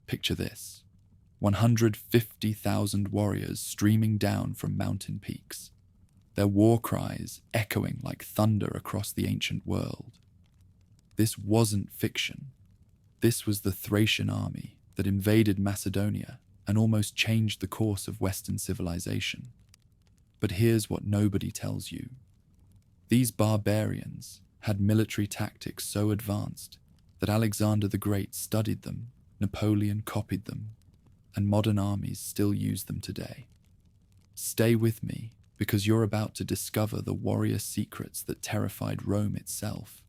Picture this: 150,000 warriors streaming down from mountain peaks, their war cries echoing like thunder across the ancient world. This wasn't fiction. This was the Thracian army that invaded Macedonia and almost changed the course of Western civilization. But here's what nobody tells you. These barbarians had military tactics so advanced that Alexander the Great studied them, Napoleon copied them, and modern armies still use them today. Stay with me, because you're about to discover the warrior secrets that terrified Rome itself.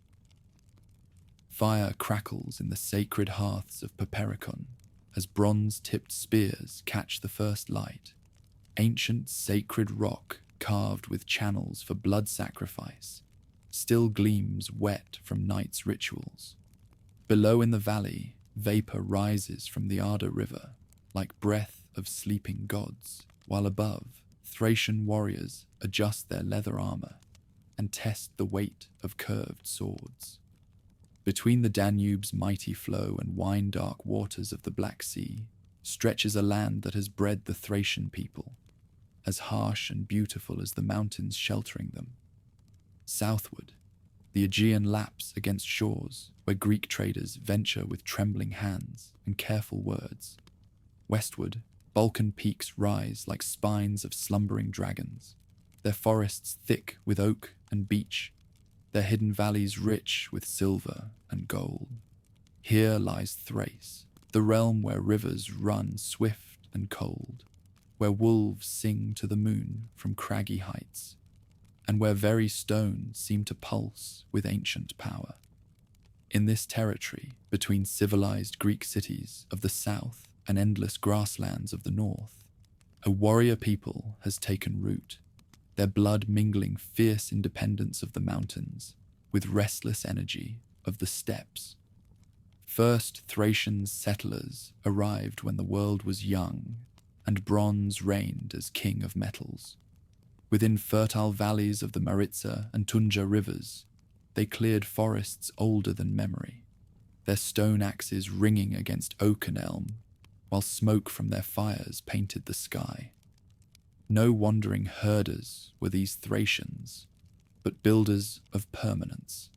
Fire crackles in the sacred hearths of Papericon as bronze-tipped spears catch the first light. Ancient sacred rock carved with channels for blood sacrifice still gleams wet from night's rituals. Below in the valley, vapor rises from the Arda River like breath of sleeping gods, while above, Thracian warriors adjust their leather armor and test the weight of curved swords. Between the Danube's mighty flow and wine-dark waters of the Black Sea stretches a land that has bred the Thracian people, as harsh and beautiful as the mountains sheltering them. Southward, the Aegean laps against shores where Greek traders venture with trembling hands and careful words. Westward, Balkan peaks rise like spines of slumbering dragons, their forests thick with oak and beech, their hidden valleys rich with silver and gold. Here lies Thrace, the realm where rivers run swift and cold, where wolves sing to the moon from craggy heights, and where very stones seem to pulse with ancient power. In this territory, between civilized Greek cities of the south and endless grasslands of the north, a warrior people has taken root, their blood mingling fierce independence of the mountains with restless energy of the steppes. First Thracian settlers arrived when the world was young, and bronze reigned as king of metals. Within fertile valleys of the Maritsa and Tunja rivers, they cleared forests older than memory, their stone axes ringing against oak and elm, while smoke from their fires painted the sky. No wandering herders were these Thracians, but builders of permanence.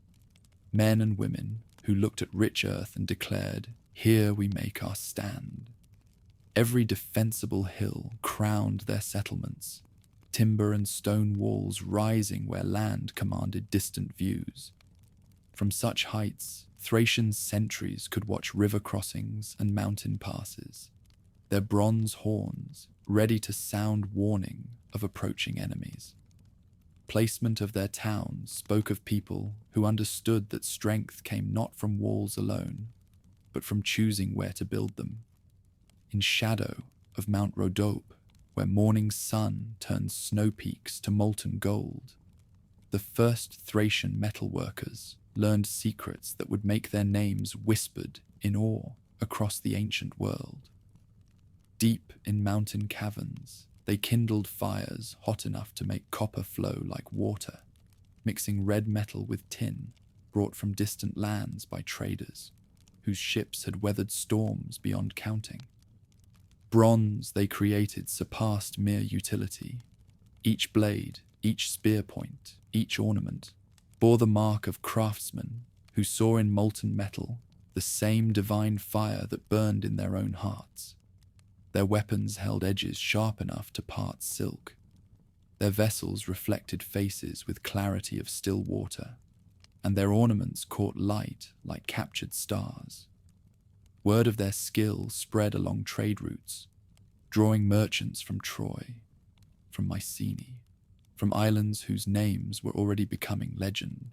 Men and women who looked at rich earth and declared, "Here we make our stand." Every defensible hill crowned their settlements, timber and stone walls rising where land commanded distant views. From such heights, Thracian sentries could watch river crossings and mountain passes, their bronze horns ready to sound warning of approaching enemies. Placement of their towns spoke of people who understood that strength came not from walls alone, but from choosing where to build them. In shadow of Mount Rhodope, where morning sun turns snow peaks to molten gold, the first Thracian metalworkers learned secrets that would make their names whispered in awe across the ancient world. Deep in mountain caverns, they kindled fires hot enough to make copper flow like water, mixing red metal with tin brought from distant lands by traders, whose ships had weathered storms beyond counting. Bronze they created surpassed mere utility. Each blade, each spear point, each ornament bore the mark of craftsmen who saw in molten metal the same divine fire that burned in their own hearts. Their weapons held edges sharp enough to part silk. Their vessels reflected faces with clarity of still water, and their ornaments caught light like captured stars. Word of their skill spread along trade routes, drawing merchants from Troy, from Mycenae, from islands whose names were already becoming legend.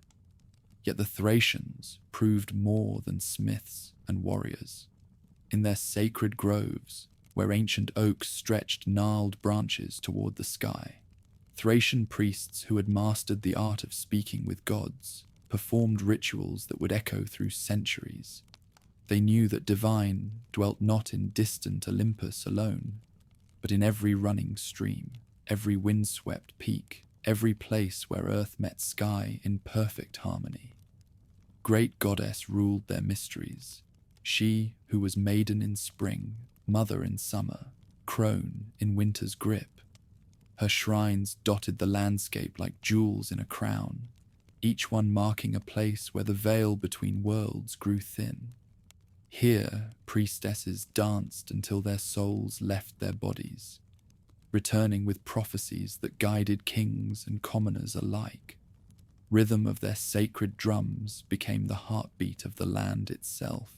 Yet the Thracians proved more than smiths and warriors. In their sacred groves, where ancient oaks stretched gnarled branches toward the sky, Thracian priests who had mastered the art of speaking with gods performed rituals that would echo through centuries. They knew that divine dwelt not in distant Olympus alone, but in every running stream, every windswept peak, every place where earth met sky in perfect harmony. Great goddess ruled their mysteries, She who was maiden in spring, mother in summer, crone in winter's grip. Her shrines dotted the landscape like jewels in a crown, each one marking a place where the veil between worlds grew thin. Here, priestesses danced until their souls left their bodies, returning with prophecies that guided kings and commoners alike. Rhythm of their sacred drums became the heartbeat of the land itself.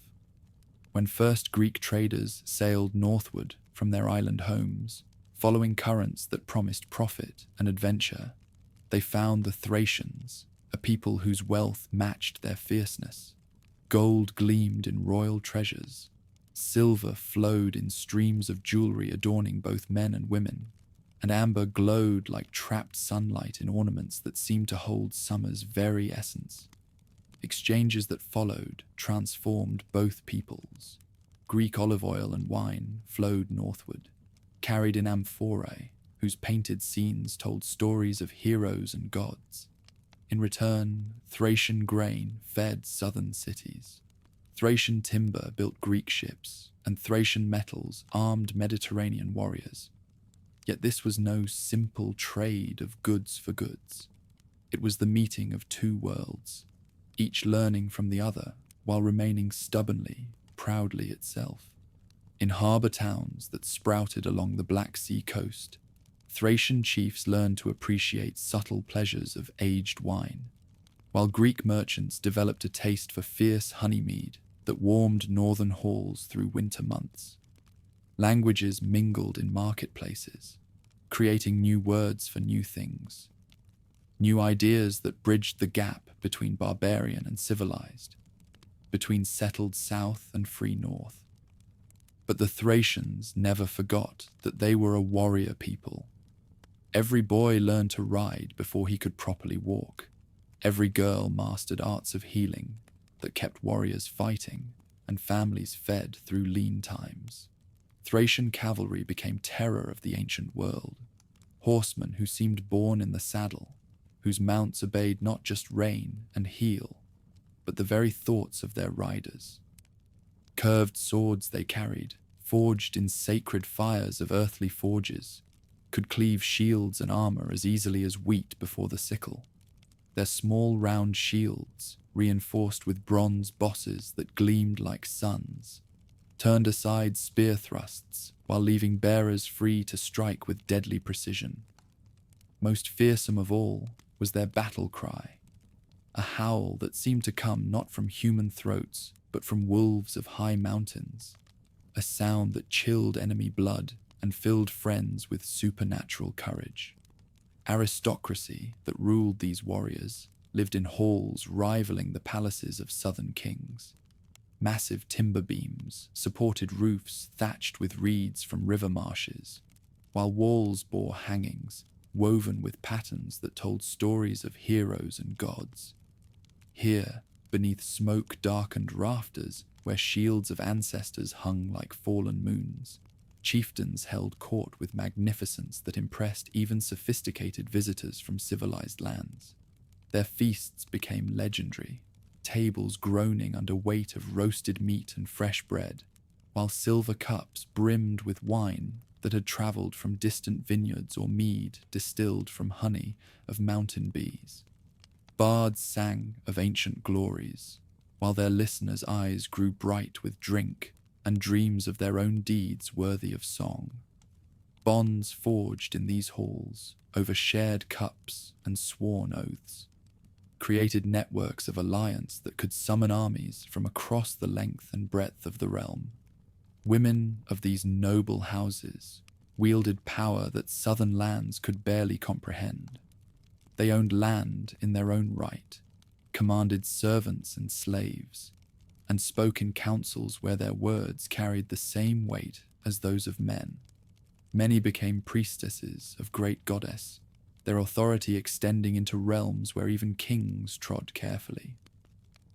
When first Greek traders sailed northward from their island homes, following currents that promised profit and adventure, they found the Thracians, a people whose wealth matched their fierceness. Gold gleamed in royal treasures. Silver flowed in streams of jewelry adorning both men and women, and amber glowed like trapped sunlight in ornaments that seemed to hold summer's very essence. Exchanges that followed transformed both peoples. Greek olive oil and wine flowed northward, carried in amphorae, whose painted scenes told stories of heroes and gods. In return, Thracian grain fed southern cities. Thracian timber built Greek ships, and Thracian metals armed Mediterranean warriors. Yet this was no simple trade of goods for goods. It was the meeting of two worlds, each learning from the other while remaining stubbornly, proudly itself. In harbour towns that sprouted along the Black Sea coast, Thracian chiefs learned to appreciate subtle pleasures of aged wine, while Greek merchants developed a taste for fierce honey mead that warmed northern halls through winter months. Languages mingled in marketplaces, creating new words for new things, new ideas that bridged the gap between barbarian and civilized, between settled south and free north. But the Thracians never forgot that they were a warrior people. Every boy learned to ride before he could properly walk. Every girl mastered arts of healing that kept warriors fighting and families fed through lean times. Thracian cavalry became terror of the ancient world, horsemen who seemed born in the saddle, whose mounts obeyed not just rein and heel, but the very thoughts of their riders. Curved swords they carried, forged in sacred fires of earthly forges, could cleave shields and armor as easily as wheat before the sickle. Their small round shields, reinforced with bronze bosses that gleamed like suns, turned aside spear thrusts while leaving bearers free to strike with deadly precision. Most fearsome of all was their battle cry, a howl that seemed to come not from human throats but from wolves of high mountains, a sound that chilled enemy blood and filled friends with supernatural courage. Aristocracy that ruled these warriors lived in halls rivaling the palaces of southern kings. Massive timber beams supported roofs thatched with reeds from river marshes, while walls bore hangings woven with patterns that told stories of heroes and gods. Here, beneath smoke-darkened rafters where shields of ancestors hung like fallen moons, chieftains held court with magnificence that impressed even sophisticated visitors from civilized lands. Their feasts became legendary, tables groaning under weight of roasted meat and fresh bread, while silver cups brimmed with wine that had traveled from distant vineyards or mead distilled from honey of mountain bees. Bards sang of ancient glories, while their listeners' eyes grew bright with drink and dreams of their own deeds worthy of song. Bonds forged in these halls over shared cups and sworn oaths created networks of alliance that could summon armies from across the length and breadth of the realm. Women of these noble houses wielded power that southern lands could barely comprehend. They owned land in their own right, commanded servants and slaves, and spoke in councils where their words carried the same weight as those of men. Many became priestesses of great goddess, their authority extending into realms where even kings trod carefully.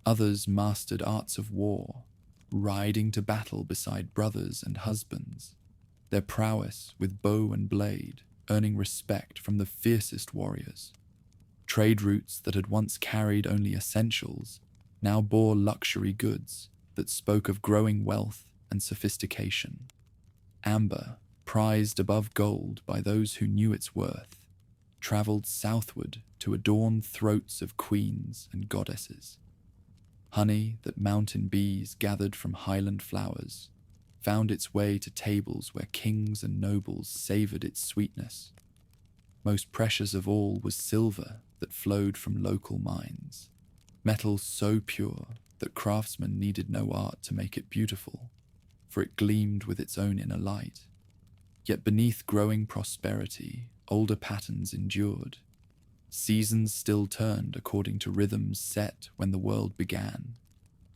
Others mastered arts of war, riding to battle beside brothers and husbands, their prowess with bow and blade earning respect from the fiercest warriors. Trade routes that had once carried only essentials now bore luxury goods that spoke of growing wealth and sophistication. Amber, prized above gold by those who knew its worth, travelled southward to adorn throats of queens and goddesses. Honey that mountain bees gathered from highland flowers found its way to tables where kings and nobles savoured its sweetness. Most precious of all was silver that flowed from local mines, metal so pure that craftsmen needed no art to make it beautiful, for it gleamed with its own inner light. Yet beneath growing prosperity, older patterns endured. Seasons still turned according to rhythms set when the world began,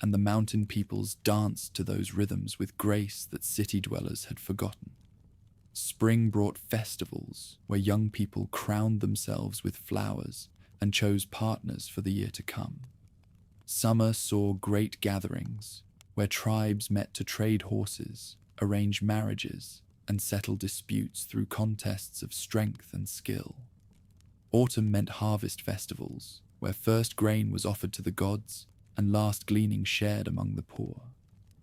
and the mountain peoples danced to those rhythms with grace that city dwellers had forgotten. Spring brought festivals where young people crowned themselves with flowers and chose partners for the year to come. Summer saw great gatherings where tribes met to trade horses, arrange marriages, and settle disputes through contests of strength and skill. Autumn meant harvest festivals, where first grain was offered to the gods and last gleaning shared among the poor.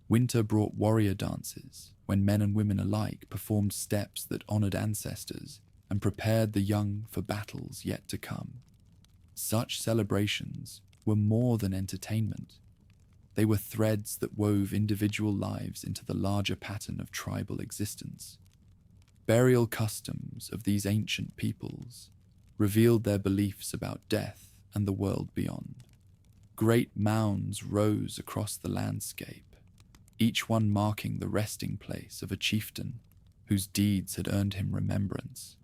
Winter brought warrior dances, when men and women alike performed steps that honored ancestors and prepared the young for battles yet to come. Such celebrations were more than entertainment. They were threads that wove individual lives into the larger pattern of tribal existence. Burial customs of these ancient peoples revealed their beliefs about death and the world beyond. Great mounds rose across the landscape, each one marking the resting place of a chieftain whose deeds had earned him remembrance.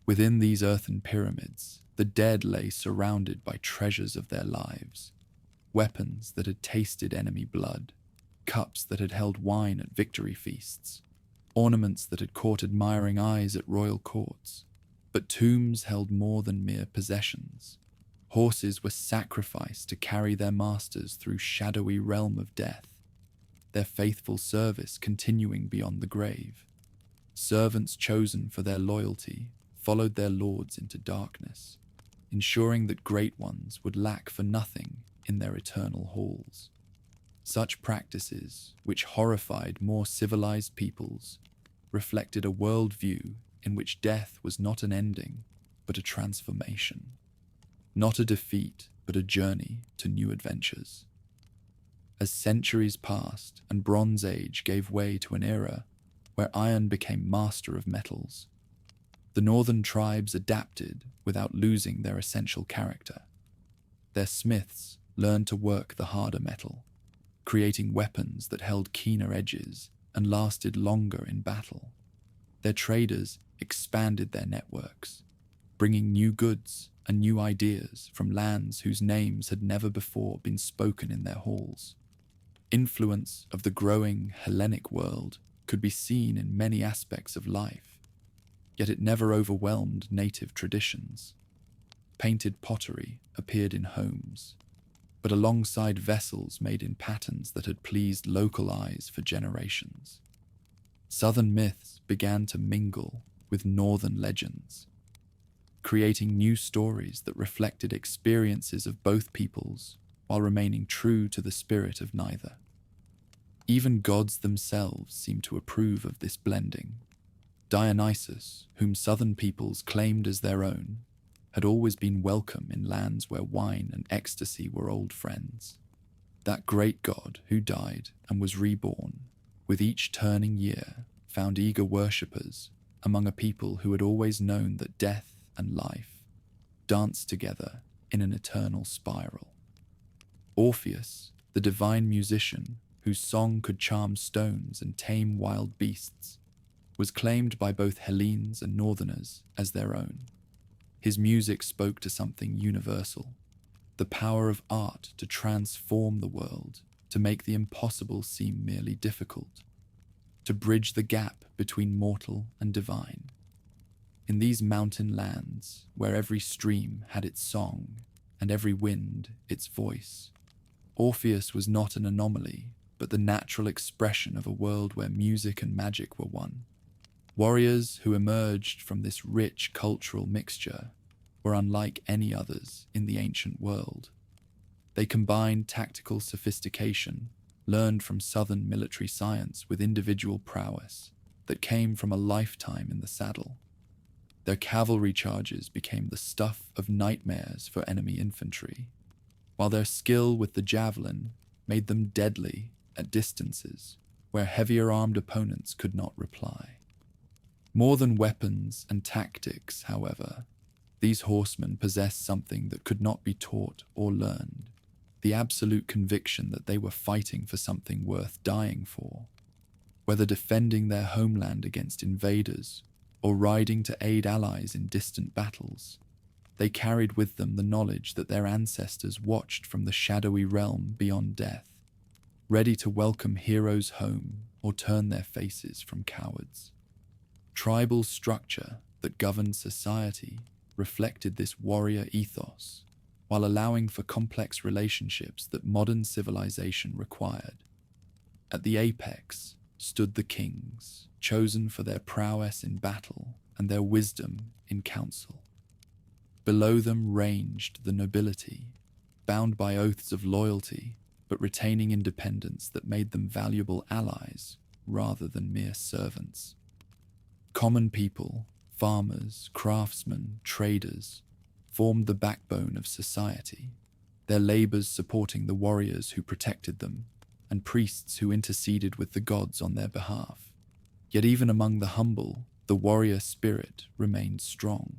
Within these earthen pyramids, the dead lay surrounded by treasures of their lives, weapons that had tasted enemy blood, cups that had held wine at victory feasts, ornaments that had caught admiring eyes at royal courts. But tombs held more than mere possessions. Horses were sacrificed to carry their masters through shadowy realm of death, their faithful service continuing beyond the grave. Servants chosen for their loyalty followed their lords into darkness, ensuring that great ones would lack for nothing in their eternal halls. Such practices, which horrified more civilized peoples, reflected a worldview in which death was not an ending, but a transformation. Not a defeat, but a journey to new adventures. As centuries passed and Bronze Age gave way to an era where iron became master of metals, the northern tribes adapted without losing their essential character. Their smiths learned to work the harder metal, creating weapons that held keener edges and lasted longer in battle. Their traders expanded their networks, bringing new goods and new ideas from lands whose names had never before been spoken in their halls. Influence of the growing Hellenic world could be seen in many aspects of life, yet it never overwhelmed native traditions. Painted pottery appeared in homes, but alongside vessels made in patterns that had pleased local eyes for generations. Southern myths began to mingle with northern legends, creating new stories that reflected experiences of both peoples while remaining true to the spirit of neither. Even gods themselves seemed to approve of this blending. Dionysus, whom southern peoples claimed as their own, had always been welcome in lands where wine and ecstasy were old friends. That great god who died and was reborn, with each turning year, found eager worshippers among a people who had always known that death and life danced together in an eternal spiral. Orpheus, the divine musician whose song could charm stones and tame wild beasts, was claimed by both Hellenes and Northerners as their own. His music spoke to something universal, the power of art to transform the world, to make the impossible seem merely difficult, to bridge the gap between mortal and divine. In these mountain lands, where every stream had its song and every wind its voice, Orpheus was not an anomaly, but the natural expression of a world where music and magic were one. Warriors who emerged from this rich cultural mixture were unlike any others in the ancient world. They combined tactical sophistication learned from southern military science with individual prowess that came from a lifetime in the saddle. Their cavalry charges became the stuff of nightmares for enemy infantry, while their skill with the javelin made them deadly at distances where heavier armed opponents could not reply. More than weapons and tactics, however, these horsemen possessed something that could not be taught or learned: the absolute conviction that they were fighting for something worth dying for. Whether defending their homeland against invaders or riding to aid allies in distant battles, they carried with them the knowledge that their ancestors watched from the shadowy realm beyond death, ready to welcome heroes home or turn their faces from cowards. Tribal structure that governed society reflected this warrior ethos, while allowing for complex relationships that modern civilization required. At the apex stood the kings, chosen for their prowess in battle and their wisdom in council. Below them ranged the nobility, bound by oaths of loyalty, but retaining independence that made them valuable allies rather than mere servants. Common people, farmers, craftsmen, traders, formed the backbone of society, their labors supporting the warriors who protected them and priests who interceded with the gods on their behalf. Yet even among the humble, the warrior spirit remained strong.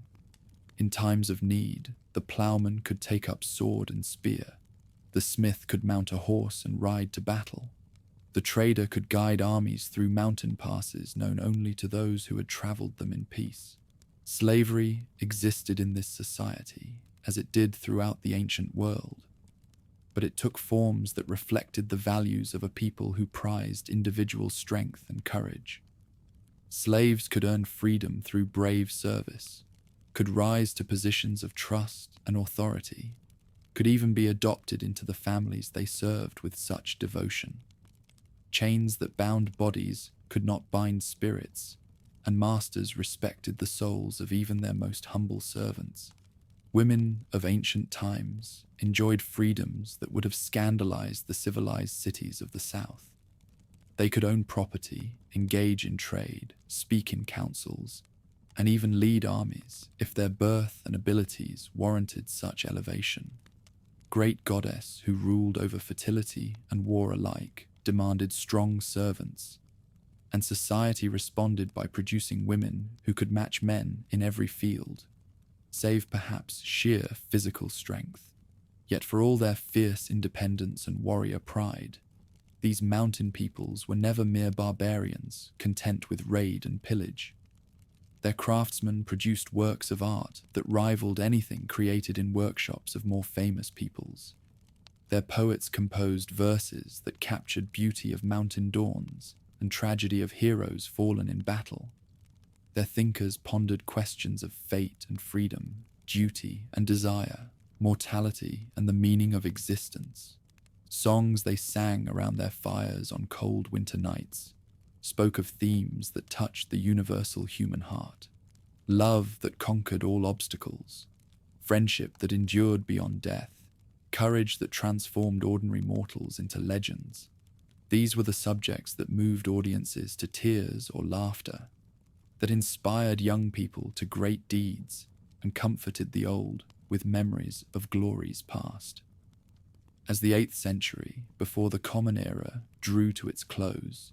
In times of need, the plowman could take up sword and spear. The smith could mount a horse and ride to battle. The trader could guide armies through mountain passes known only to those who had traveled them in peace. Slavery existed in this society, as it did throughout the ancient world, but it took forms that reflected the values of a people who prized individual strength and courage. Slaves could earn freedom through brave service, could rise to positions of trust and authority, could even be adopted into the families they served with such devotion. Chains that bound bodies could not bind spirits, and masters respected the souls of even their most humble servants. Women of ancient times enjoyed freedoms that would have scandalized the civilized cities of the South. They could own property, engage in trade, speak in councils, and even lead armies if their birth and abilities warranted such elevation. Great goddess who ruled over fertility and war alike demanded strong servants, and society responded by producing women who could match men in every field, save perhaps sheer physical strength. Yet for all their fierce independence and warrior pride, these mountain peoples were never mere barbarians content with raid and pillage. Their craftsmen produced works of art that rivaled anything created in workshops of more famous peoples. Their poets composed verses that captured beauty of mountain dawns and tragedy of heroes fallen in battle. Their thinkers pondered questions of fate and freedom, duty and desire, mortality and the meaning of existence. Songs they sang around their fires on cold winter nights spoke of themes that touched the universal human heart: love that conquered all obstacles, friendship that endured beyond death, courage that transformed ordinary mortals into legends. These were the subjects that moved audiences to tears or laughter, that inspired young people to great deeds and comforted the old with memories of glories past. As the 8th century, before the Common Era, drew to its close,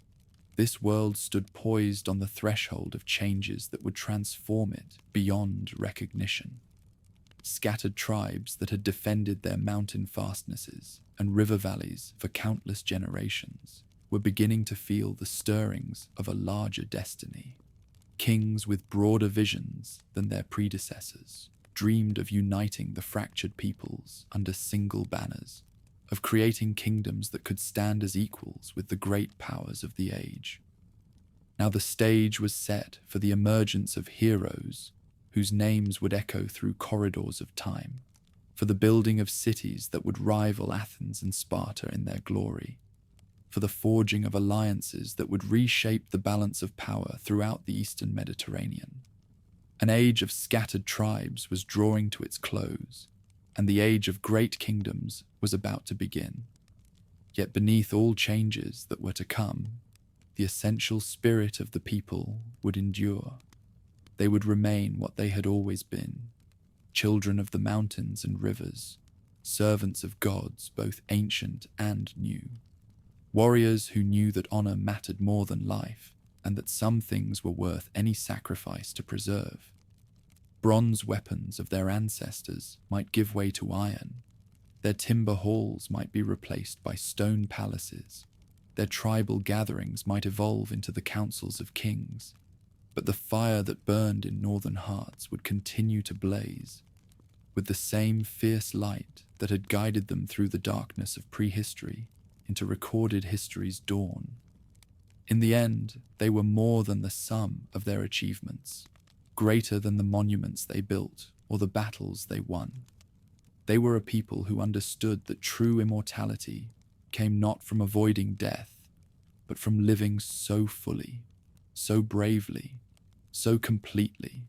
this world stood poised on the threshold of changes that would transform it beyond recognition. Scattered tribes that had defended their mountain fastnesses and river valleys for countless generations were beginning to feel the stirrings of a larger destiny. Kings with broader visions than their predecessors dreamed of uniting the fractured peoples under single banners, of creating kingdoms that could stand as equals with the great powers of the age. Now the stage was set for the emergence of heroes whose names would echo through corridors of time, for the building of cities that would rival Athens and Sparta in their glory, for the forging of alliances that would reshape the balance of power throughout the Eastern Mediterranean. An age of scattered tribes was drawing to its close, and the age of great kingdoms was about to begin. Yet beneath all changes that were to come, the essential spirit of the people would endure. They would remain what they had always been, children of the mountains and rivers, servants of gods both ancient and new, warriors who knew that honor mattered more than life and that some things were worth any sacrifice to preserve. Bronze weapons of their ancestors might give way to iron, their timber halls might be replaced by stone palaces, their tribal gatherings might evolve into the councils of kings, but the fire that burned in northern hearts would continue to blaze, with the same fierce light that had guided them through the darkness of prehistory into recorded history's dawn. In the end, they were more than the sum of their achievements, greater than the monuments they built or the battles they won. They were a people who understood that true immortality came not from avoiding death, but from living so fully, so bravely, so completely,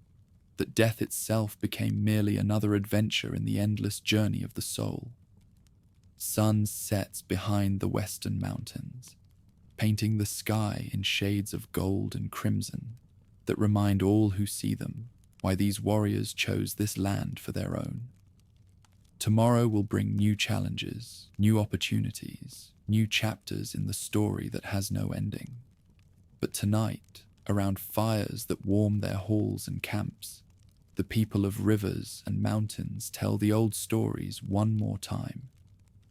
that death itself became merely another adventure in the endless journey of the soul. Sun sets behind the western mountains, painting the sky in shades of gold and crimson that remind all who see them why these warriors chose this land for their own. Tomorrow will bring new challenges, new opportunities, new chapters in the story that has no ending. But tonight, around fires that warm their halls and camps, the people of rivers and mountains tell the old stories one more time,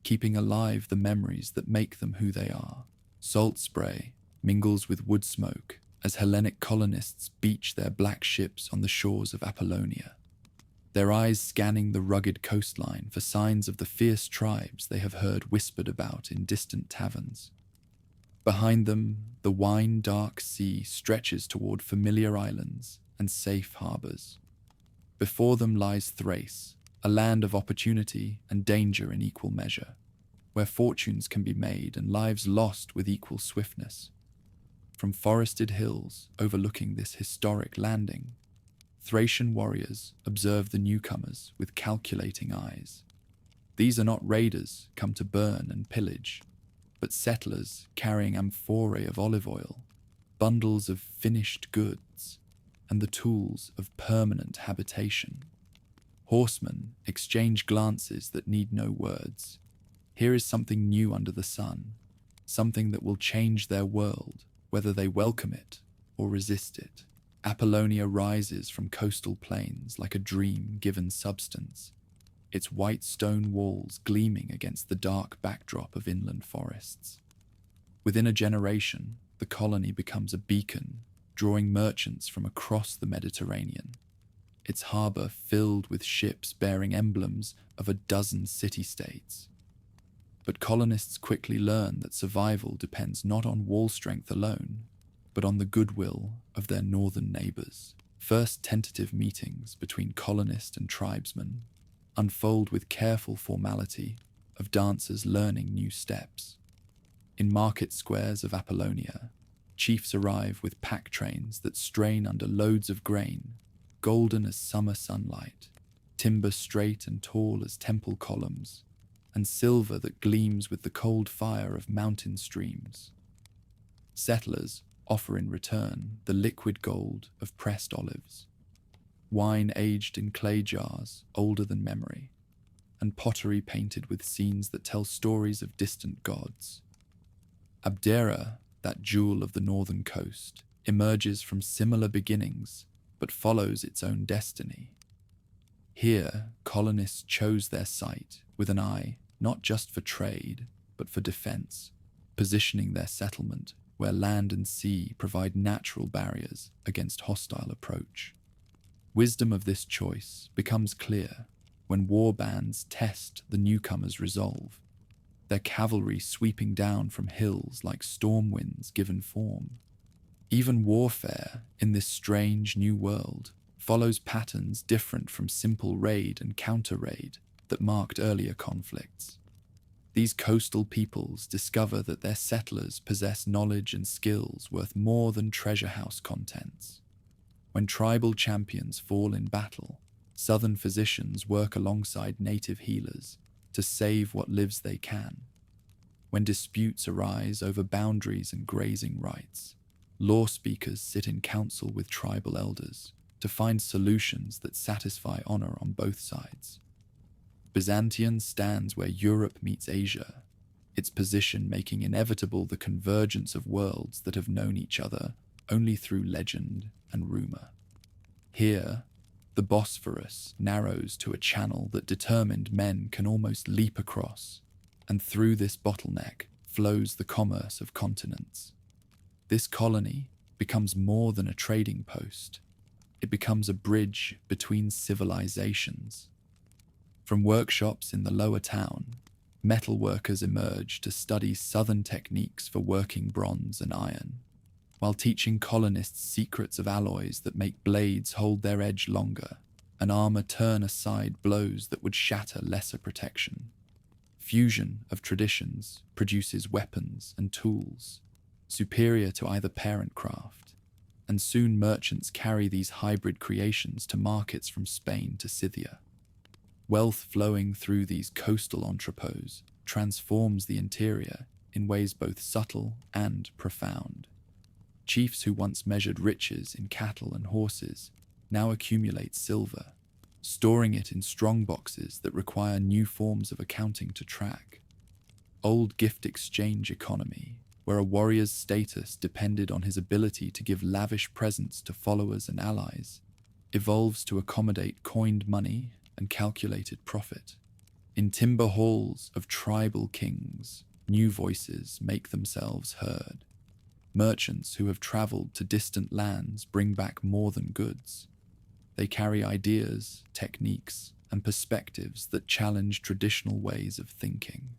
keeping alive the memories that make them who they are. Salt spray mingles with wood smoke as Hellenic colonists beach their black ships on the shores of Apollonia, their eyes scanning the rugged coastline for signs of the fierce tribes they have heard whispered about in distant taverns. Behind them, the wine-dark sea stretches toward familiar islands and safe harbors. Before them lies Thrace, a land of opportunity and danger in equal measure, where fortunes can be made and lives lost with equal swiftness. From forested hills overlooking this historic landing, Thracian warriors observe the newcomers with calculating eyes. These are not raiders come to burn and pillage, but settlers carrying amphorae of olive oil, bundles of finished goods, and the tools of permanent habitation. Horsemen exchange glances that need no words. Here is something new under the sun, something that will change their world, whether they welcome it or resist it. Apollonia rises from coastal plains like a dream given substance, its white stone walls gleaming against the dark backdrop of inland forests. Within a generation, the colony becomes a beacon, drawing merchants from across the Mediterranean, its harbour filled with ships bearing emblems of a dozen city-states. But colonists quickly learn that survival depends not on wall strength alone, but on the goodwill of their northern neighbours. First tentative meetings between colonist and tribesmen unfold with careful formality of dancers learning new steps. In market squares of Apollonia, chiefs arrive with pack trains that strain under loads of grain, golden as summer sunlight, timber straight and tall as temple columns, and silver that gleams with the cold fire of mountain streams. Settlers offer in return the liquid gold of pressed olives, wine aged in clay jars older than memory, and pottery painted with scenes that tell stories of distant gods. Abdera, that jewel of the northern coast, emerges from similar beginnings but follows its own destiny. Here, colonists chose their site with an eye not just for trade but for defense, positioning their settlement where land and sea provide natural barriers against hostile approach. Wisdom of this choice becomes clear when war bands test the newcomers' resolve, their cavalry sweeping down from hills like storm winds given form. Even warfare in this strange new world follows patterns different from simple raid and counter-raid that marked earlier conflicts. These coastal peoples discover that their settlers possess knowledge and skills worth more than treasure house contents. When tribal champions fall in battle, southern physicians work alongside native healers to save what lives they can. When disputes arise over boundaries and grazing rights, law speakers sit in council with tribal elders to find solutions that satisfy honor on both sides. Byzantium stands where Europe meets Asia, its position making inevitable the convergence of worlds that have known each other only through legend and rumor. Here, the Bosphorus narrows to a channel that determined men can almost leap across, and through this bottleneck flows the commerce of continents. This colony becomes more than a trading post. It becomes a bridge between civilizations. From workshops in the lower town, metal workers emerge to study southern techniques for working bronze and iron, while teaching colonists secrets of alloys that make blades hold their edge longer and armor turn aside blows that would shatter lesser protection. Fusion of traditions produces weapons and tools, superior to either parent craft, and soon merchants carry these hybrid creations to markets from Spain to Scythia. Wealth flowing through these coastal entrepôts transforms the interior in ways both subtle and profound. Chiefs who once measured riches in cattle and horses now accumulate silver, storing it in strong boxes that require new forms of accounting to track. Old gift exchange economy, where a warrior's status depended on his ability to give lavish presents to followers and allies, evolves to accommodate coined money and calculated profit. In timber halls of tribal kings, new voices make themselves heard. Merchants who have traveled to distant lands bring back more than goods. They carry ideas, techniques, and perspectives that challenge traditional ways of thinking.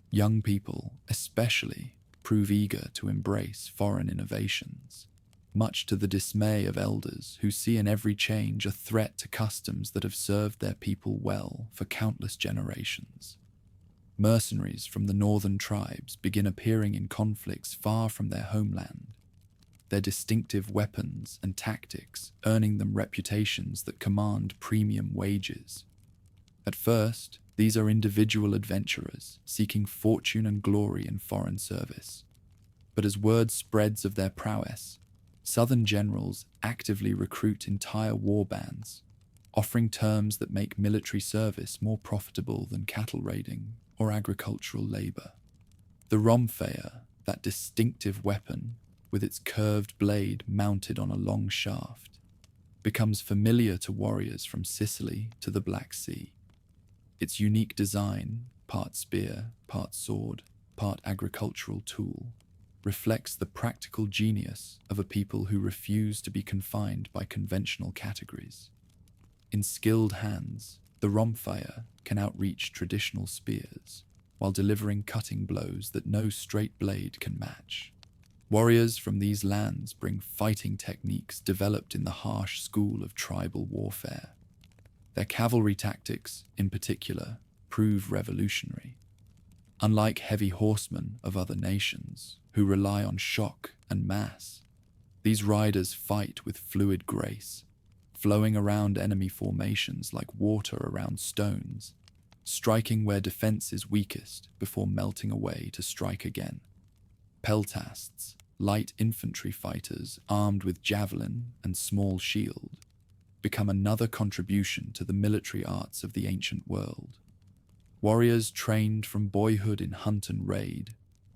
Young people, especially, prove eager to embrace foreign innovations, much to the dismay of elders who see in every change a threat to customs that have served their people well for countless generations. Mercenaries from the northern tribes begin appearing in conflicts far from their homeland, their distinctive weapons and tactics earning them reputations that command premium wages. At first, these are individual adventurers seeking fortune and glory in foreign service. But as word spreads of their prowess, southern generals actively recruit entire war bands, offering terms that make military service more profitable than cattle raiding or agricultural labor. The rhomphaia, that distinctive weapon with its curved blade mounted on a long shaft, becomes familiar to warriors from Sicily to the Black Sea. Its unique design, part spear, part sword, part agricultural tool, reflects the practical genius of a people who refuse to be confined by conventional categories. In skilled hands, the rhomphaia can outreach traditional spears, while delivering cutting blows that no straight blade can match. Warriors from these lands bring fighting techniques developed in the harsh school of tribal warfare. Their cavalry tactics, in particular, prove revolutionary. Unlike heavy horsemen of other nations, who rely on shock and mass, these riders fight with fluid grace, flowing around enemy formations like water around stones, striking where defense is weakest before melting away to strike again. Peltasts, light infantry fighters armed with javelin and small shield, become another contribution to the military arts of the ancient world. Warriors trained from boyhood in hunt and raid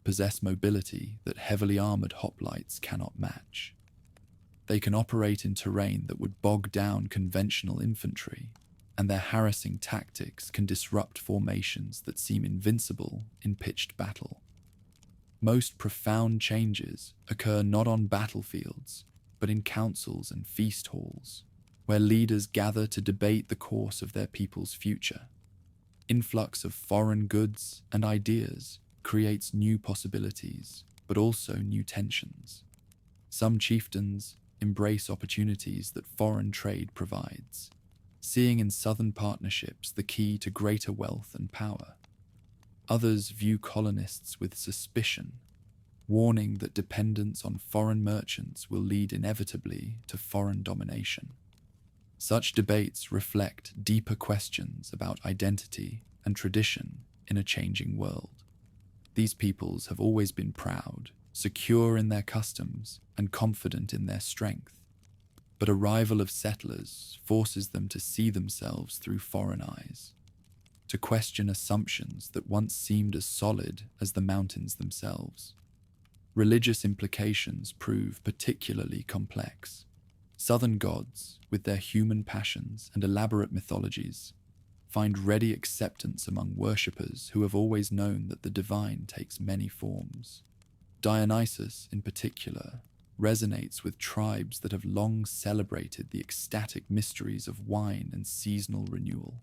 possess mobility that heavily armored hoplites cannot match. They can operate in terrain that would bog down conventional infantry, and their harassing tactics can disrupt formations that seem invincible in pitched battle. Most profound changes occur not on battlefields, but in councils and feast halls, where leaders gather to debate the course of their people's future. Influx of foreign goods and ideas creates new possibilities, but also new tensions. Some chieftains embrace opportunities that foreign trade provides, seeing in southern partnerships the key to greater wealth and power. Others view colonists with suspicion, warning that dependence on foreign merchants will lead inevitably to foreign domination. Such debates reflect deeper questions about identity and tradition in a changing world. These peoples have always been proud, secure in their customs, and confident in their strength. But arrival of settlers forces them to see themselves through foreign eyes, to question assumptions that once seemed as solid as the mountains themselves. Religious implications prove particularly complex. Southern gods, with their human passions and elaborate mythologies, find ready acceptance among worshippers who have always known that the divine takes many forms. Dionysus, in particular, resonates with tribes that have long celebrated the ecstatic mysteries of wine and seasonal renewal.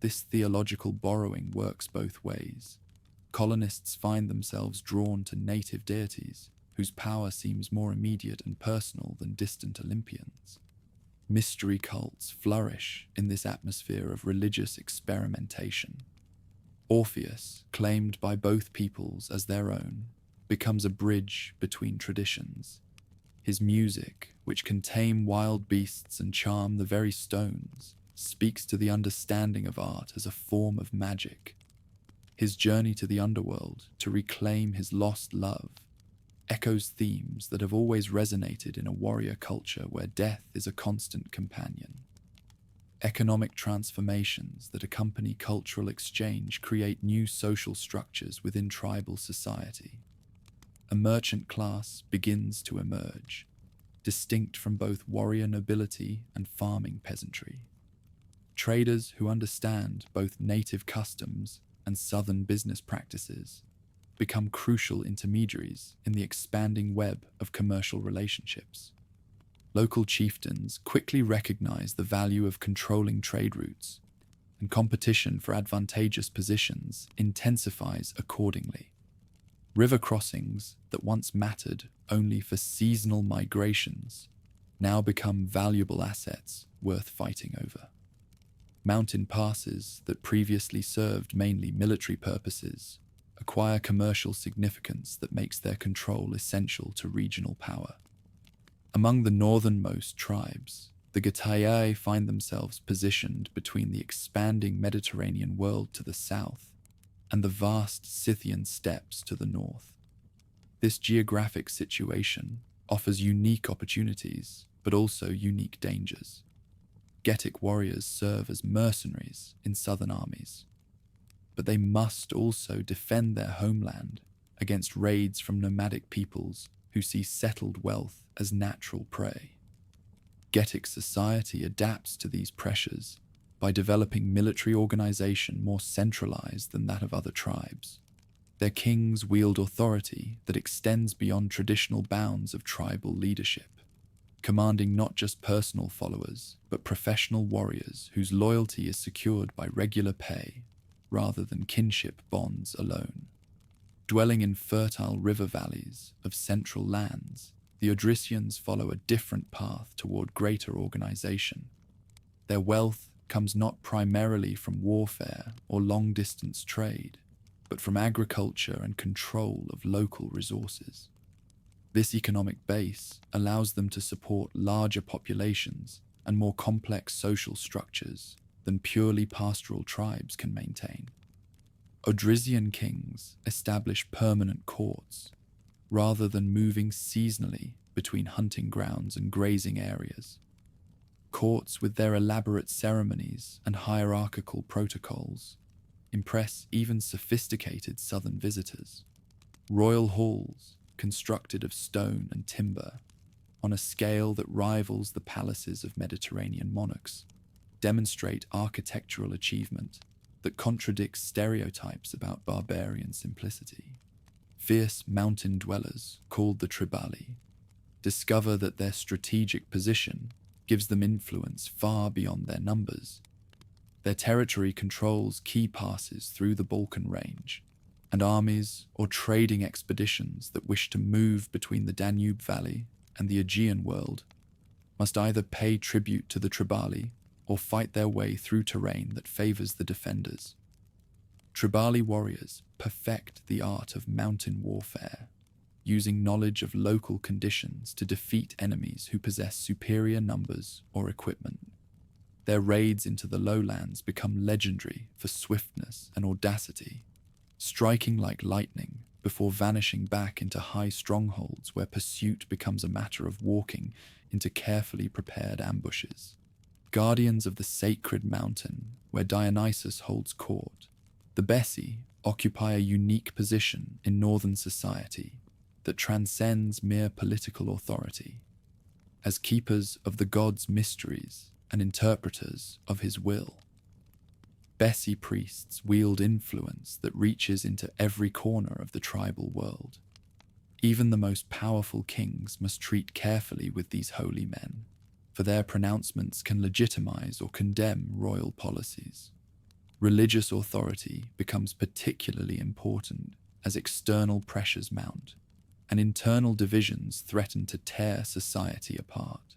This theological borrowing works both ways. Colonists find themselves drawn to native deities, whose power seems more immediate and personal than distant Olympians. Mystery cults flourish in this atmosphere of religious experimentation. Orpheus, claimed by both peoples as their own, becomes a bridge between traditions. His music, which can tame wild beasts and charm the very stones, speaks to the understanding of art as a form of magic. His journey to the underworld to reclaim his lost love echoes themes that have always resonated in a warrior culture where death is a constant companion. Economic transformations that accompany cultural exchange create new social structures within tribal society. A merchant class begins to emerge, distinct from both warrior nobility and farming peasantry. Traders who understand both native customs and southern business practices become crucial intermediaries in the expanding web of commercial relationships. Local chieftains quickly recognize the value of controlling trade routes, and competition for advantageous positions intensifies accordingly. River crossings that once mattered only for seasonal migrations now become valuable assets worth fighting over. Mountain passes that previously served mainly military purposes acquire commercial significance that makes their control essential to regional power. Among the northernmost tribes, the Getae find themselves positioned between the expanding Mediterranean world to the south and the vast Scythian steppes to the north. This geographic situation offers unique opportunities, but also unique dangers. Getic warriors serve as mercenaries in southern armies, but they must also defend their homeland against raids from nomadic peoples who see settled wealth as natural prey. Getic society adapts to these pressures by developing military organization more centralized than that of other tribes. Their kings wield authority that extends beyond traditional bounds of tribal leadership, commanding not just personal followers, but professional warriors whose loyalty is secured by regular pay rather than kinship bonds alone. Dwelling in fertile river valleys of central lands, the Odrysians follow a different path toward greater organization. Their wealth comes not primarily from warfare or long-distance trade, but from agriculture and control of local resources. This economic base allows them to support larger populations and more complex social structures than purely pastoral tribes can maintain. Odrysian kings establish permanent courts, rather than moving seasonally between hunting grounds and grazing areas. Courts with their elaborate ceremonies and hierarchical protocols impress even sophisticated southern visitors. Royal halls, constructed of stone and timber, on a scale that rivals the palaces of Mediterranean monarchs, demonstrate architectural achievement that contradicts stereotypes about barbarian simplicity. Fierce mountain dwellers, called the Tribali, discover that their strategic position gives them influence far beyond their numbers. Their territory controls key passes through the Balkan range, and armies or trading expeditions that wish to move between the Danube Valley and the Aegean world must either pay tribute to the Tribali or fight their way through terrain that favors the defenders. Tribali warriors perfect the art of mountain warfare, using knowledge of local conditions to defeat enemies who possess superior numbers or equipment. Their raids into the lowlands become legendary for swiftness and audacity, striking like lightning before vanishing back into high strongholds where pursuit becomes a matter of walking into carefully prepared ambushes. Guardians of the sacred mountain where Dionysus holds court, the Bessi occupy a unique position in northern society that transcends mere political authority. As keepers of the god's mysteries and interpreters of his will, Bessi priests wield influence that reaches into every corner of the tribal world. Even the most powerful kings must treat carefully with these holy men, for their pronouncements can legitimize or condemn royal policies. Religious authority becomes particularly important as external pressures mount, and internal divisions threaten to tear society apart.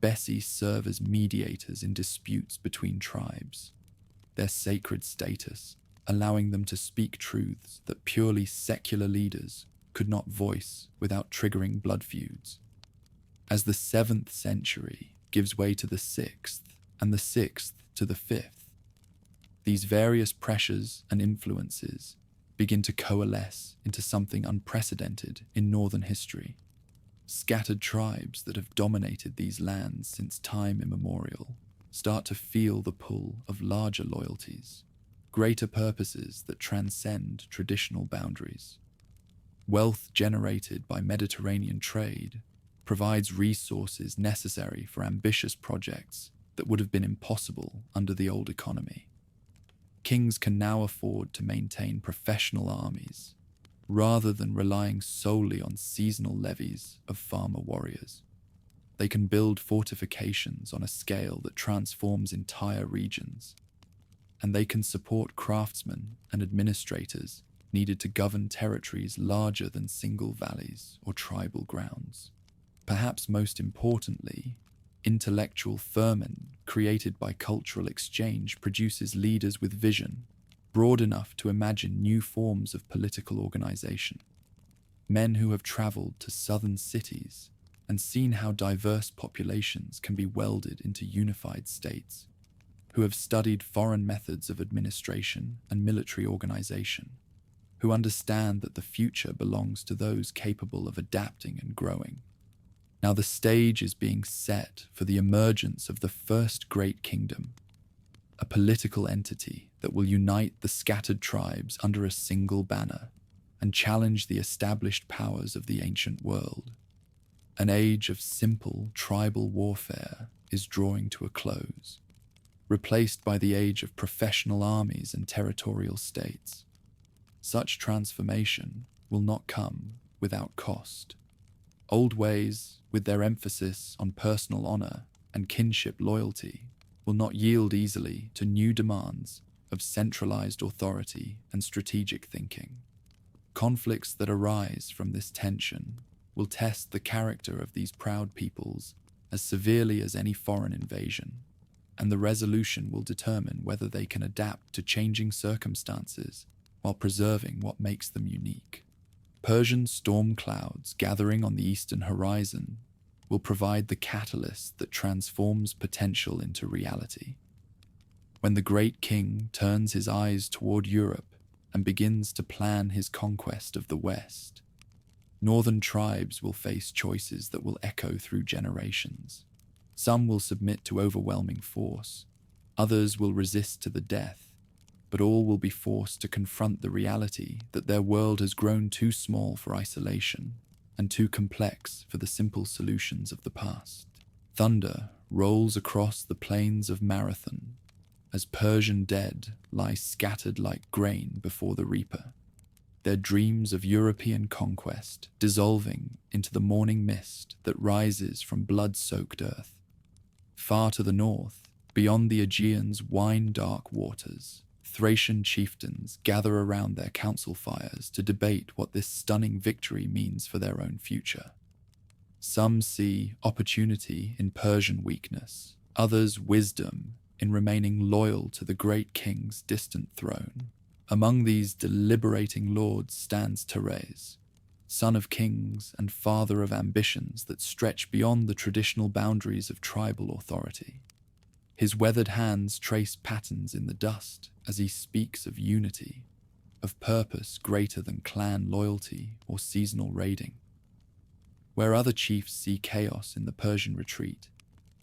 Bessi serve as mediators in disputes between tribes, their sacred status allowing them to speak truths that purely secular leaders could not voice without triggering blood feuds. As the 7th century gives way to the 6th, and the 6th to the 5th, these various pressures and influences begin to coalesce into something unprecedented in northern history. Scattered tribes that have dominated these lands since time immemorial start to feel the pull of larger loyalties, greater purposes that transcend traditional boundaries. Wealth generated by Mediterranean trade provides resources necessary for ambitious projects that would have been impossible under the old economy. Kings can now afford to maintain professional armies, rather than relying solely on seasonal levies of farmer warriors. They can build fortifications on a scale that transforms entire regions, and they can support craftsmen and administrators needed to govern territories larger than single valleys or tribal grounds. Perhaps most importantly, intellectual ferment created by cultural exchange produces leaders with vision, broad enough to imagine new forms of political organization. Men who have traveled to southern cities and seen how diverse populations can be welded into unified states, who have studied foreign methods of administration and military organization, who understand that the future belongs to those capable of adapting and growing. Now the stage is being set for the emergence of the first great kingdom, a political entity that will unite the scattered tribes under a single banner and challenge the established powers of the ancient world. An age of simple tribal warfare is drawing to a close, replaced by the age of professional armies and territorial states. Such transformation will not come without cost. Old ways, with their emphasis on personal honor and kinship loyalty, will not yield easily to new demands of centralized authority and strategic thinking. Conflicts that arise from this tension will test the character of these proud peoples as severely as any foreign invasion, and the resolution will determine whether they can adapt to changing circumstances while preserving what makes them unique. Persian storm clouds gathering on the eastern horizon will provide the catalyst that transforms potential into reality. When the great king turns his eyes toward Europe and begins to plan his conquest of the West, northern tribes will face choices that will echo through generations. Some will submit to overwhelming force, others will resist to the death, but all will be forced to confront the reality that their world has grown too small for isolation and too complex for the simple solutions of the past. Thunder rolls across the plains of Marathon as Persian dead lie scattered like grain before the reaper, their dreams of European conquest dissolving into the morning mist that rises from blood-soaked earth. Far to the north, beyond the Aegean's wine-dark waters, Thracian chieftains gather around their council fires to debate what this stunning victory means for their own future. Some see opportunity in Persian weakness, others wisdom in remaining loyal to the great king's distant throne. Among these deliberating lords stands Thrace, son of kings and father of ambitions that stretch beyond the traditional boundaries of tribal authority. His weathered hands trace patterns in the dust as he speaks of unity, of purpose greater than clan loyalty or seasonal raiding. Where other chiefs see chaos in the Persian retreat,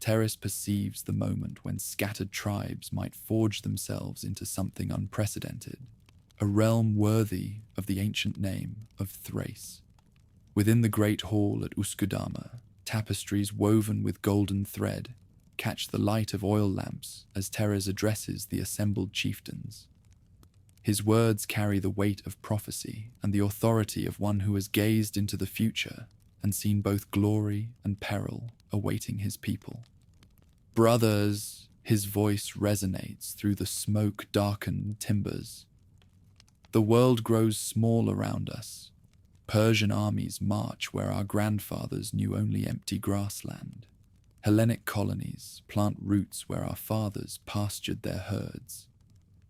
Thrace perceives the moment when scattered tribes might forge themselves into something unprecedented, a realm worthy of the ancient name of Thrace. Within the great hall at Uskudama, tapestries woven with golden thread catch the light of oil lamps as Thrace addresses the assembled chieftains. His words carry the weight of prophecy and the authority of one who has gazed into the future and seen both glory and peril awaiting his people. "Brothers," his voice resonates through the smoke-darkened timbers. "The world grows small around us. Persian armies march where our grandfathers knew only empty grassland. Hellenic colonies plant roots where our fathers pastured their herds.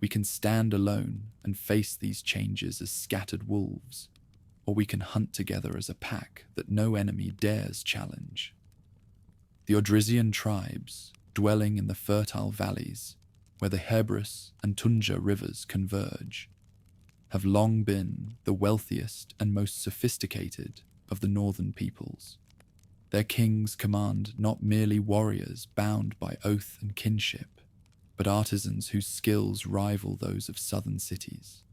We can stand alone and face these changes as scattered wolves, or we can hunt together as a pack that no enemy dares challenge." The Odrysian tribes, dwelling in the fertile valleys where the Hebrus and Tunja rivers converge, have long been the wealthiest and most sophisticated of the northern peoples. Their kings command not merely warriors bound by oath and kinship, but artisans whose skills rival those of southern cities,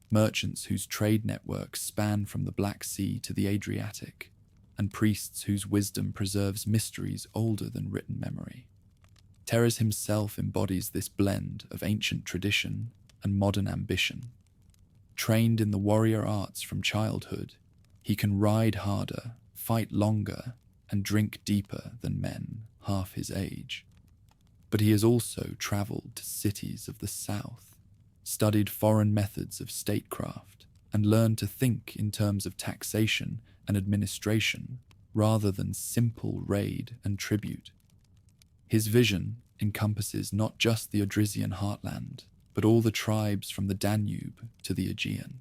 merchants whose trade networks span from the Black Sea to the Adriatic, and priests whose wisdom preserves mysteries older than written memory. Thrace himself embodies this blend of ancient tradition and modern ambition. Trained in the warrior arts from childhood, he can ride harder, fight longer, and drink deeper than men half his age. But he has also travelled to cities of the south, studied foreign methods of statecraft, and learned to think in terms of taxation and administration rather than simple raid and tribute. His vision encompasses not just the Odrysian heartland, but all the tribes from the Danube to the Aegean.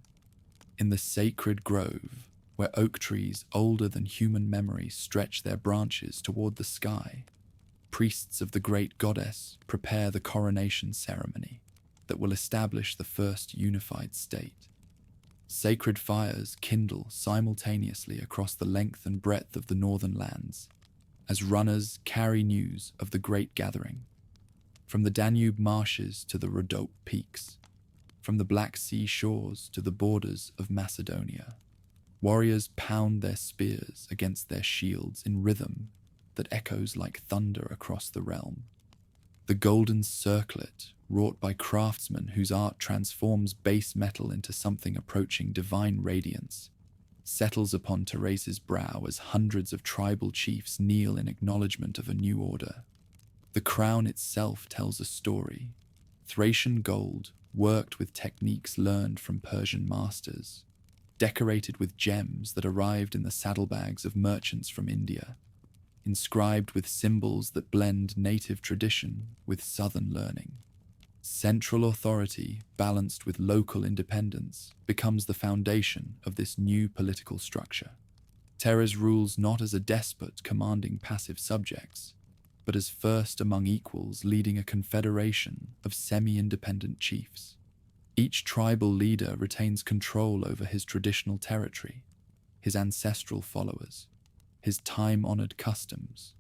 In the sacred grove, where oak trees older than human memory stretch their branches toward the sky, priests of the great goddess prepare the coronation ceremony that will establish the first unified state. Sacred fires kindle simultaneously across the length and breadth of the northern lands, as runners carry news of the great gathering. From the Danube marshes to the Rhodope peaks, from the Black Sea shores to the borders of Macedonia, warriors pound their spears against their shields in rhythm that echoes like thunder across the realm. The golden circlet, wrought by craftsmen whose art transforms base metal into something approaching divine radiance, settles upon Thrace's brow as hundreds of tribal chiefs kneel in acknowledgement of a new order. The crown itself tells a story. Thracian gold, worked with techniques learned from Persian masters, decorated with gems that arrived in the saddlebags of merchants from India, inscribed with symbols that blend native tradition with southern learning. Central authority, balanced with local independence, becomes the foundation of this new political structure. Thrace rules not as a despot commanding passive subjects, but as first among equals leading a confederation of semi-independent chiefs. Each tribal leader retains control over his traditional territory, his ancestral followers, his time-honored customs.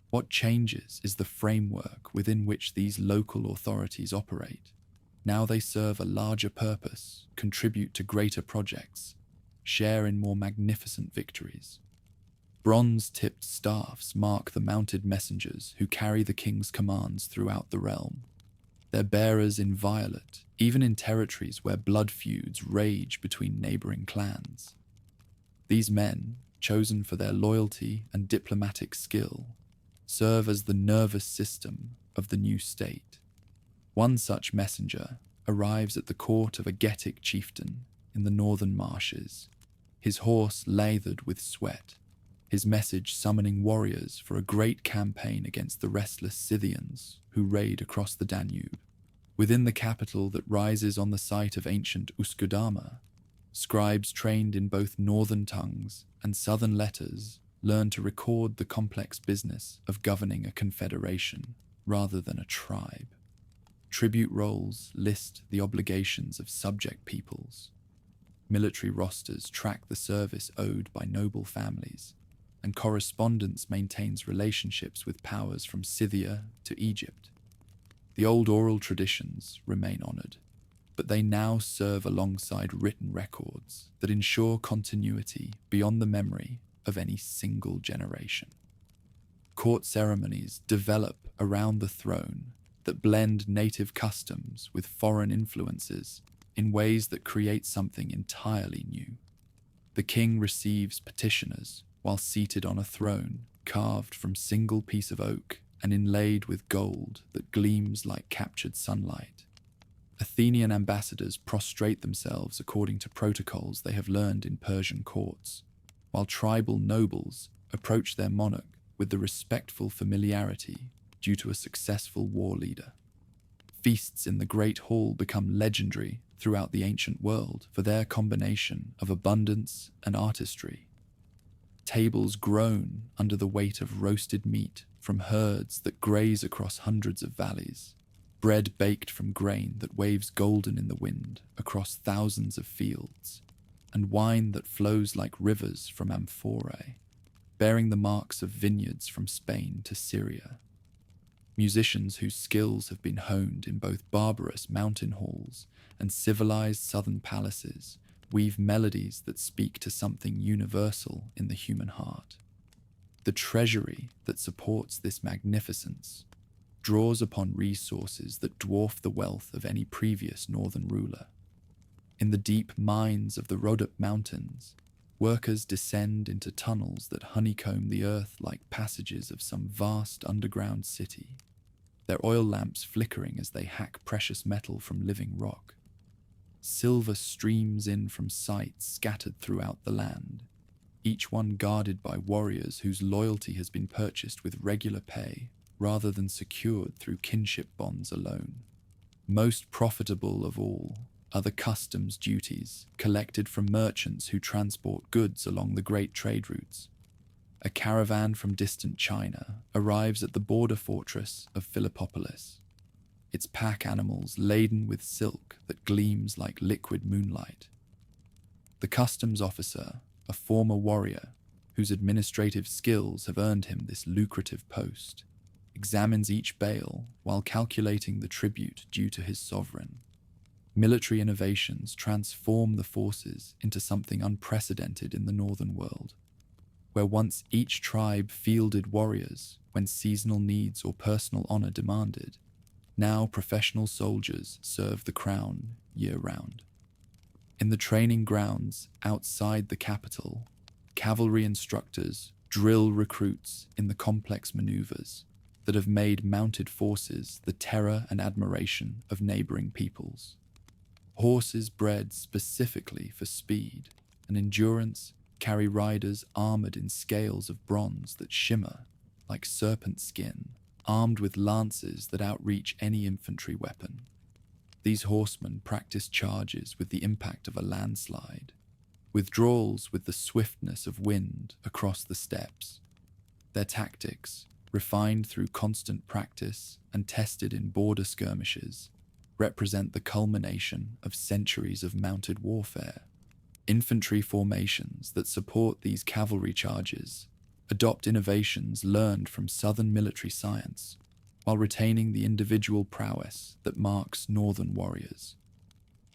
What changes is the framework within which these local authorities operate. Now they serve a larger purpose, contribute to greater projects, share in more magnificent victories. Bronze-tipped staffs mark the mounted messengers who carry the king's commands throughout the realm. Their bearers inviolate, even in territories where blood feuds rage between neighboring clans. These men, chosen for their loyalty and diplomatic skill, serve as the nervous system of the new state. One such messenger arrives at the court of a Getic chieftain in the northern marshes, his horse lathered with sweat, his message summoning warriors for a great campaign against the restless Scythians who raid across the Danube. Within the capital that rises on the site of ancient Uskudama, scribes trained in both northern tongues and southern letters learn to record the complex business of governing a confederation rather than a tribe. Tribute rolls list the obligations of subject peoples. Military rosters track the service owed by noble families, and correspondence maintains relationships with powers from Scythia to Egypt. The old oral traditions remain honored, but they now serve alongside written records that ensure continuity beyond the memory of any single generation. Court ceremonies develop around the throne that blend native customs with foreign influences in ways that create something entirely new. The king receives petitioners while seated on a throne carved from single piece of oak and inlaid with gold that gleams like captured sunlight. Athenian ambassadors prostrate themselves according to protocols they have learned in Persian courts, while tribal nobles approach their monarch with the respectful familiarity due to a successful war leader. Feasts in the Great Hall become legendary throughout the ancient world for their combination of abundance and artistry. Tables groan under the weight of roasted meat from herds that graze across hundreds of valleys, bread baked from grain that waves golden in the wind across thousands of fields, and wine that flows like rivers from amphorae, bearing the marks of vineyards from Spain to Syria. Musicians whose skills have been honed in both barbarous mountain halls and civilized southern palaces weave melodies that speak to something universal in the human heart. The treasury that supports this magnificence draws upon resources that dwarf the wealth of any previous northern ruler. In the deep mines of the Rhodope Mountains, workers descend into tunnels that honeycomb the earth like passages of some vast underground city, their oil lamps flickering as they hack precious metal from living rock. Silver streams in from sites scattered throughout the land, each one guarded by warriors whose loyalty has been purchased with regular pay rather than secured through kinship bonds alone. Most profitable of all are the customs duties collected from merchants who transport goods along the great trade routes. A caravan from distant China arrives at the border fortress of Philippopolis, its pack animals laden with silk that gleams like liquid moonlight. The customs officer, a former warrior whose administrative skills have earned him this lucrative post, examines each bale while calculating the tribute due to his sovereign. Military innovations transform the forces into something unprecedented in the northern world, where once each tribe fielded warriors when seasonal needs or personal honor demanded. Now professional soldiers serve the crown year-round. In the training grounds outside the capital, cavalry instructors drill recruits in the complex maneuvers that have made mounted forces the terror and admiration of neighboring peoples. Horses bred specifically for speed and endurance carry riders armored in scales of bronze that shimmer like serpent skin, armed with lances that outreach any infantry weapon. These horsemen practice charges with the impact of a landslide, withdrawals with the swiftness of wind across the steppes. Their tactics, refined through constant practice and tested in border skirmishes, represent the culmination of centuries of mounted warfare. Infantry formations that support these cavalry charges adopt innovations learned from southern military science, while retaining the individual prowess that marks northern warriors.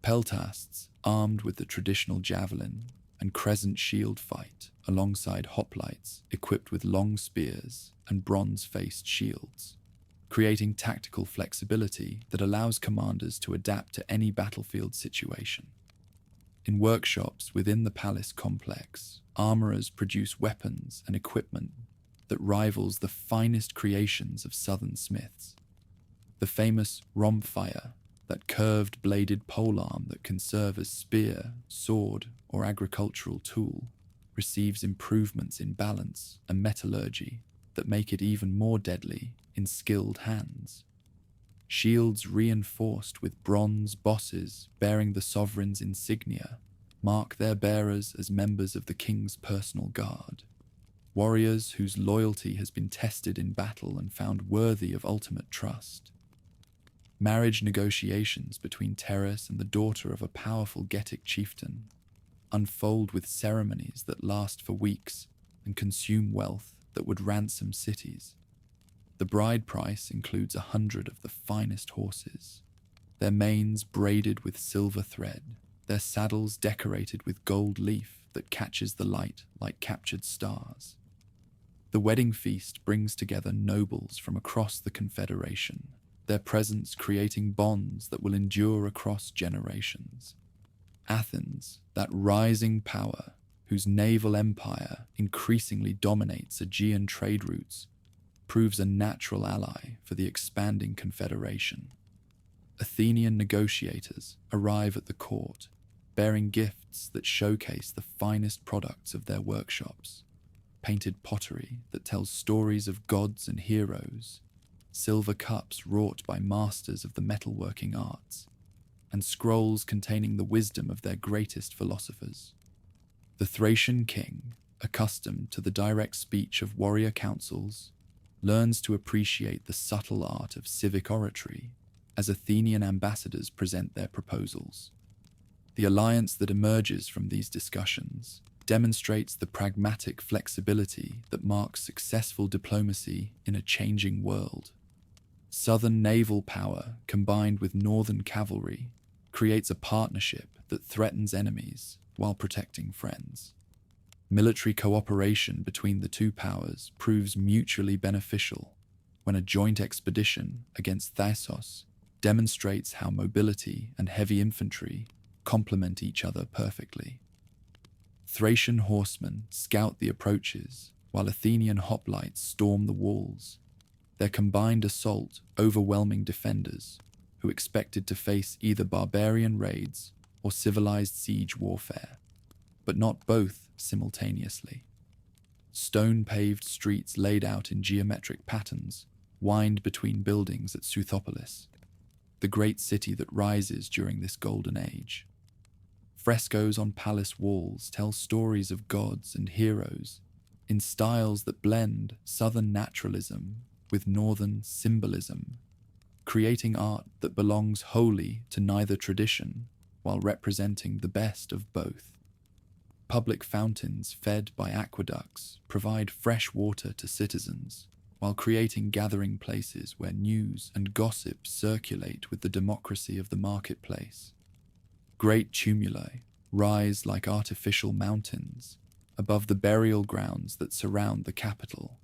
Peltasts, armed with the traditional javelin and crescent shield, fight alongside hoplites equipped with long spears and bronze-faced shields, creating tactical flexibility that allows commanders to adapt to any battlefield situation. In workshops within the palace complex, armorers produce weapons and equipment that rivals the finest creations of southern smiths. The famous rhomphaia, that curved bladed polearm that can serve as spear, sword, or agricultural tool, receives improvements in balance and metallurgy that make it even more deadly in skilled hands. Shields reinforced with bronze bosses bearing the sovereign's insignia mark their bearers as members of the king's personal guard, warriors whose loyalty has been tested in battle and found worthy of ultimate trust. Marriage negotiations between Thrace and the daughter of a powerful Getic chieftain unfold with ceremonies that last for weeks and consume wealth that would ransom cities. The bride price includes 100 of the finest horses, their manes braided with silver thread, their saddles decorated with gold leaf that catches the light like captured stars. The wedding feast brings together nobles from across the Confederation, their presence creating bonds that will endure across generations. Athens, that rising power whose naval empire increasingly dominates Aegean trade routes, proves a natural ally for the expanding Confederation. Athenian negotiators arrive at the court, bearing gifts that showcase the finest products of their workshops: painted pottery that tells stories of gods and heroes, silver cups wrought by masters of the metalworking arts, and scrolls containing the wisdom of their greatest philosophers. The Thracian king, accustomed to the direct speech of warrior councils, learns to appreciate the subtle art of civic oratory as Athenian ambassadors present their proposals. The alliance that emerges from these discussions demonstrates the pragmatic flexibility that marks successful diplomacy in a changing world. Southern naval power combined with northern cavalry creates a partnership that threatens enemies while protecting friends. Military cooperation between the two powers proves mutually beneficial when a joint expedition against Thassos demonstrates how mobility and heavy infantry complement each other perfectly. Thracian horsemen scout the approaches, while Athenian hoplites storm the walls, their combined assault overwhelming defenders who expected to face either barbarian raids or civilized siege warfare, but not both simultaneously. Stone-paved streets laid out in geometric patterns wind between buildings at Southopolis, the great city that rises during this golden age. Frescoes on palace walls tell stories of gods and heroes in styles that blend southern naturalism with northern symbolism, creating art that belongs wholly to neither tradition while representing the best of both. Public fountains fed by aqueducts provide fresh water to citizens, while creating gathering places where news and gossip circulate with the democracy of the marketplace. Great tumuli rise like artificial mountains above the burial grounds that surround the capital,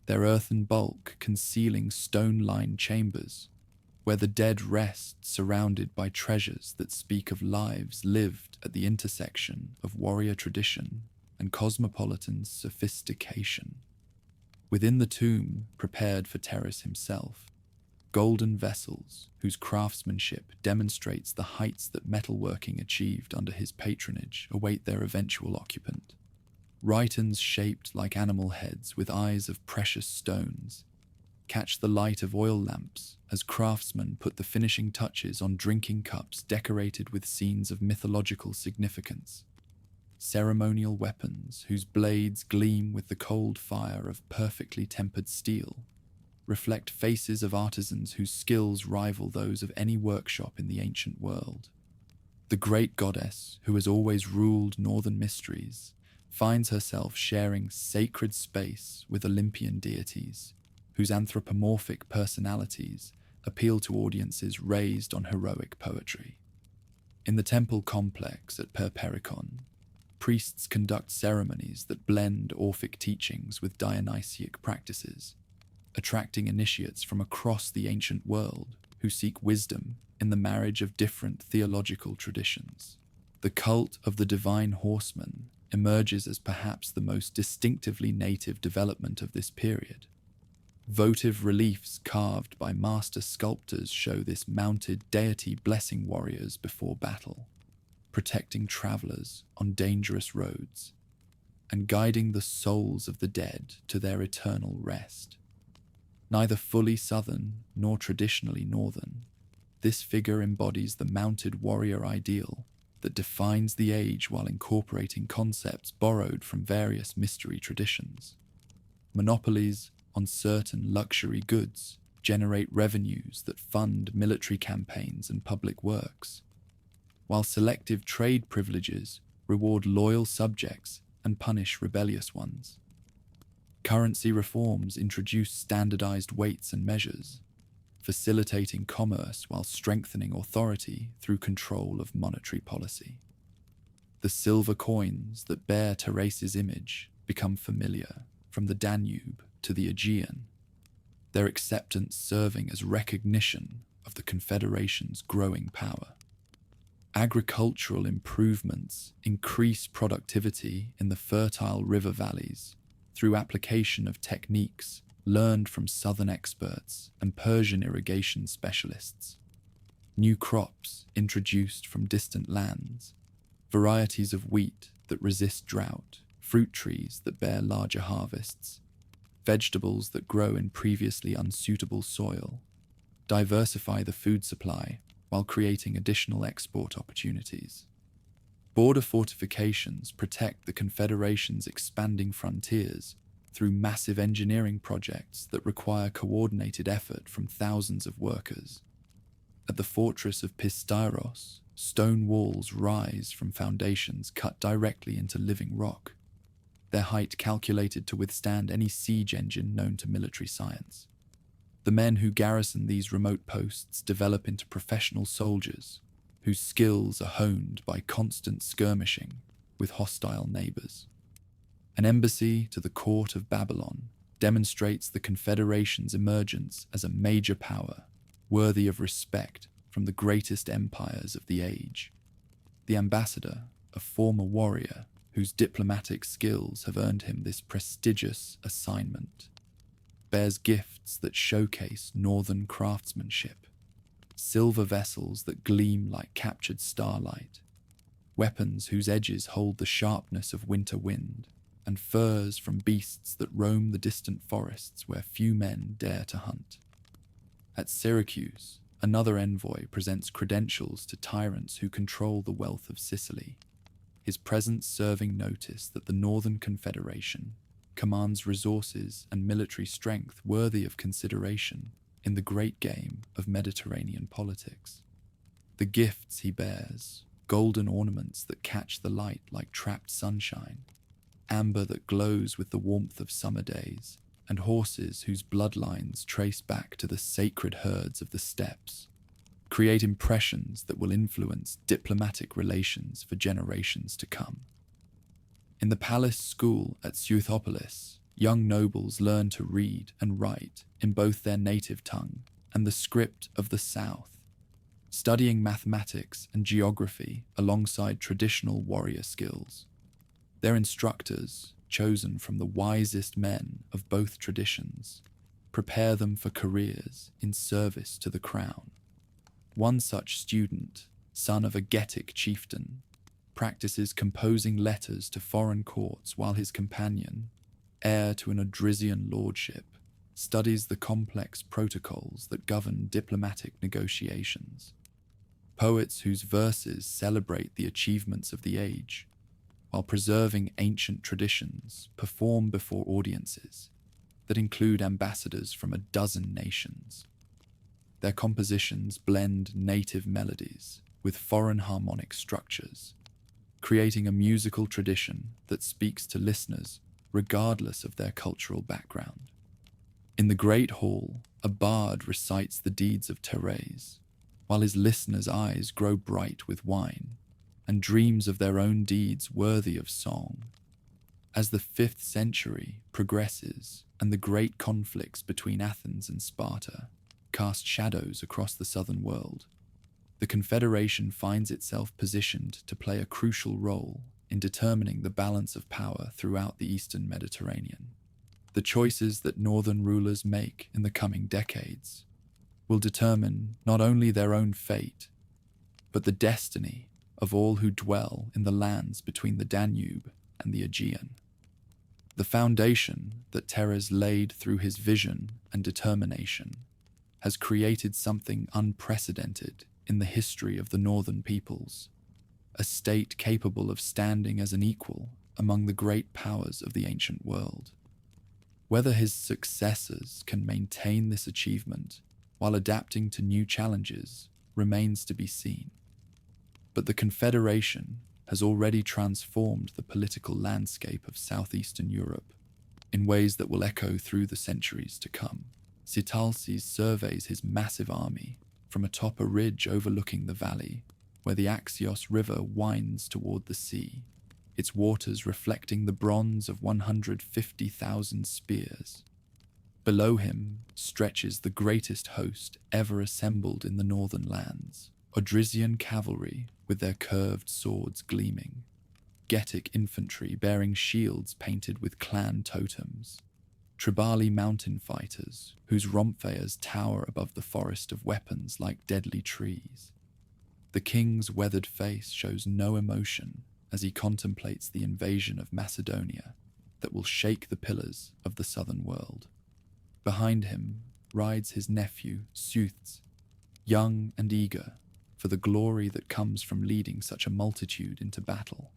their earthen bulk concealing stone-lined chambers where the dead rest surrounded by treasures that speak of lives lived at the intersection of warrior tradition and cosmopolitan sophistication. Within the tomb prepared for Thrace himself, golden vessels whose craftsmanship demonstrates the heights that metalworking achieved under his patronage await their eventual occupant. Rhytons shaped like animal heads with eyes of precious stones catch the light of oil lamps as craftsmen put the finishing touches on drinking cups decorated with scenes of mythological significance. Ceremonial weapons whose blades gleam with the cold fire of perfectly tempered steel reflect faces of artisans whose skills rival those of any workshop in the ancient world. The great goddess, who has always ruled northern mysteries, finds herself sharing sacred space with Olympian deities, whose anthropomorphic personalities appeal to audiences raised on heroic poetry. In the temple complex at Perperikon, priests conduct ceremonies that blend Orphic teachings with Dionysiac practices, attracting initiates from across the ancient world who seek wisdom in the marriage of different theological traditions. The cult of the divine horseman emerges as perhaps the most distinctively native development of this period. Votive reliefs carved by master sculptors show this mounted deity blessing warriors before battle, protecting travelers on dangerous roads, and guiding the souls of the dead to their eternal rest. Neither fully southern nor traditionally northern, this figure embodies the mounted warrior ideal that defines the age while incorporating concepts borrowed from various mystery traditions. Monopolies on certain luxury goods generate revenues that fund military campaigns and public works, while selective trade privileges reward loyal subjects and punish rebellious ones. Currency reforms introduce standardized weights and measures, facilitating commerce while strengthening authority through control of monetary policy. The silver coins that bear Thrace's image become familiar from the Danube to the Aegean, their acceptance serving as recognition of the Confederation's growing power. Agricultural improvements increase productivity in the fertile river valleys through application of techniques learned from southern experts and Persian irrigation specialists. New crops introduced from distant lands, varieties of wheat that resist drought, fruit trees that bear larger harvests, vegetables that grow in previously unsuitable soil, diversify the food supply while creating additional export opportunities. Border fortifications protect the Confederation's expanding frontiers through massive engineering projects that require coordinated effort from thousands of workers. At the fortress of Pistyros, stone walls rise from foundations cut directly into living rock, their height calculated to withstand any siege engine known to military science. The men who garrison these remote posts develop into professional soldiers whose skills are honed by constant skirmishing with hostile neighbors. An embassy to the court of Babylon demonstrates the Confederation's emergence as a major power worthy of respect from the greatest empires of the age. The ambassador, a former warrior whose diplomatic skills have earned him this prestigious assignment, bears gifts that showcase northern craftsmanship, silver vessels that gleam like captured starlight, weapons whose edges hold the sharpness of winter wind, and furs from beasts that roam the distant forests where few men dare to hunt. At Syracuse, another envoy presents credentials to tyrants who control the wealth of Sicily, his presence serving notice that the Northern Confederation commands resources and military strength worthy of consideration in the great game of Mediterranean politics. The gifts he bears, golden ornaments that catch the light like trapped sunshine, amber that glows with the warmth of summer days, and horses whose bloodlines trace back to the sacred herds of the steppes, create impressions that will influence diplomatic relations for generations to come. In the palace school at Seuthopolis, young nobles learn to read and write in both their native tongue and the script of the South, studying mathematics and geography alongside traditional warrior skills. Their instructors, chosen from the wisest men of both traditions, prepare them for careers in service to the crown. One such student, son of a Getic chieftain, practices composing letters to foreign courts while his companion, heir to an Odrysian lordship, studies the complex protocols that govern diplomatic negotiations. Poets whose verses celebrate the achievements of the age, while preserving ancient traditions, perform before audiences that include ambassadors from a dozen nations. Their compositions blend native melodies with foreign harmonic structures, creating a musical tradition that speaks to listeners regardless of their cultural background. In the great hall, a bard recites the deeds of Thrace, while his listeners' eyes grow bright with wine and dreams of their own deeds worthy of song. As the 5th century progresses and the great conflicts between Athens and Sparta cast shadows across the southern world, the Confederation finds itself positioned to play a crucial role in determining the balance of power throughout the eastern Mediterranean. The choices that northern rulers make in the coming decades will determine not only their own fate, but the destiny of all who dwell in the lands between the Danube and the Aegean. The foundation that Thrace laid through his vision and determination has created something unprecedented in the history of the northern peoples, a state capable of standing as an equal among the great powers of the ancient world. Whether his successors can maintain this achievement while adapting to new challenges remains to be seen. But the Confederation has already transformed the political landscape of southeastern Europe in ways that will echo through the centuries to come. Sitalces surveys his massive army from atop a ridge overlooking the valley where the Axios River winds toward the sea, its waters reflecting the bronze of 150,000 spears. Below him stretches the greatest host ever assembled in the northern lands, Odrysian cavalry with their curved swords gleaming, Getic infantry bearing shields painted with clan totems, Tribali mountain fighters whose romphaeas tower above the forest of weapons like deadly trees. The king's weathered face shows no emotion as he contemplates the invasion of Macedonia that will shake the pillars of the southern world. Behind him rides his nephew, Suths, young and eager for the glory that comes from leading such a multitude into battle.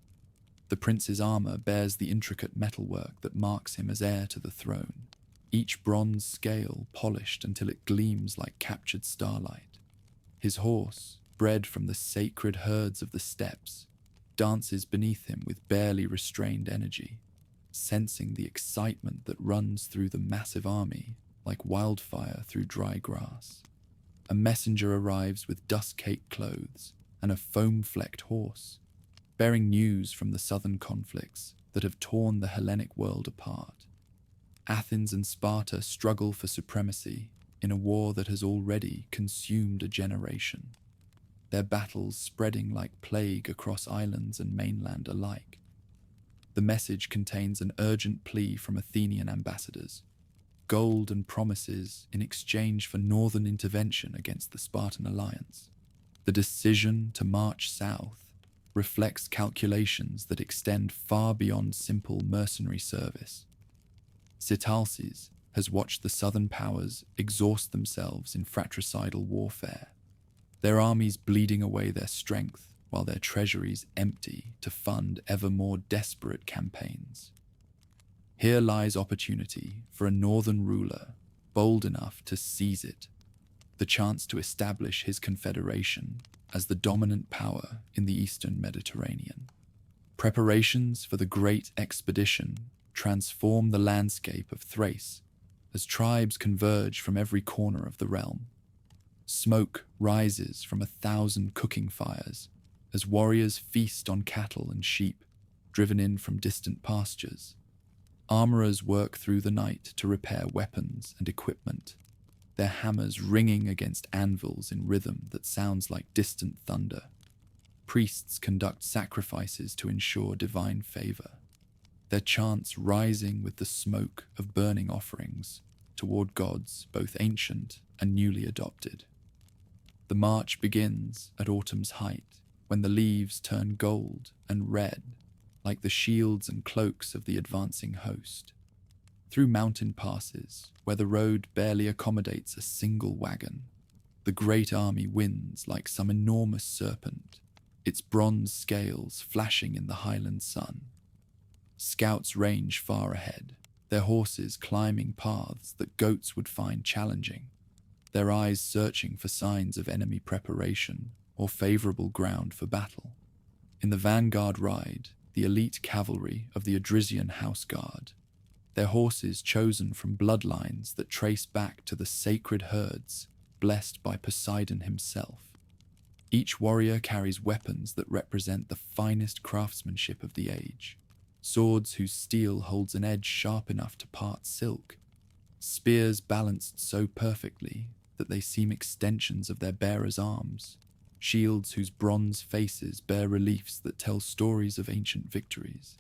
The prince's armor bears the intricate metalwork that marks him as heir to the throne, each bronze scale polished until it gleams like captured starlight. His horse, bred from the sacred herds of the steppes, dances beneath him with barely restrained energy, sensing the excitement that runs through the massive army like wildfire through dry grass. A messenger arrives with dust-caked clothes and a foam-flecked horse, bearing news from the southern conflicts that have torn the Hellenic world apart. Athens and Sparta struggle for supremacy in a war that has already consumed a generation, their battles spreading like plague across islands and mainland alike. The message contains an urgent plea from Athenian ambassadors, gold and promises in exchange for northern intervention against the Spartan alliance. The decision to march south reflects calculations that extend far beyond simple mercenary service. Sitalces has watched the southern powers exhaust themselves in fratricidal warfare, their armies bleeding away their strength while their treasuries empty to fund ever more desperate campaigns. Here lies opportunity for a northern ruler bold enough to seize it, the chance to establish his confederation as the dominant power in the eastern Mediterranean. Preparations for the great expedition transform the landscape of Thrace as tribes converge from every corner of the realm. Smoke rises from 1,000 cooking fires as warriors feast on cattle and sheep driven in from distant pastures. Armorers work through the night to repair weapons and equipment, their hammers ringing against anvils in rhythm that sounds like distant thunder. Priests conduct sacrifices to ensure divine favor, their chants rising with the smoke of burning offerings toward gods both ancient and newly adopted. The march begins at autumn's height, when the leaves turn gold and red like the shields and cloaks of the advancing host. Through mountain passes, where the road barely accommodates a single wagon, the great army wins like some enormous serpent, its bronze scales flashing in the highland sun. Scouts range far ahead, their horses climbing paths that goats would find challenging, their eyes searching for signs of enemy preparation or favorable ground for battle. In the vanguard ride the elite cavalry of the Odrysian house guard, their horses chosen from bloodlines that trace back to the sacred herds blessed by Poseidon himself. Each warrior carries weapons that represent the finest craftsmanship of the age, swords whose steel holds an edge sharp enough to part silk, spears balanced so perfectly that they seem extensions of their bearers' arms, shields whose bronze faces bear reliefs that tell stories of ancient victories.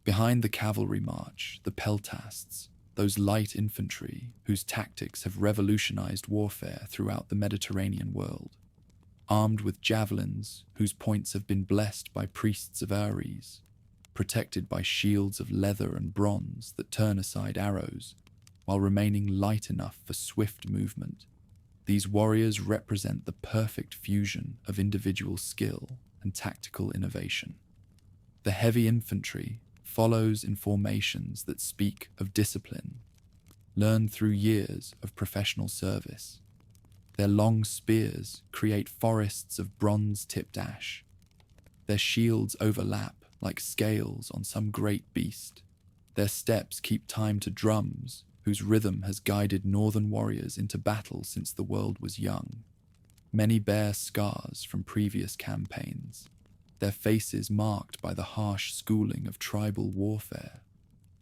Behind the cavalry march, the peltasts, those light infantry whose tactics have revolutionized warfare throughout the Mediterranean world, armed with javelins whose points have been blessed by priests of Ares, protected by shields of leather and bronze that turn aside arrows, while remaining light enough for swift movement. These warriors represent the perfect fusion of individual skill and tactical innovation. The heavy infantry follows in formations that speak of discipline learned through years of professional service. Their long spears create forests of bronze-tipped ash. Their shields overlap like scales on some great beast. Their steps keep time to drums, whose rhythm has guided northern warriors into battle since the world was young. Many bear scars from previous campaigns, their faces marked by the harsh schooling of tribal warfare.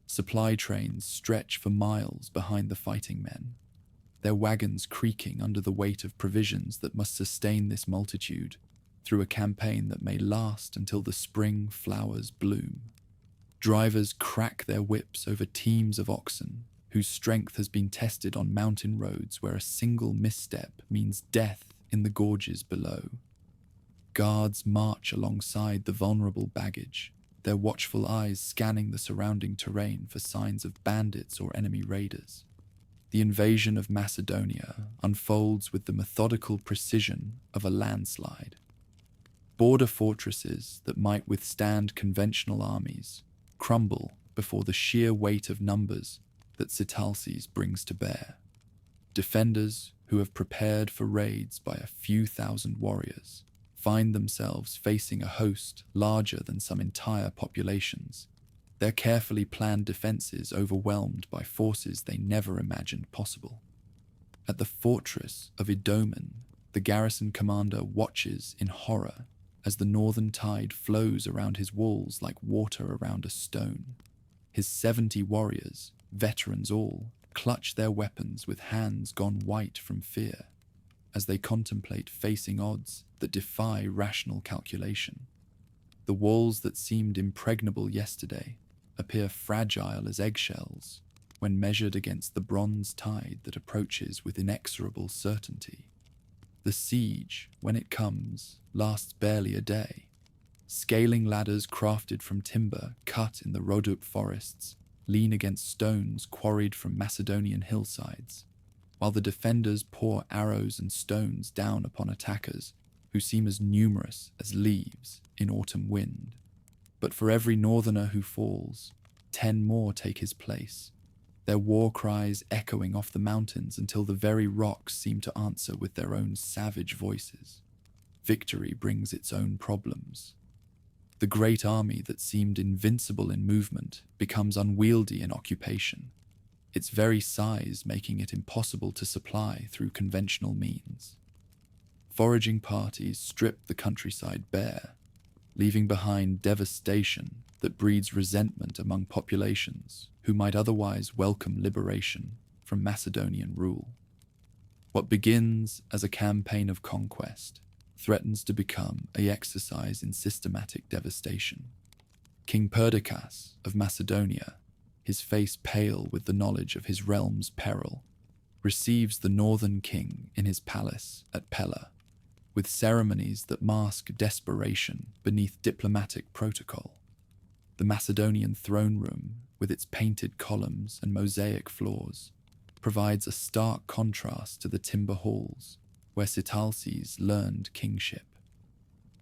Supply trains stretch for miles behind the fighting men, their wagons creaking under the weight of provisions that must sustain this multitude through a campaign that may last until the spring flowers bloom. Drivers crack their whips over teams of oxen whose strength has been tested on mountain roads where a single misstep means death in the gorges below. Guards march alongside the vulnerable baggage, their watchful eyes scanning the surrounding terrain for signs of bandits or enemy raiders. The invasion of Macedonia unfolds with the methodical precision of a landslide. Border fortresses that might withstand conventional armies crumble before the sheer weight of numbers that Sitalces brings to bear. Defenders who have prepared for raids by a few thousand warriors find themselves facing a host larger than some entire populations, their carefully planned defenses overwhelmed by forces they never imagined possible. At the fortress of Idomen, the garrison commander watches in horror as the northern tide flows around his walls like water around a stone. His 70 warriors, veterans all, clutch their weapons with hands gone white from fear as they contemplate facing odds that defy rational calculation. The walls that seemed impregnable yesterday appear fragile as eggshells when measured against the bronze tide that approaches with inexorable certainty. The siege, when it comes, lasts barely a day. Scaling ladders crafted from timber cut in the Rhodope forests lean against stones quarried from Macedonian hillsides, while the defenders pour arrows and stones down upon attackers who seem as numerous as leaves in autumn wind. But for every northerner who falls, 10 more take his place, their war cries echoing off the mountains until the very rocks seem to answer with their own savage voices. Victory brings its own problems. The great army that seemed invincible in movement becomes unwieldy in occupation, its very size making it impossible to supply through conventional means. Foraging parties strip the countryside bare, leaving behind devastation that breeds resentment among populations who might otherwise welcome liberation from Macedonian rule. What begins as a campaign of conquest threatens to become an exercise in systematic devastation. King Perdiccas of Macedonia, his face pale with the knowledge of his realm's peril, receives the northern king in his palace at Pella, with ceremonies that mask desperation beneath diplomatic protocol. The Macedonian throne room, with its painted columns and mosaic floors, provides a stark contrast to the timber halls where Sitalces learned kingship.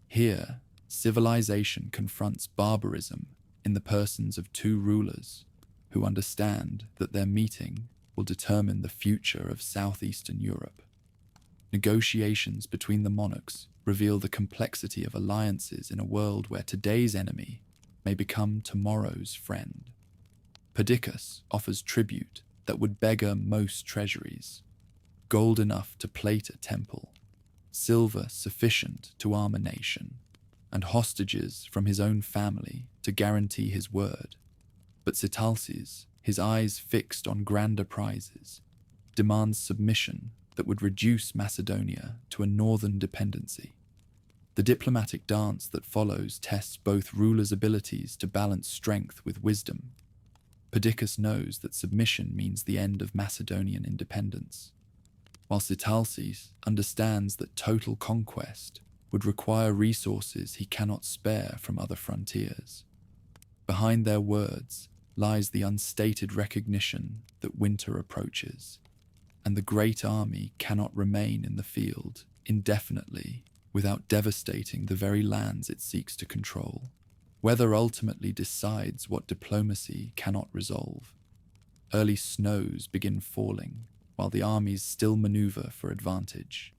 Here, civilization confronts barbarism in the persons of 2 rulers who understand that their meeting will determine the future of southeastern Europe. Negotiations between the monarchs reveal the complexity of alliances in a world where today's enemy may become tomorrow's friend. Perdiccas offers tribute that would beggar most treasuries: gold enough to plate a temple, silver sufficient to arm a nation, and hostages from his own family to guarantee his word. But Sitalces, his eyes fixed on grander prizes, demands submission that would reduce Macedonia to a northern dependency. The diplomatic dance that follows tests both rulers' abilities to balance strength with wisdom. Perdiccas knows that submission means the end of Macedonian independence, while Sitalces understands that total conquest would require resources he cannot spare from other frontiers. Behind their words lies the unstated recognition that winter approaches, and the great army cannot remain in the field indefinitely without devastating the very lands it seeks to control. Weather ultimately decides what diplomacy cannot resolve. early snows begin falling while the armies still maneuver for advantage,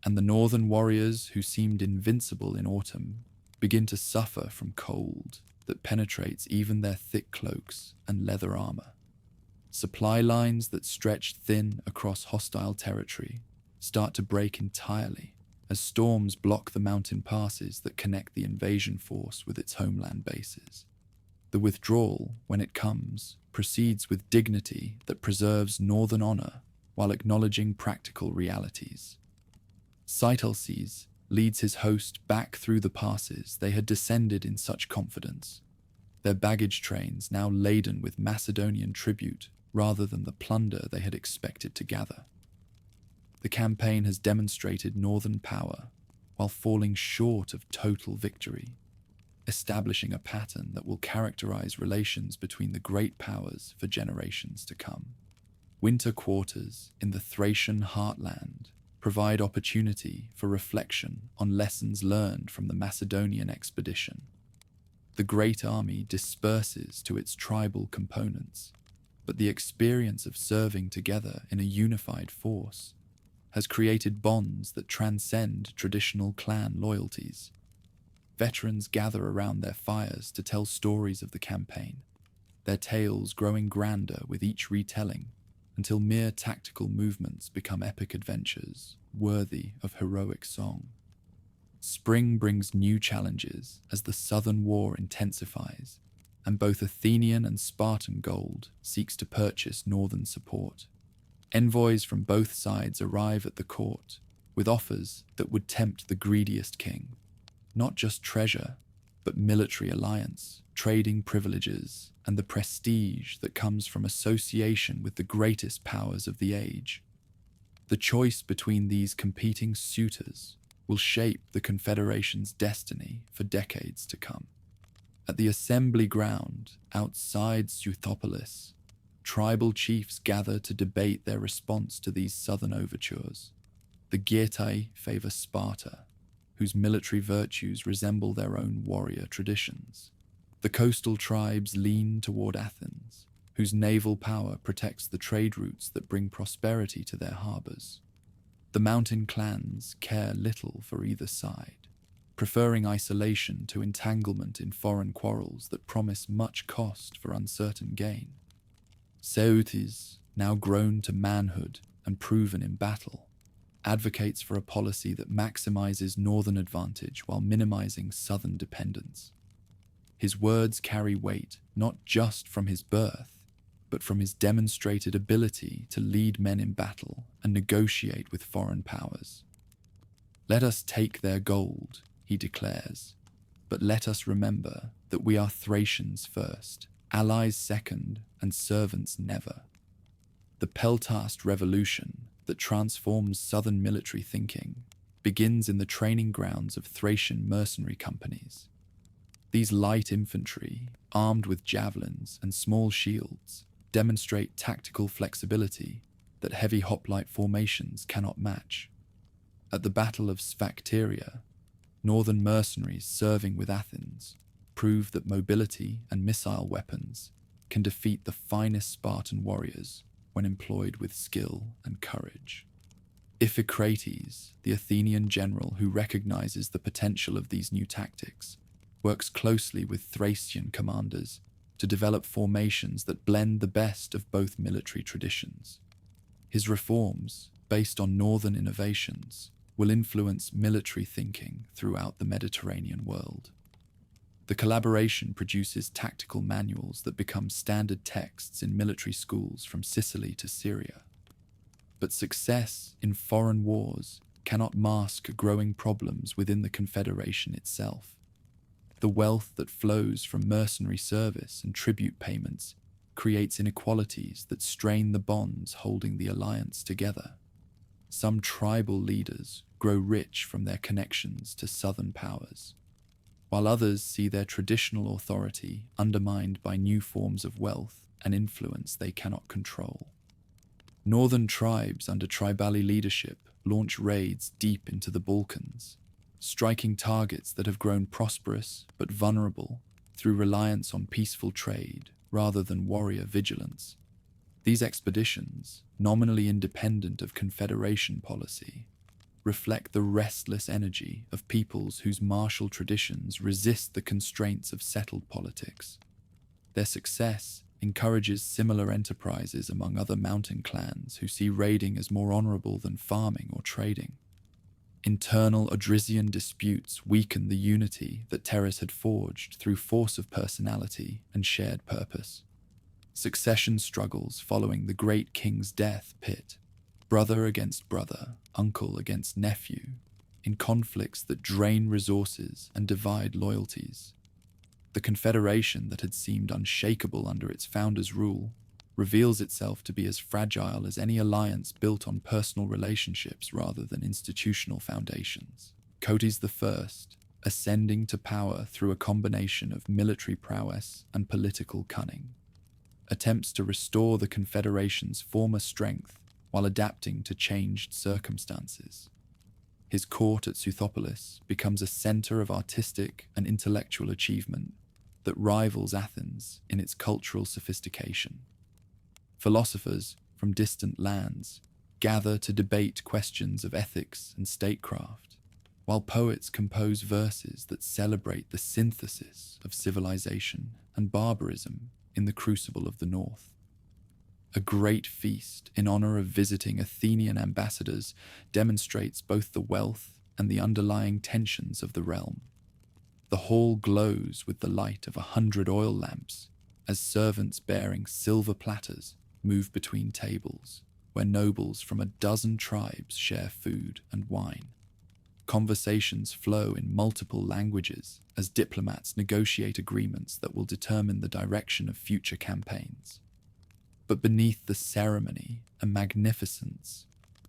and the northern warriors who seemed invincible in autumn begin to suffer from cold that penetrates even their thick cloaks and leather armor. Supply lines that stretched thin across hostile territory start to break entirely as storms block the mountain passes that connect the invasion force with its homeland bases. The withdrawal, when it comes, proceeds with dignity that preserves northern honor while acknowledging practical realities. Sitalces leads his host back through the passes they had descended in such confidence, their baggage trains now laden with Macedonian tribute rather than the plunder they had expected to gather. The campaign has demonstrated northern power while falling short of total victory, establishing a pattern that will characterize relations between the great powers for generations to come. Winter quarters in the Thracian heartland provide opportunity for reflection on lessons learned from the Macedonian expedition. The great army disperses to its tribal components, but the experience of serving together in a unified force has created bonds that transcend traditional clan loyalties. Veterans gather around their fires to tell stories of the campaign, their tales growing grander with each retelling until mere tactical movements become epic adventures worthy of heroic song. Spring brings new challenges as the Southern War intensifies, and both Athenian and Spartan gold seeks to purchase northern support. Envoys from both sides arrive at the court with offers that would tempt the greediest king. Not just treasure, but military alliance, trading privileges, and the prestige that comes from association with the greatest powers of the age. The choice between these competing suitors will shape the Confederation's destiny for decades to come. At the assembly ground outside Seuthopolis, tribal chiefs gather to debate their response to these southern overtures. The Girtai favor Sparta, whose military virtues resemble their own warrior traditions. The coastal tribes lean toward Athens, whose naval power protects the trade routes that bring prosperity to their harbors. The mountain clans care little for either side, preferring isolation to entanglement in foreign quarrels that promise much cost for uncertain gain. Seutes, now grown to manhood and proven in battle, advocates for a policy that maximizes northern advantage while minimizing southern dependence. His words carry weight not just from his birth, but from his demonstrated ability to lead men in battle and negotiate with foreign powers. "Let us take their gold," he declares, "but let us remember that we are Thracians first, allies second, and servants never." The Peltast revolution that transforms southern military thinking begins in the training grounds of Thracian mercenary companies. These light infantry, armed with javelins and small shields, demonstrate tactical flexibility that heavy hoplite formations cannot match. At the Battle of Sphacteria, northern mercenaries serving with Athens prove that mobility and missile weapons can defeat the finest Spartan warriors when employed with skill and courage. Iphicrates, the Athenian general who recognizes the potential of these new tactics, works closely with Thracian commanders to develop formations that blend the best of both military traditions. His reforms, based on northern innovations, will influence military thinking throughout the Mediterranean world. The collaboration produces tactical manuals that become standard texts in military schools from Sicily to Syria. But success in foreign wars cannot mask growing problems within the Confederation itself. The wealth that flows from mercenary service and tribute payments creates inequalities that strain the bonds holding the alliance together. Some tribal leaders grow rich from their connections to southern powers, while others see their traditional authority undermined by new forms of wealth and influence they cannot control. Northern tribes under Tribali leadership launch raids deep into the Balkans, striking targets that have grown prosperous but vulnerable through reliance on peaceful trade rather than warrior vigilance. These expeditions, nominally independent of Confederation policy, reflect the restless energy of peoples whose martial traditions resist the constraints of settled politics. Their success encourages similar enterprises among other mountain clans who see raiding as more honorable than farming or trading. Internal Odrysian disputes weaken the unity that Thrace had forged through force of personality and shared purpose. Succession struggles following the great king's death pit brother against brother, uncle against nephew, in conflicts that drain resources and divide loyalties. The confederation that had seemed unshakable under its founder's rule reveals itself to be as fragile as any alliance built on personal relationships rather than institutional foundations. Cotys I, ascending to power through a combination of military prowess and political cunning, attempts to restore the confederation's former strength while adapting to changed circumstances. His court at Suthopolis becomes a center of artistic and intellectual achievement that rivals Athens in its cultural sophistication. Philosophers from distant lands gather to debate questions of ethics and statecraft, while poets compose verses that celebrate the synthesis of civilization and barbarism in the crucible of the North. A great feast in honor of visiting Athenian ambassadors demonstrates both the wealth and the underlying tensions of the realm. The hall glows with the light of 100 oil lamps as servants bearing silver platters move between tables, where nobles from a dozen tribes share food and wine. Conversations flow in multiple languages as diplomats negotiate agreements that will determine the direction of future campaigns. But beneath the ceremony and magnificence,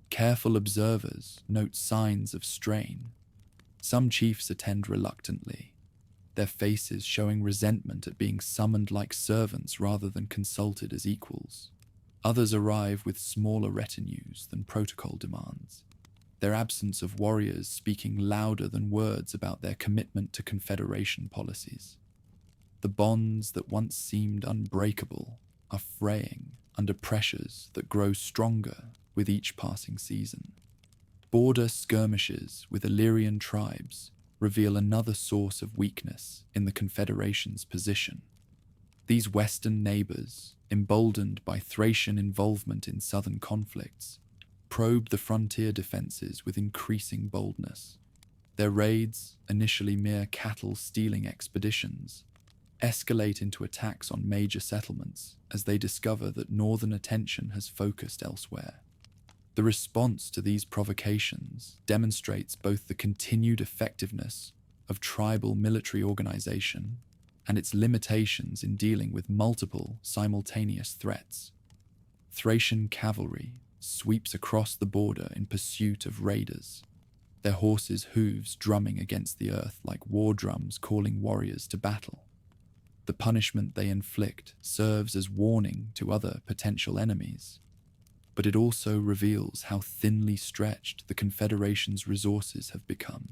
careful observers note signs of strain. Some chiefs attend reluctantly, their faces showing resentment at being summoned like servants rather than consulted as equals. Others arrive with smaller retinues than protocol demands, their absence of warriors speaking louder than words about their commitment to confederation policies. The bonds that once seemed unbreakable are fraying under pressures that grow stronger with each passing season. Border skirmishes with Illyrian tribes reveal another source of weakness in the Confederation's position. These western neighbors, emboldened by Thracian involvement in southern conflicts, probe the frontier defenses with increasing boldness. Their raids, initially mere cattle-stealing expeditions, escalate into attacks on major settlements as they discover that northern attention has focused elsewhere. The response to these provocations demonstrates both the continued effectiveness of tribal military organization and its limitations in dealing with multiple simultaneous threats. Thracian cavalry sweeps across the border in pursuit of raiders, their horses' hooves drumming against the earth like war drums calling warriors to battle. The punishment they inflict serves as warning to other potential enemies, but it also reveals how thinly stretched the Confederation's resources have become.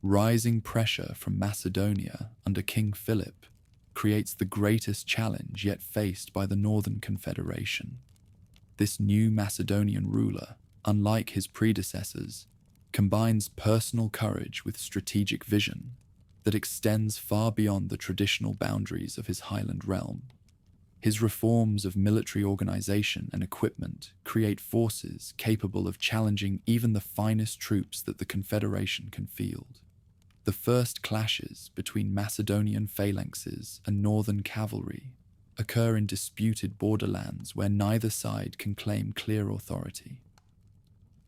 Rising pressure from Macedonia under King Philip creates the greatest challenge yet faced by the Northern Confederation. This new Macedonian ruler, unlike his predecessors, combines personal courage with strategic vision that extends far beyond the traditional boundaries of his highland realm. His reforms of military organization and equipment create forces capable of challenging even the finest troops that the Confederation can field. The first clashes between Macedonian phalanxes and northern cavalry occur in disputed borderlands where neither side can claim clear authority.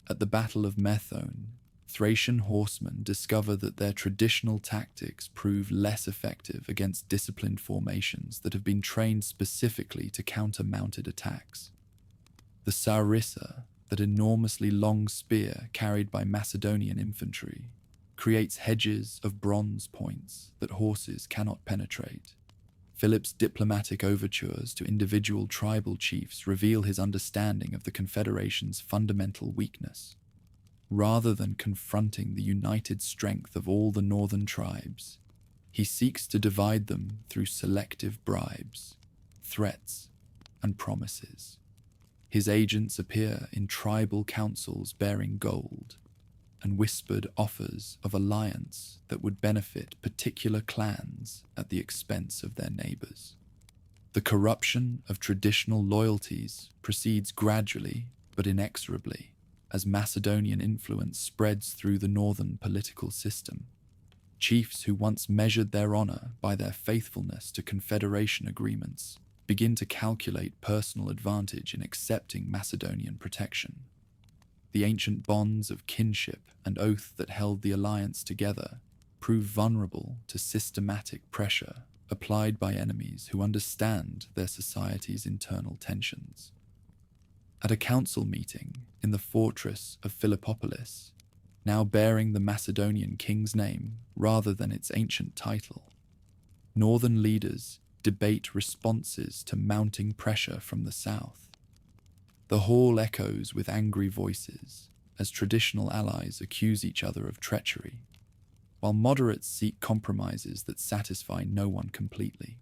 At the Battle of Methone, Thracian horsemen discover that their traditional tactics prove less effective against disciplined formations that have been trained specifically to counter mounted attacks. The sarissa, that enormously long spear carried by Macedonian infantry, creates hedges of bronze points that horses cannot penetrate. Philip's diplomatic overtures to individual tribal chiefs reveal his understanding of the Confederation's fundamental weakness. Rather than confronting the united strength of all the northern tribes, he seeks to divide them through selective bribes, threats, and promises. His agents appear in tribal councils bearing gold and whispered offers of alliance that would benefit particular clans at the expense of their neighbors. The corruption of traditional loyalties proceeds gradually but inexorably as Macedonian influence spreads through the northern political system. Chiefs who once measured their honor by their faithfulness to confederation agreements begin to calculate personal advantage in accepting Macedonian protection. The ancient bonds of kinship and oath that held the alliance together prove vulnerable to systematic pressure applied by enemies who understand their society's internal tensions. At a council meeting in the fortress of Philippopolis, now bearing the Macedonian king's name rather than its ancient title, northern leaders debate responses to mounting pressure from the south. The hall echoes with angry voices as traditional allies accuse each other of treachery, while moderates seek compromises that satisfy no one completely.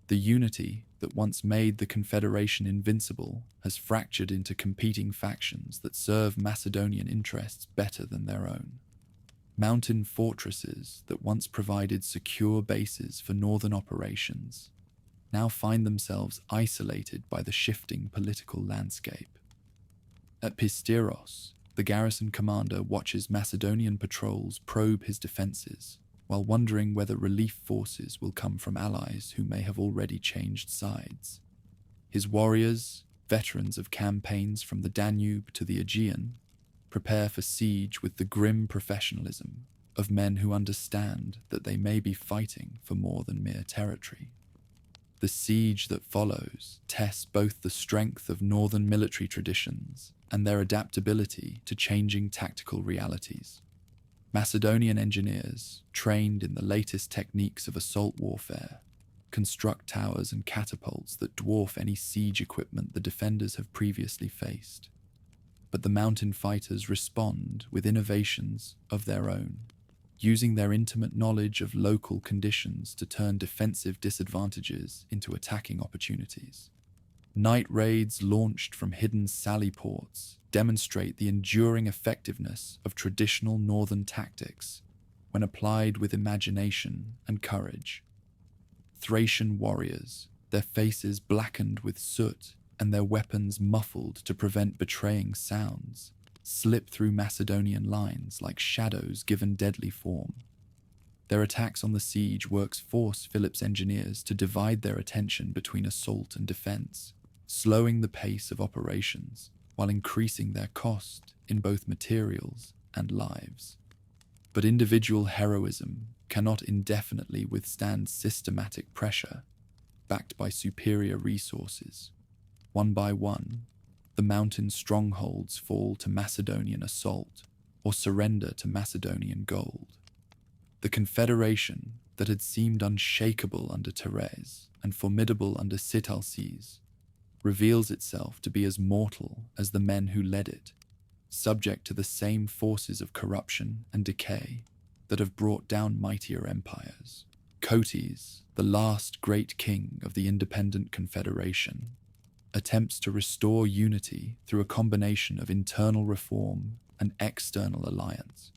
The unity that once made the Confederation invincible has fractured into competing factions that serve Macedonian interests better than their own. Mountain fortresses that once provided secure bases for northern operations now find themselves isolated by the shifting political landscape. At Pisteros, the garrison commander watches Macedonian patrols probe his defenses, while wondering whether relief forces will come from allies who may have already changed sides. His warriors, veterans of campaigns from the Danube to the Aegean, prepare for siege with the grim professionalism of men who understand that they may be fighting for more than mere territory. The siege that follows tests both the strength of northern military traditions and their adaptability to changing tactical realities. Macedonian engineers, trained in the latest techniques of assault warfare, construct towers and catapults that dwarf any siege equipment the defenders have previously faced. But the mountain fighters respond with innovations of their own, using their intimate knowledge of local conditions to turn defensive disadvantages into attacking opportunities. Night raids launched from hidden sally ports demonstrate the enduring effectiveness of traditional northern tactics when applied with imagination and courage. Thracian warriors, their faces blackened with soot and their weapons muffled to prevent betraying sounds, slip through Macedonian lines like shadows given deadly form. Their attacks on the siege works force Philip's engineers to divide their attention between assault and defense, slowing the pace of operations while increasing their cost in both materials and lives. But individual heroism cannot indefinitely withstand systematic pressure, backed by superior resources. One by one, the mountain strongholds fall to Macedonian assault or surrender to Macedonian gold. The confederation that had seemed unshakable under Thrace and formidable under Sitalces reveals itself to be as mortal as the men who led it, subject to the same forces of corruption and decay that have brought down mightier empires. Cotys, the last great king of the independent confederation, attempts to restore unity through a combination of internal reform and external alliance.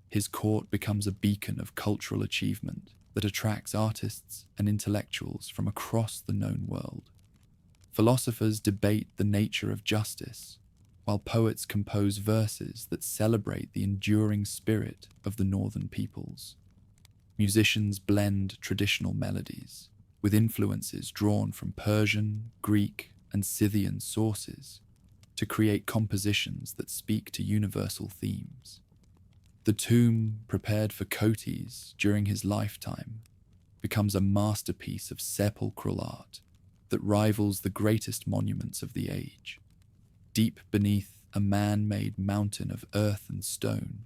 His court becomes a beacon of cultural achievement that attracts artists and intellectuals from across the known world. Philosophers debate the nature of justice, while poets compose verses that celebrate the enduring spirit of the northern peoples. Musicians blend traditional melodies with influences drawn from Persian, Greek, and Scythian sources to create compositions that speak to universal themes. The tomb prepared for Cotys during his lifetime becomes a masterpiece of sepulchral art that rivals the greatest monuments of the age. Deep beneath a man-made mountain of earth and stone,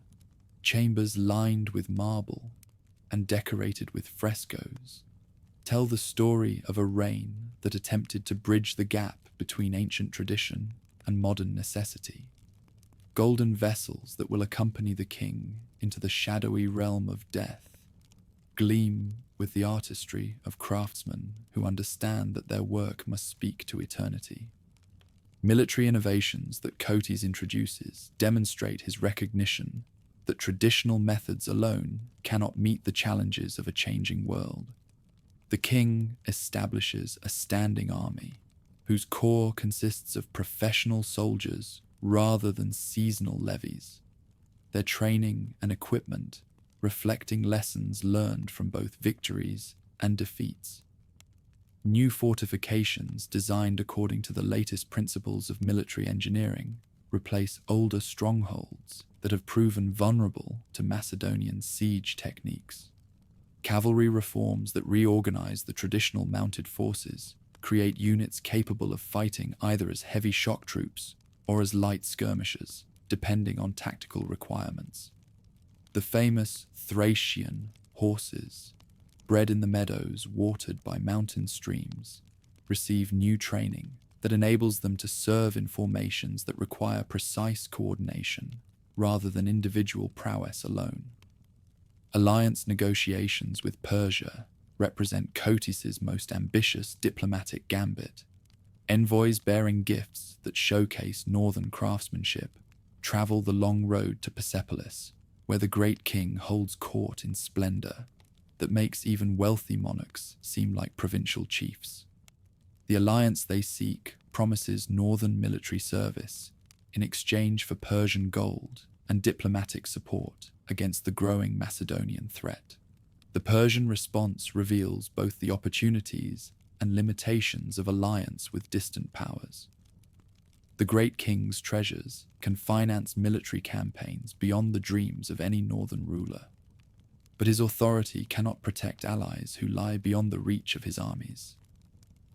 chambers lined with marble and decorated with frescoes tell the story of a reign that attempted to bridge the gap between ancient tradition and modern necessity. Golden vessels that will accompany the king into the shadowy realm of death gleam with the artistry of craftsmen who understand that their work must speak to eternity. Military innovations that Cotys introduces demonstrate his recognition that traditional methods alone cannot meet the challenges of a changing world. The king establishes a standing army whose core consists of professional soldiers rather than seasonal levies, their training and equipment reflecting lessons learned from both victories and defeats. New fortifications designed according to the latest principles of military engineering replace older strongholds that have proven vulnerable to Macedonian siege techniques. Cavalry reforms that reorganize the traditional mounted forces create units capable of fighting either as heavy shock troops or as light skirmishers, depending on tactical requirements. The famous Thracian horses, bred in the meadows watered by mountain streams, receive new training that enables them to serve in formations that require precise coordination rather than individual prowess alone. Alliance negotiations with Persia represent Cotys's most ambitious diplomatic gambit. Envoys bearing gifts that showcase northern craftsmanship travel the long road to Persepolis, where the great king holds court in splendor that makes even wealthy monarchs seem like provincial chiefs. The alliance they seek promises northern military service in exchange for Persian gold and diplomatic support against the growing Macedonian threat. The Persian response reveals both the opportunities and limitations of alliance with distant powers. The great king's treasures can finance military campaigns beyond the dreams of any northern ruler, but his authority cannot protect allies who lie beyond the reach of his armies.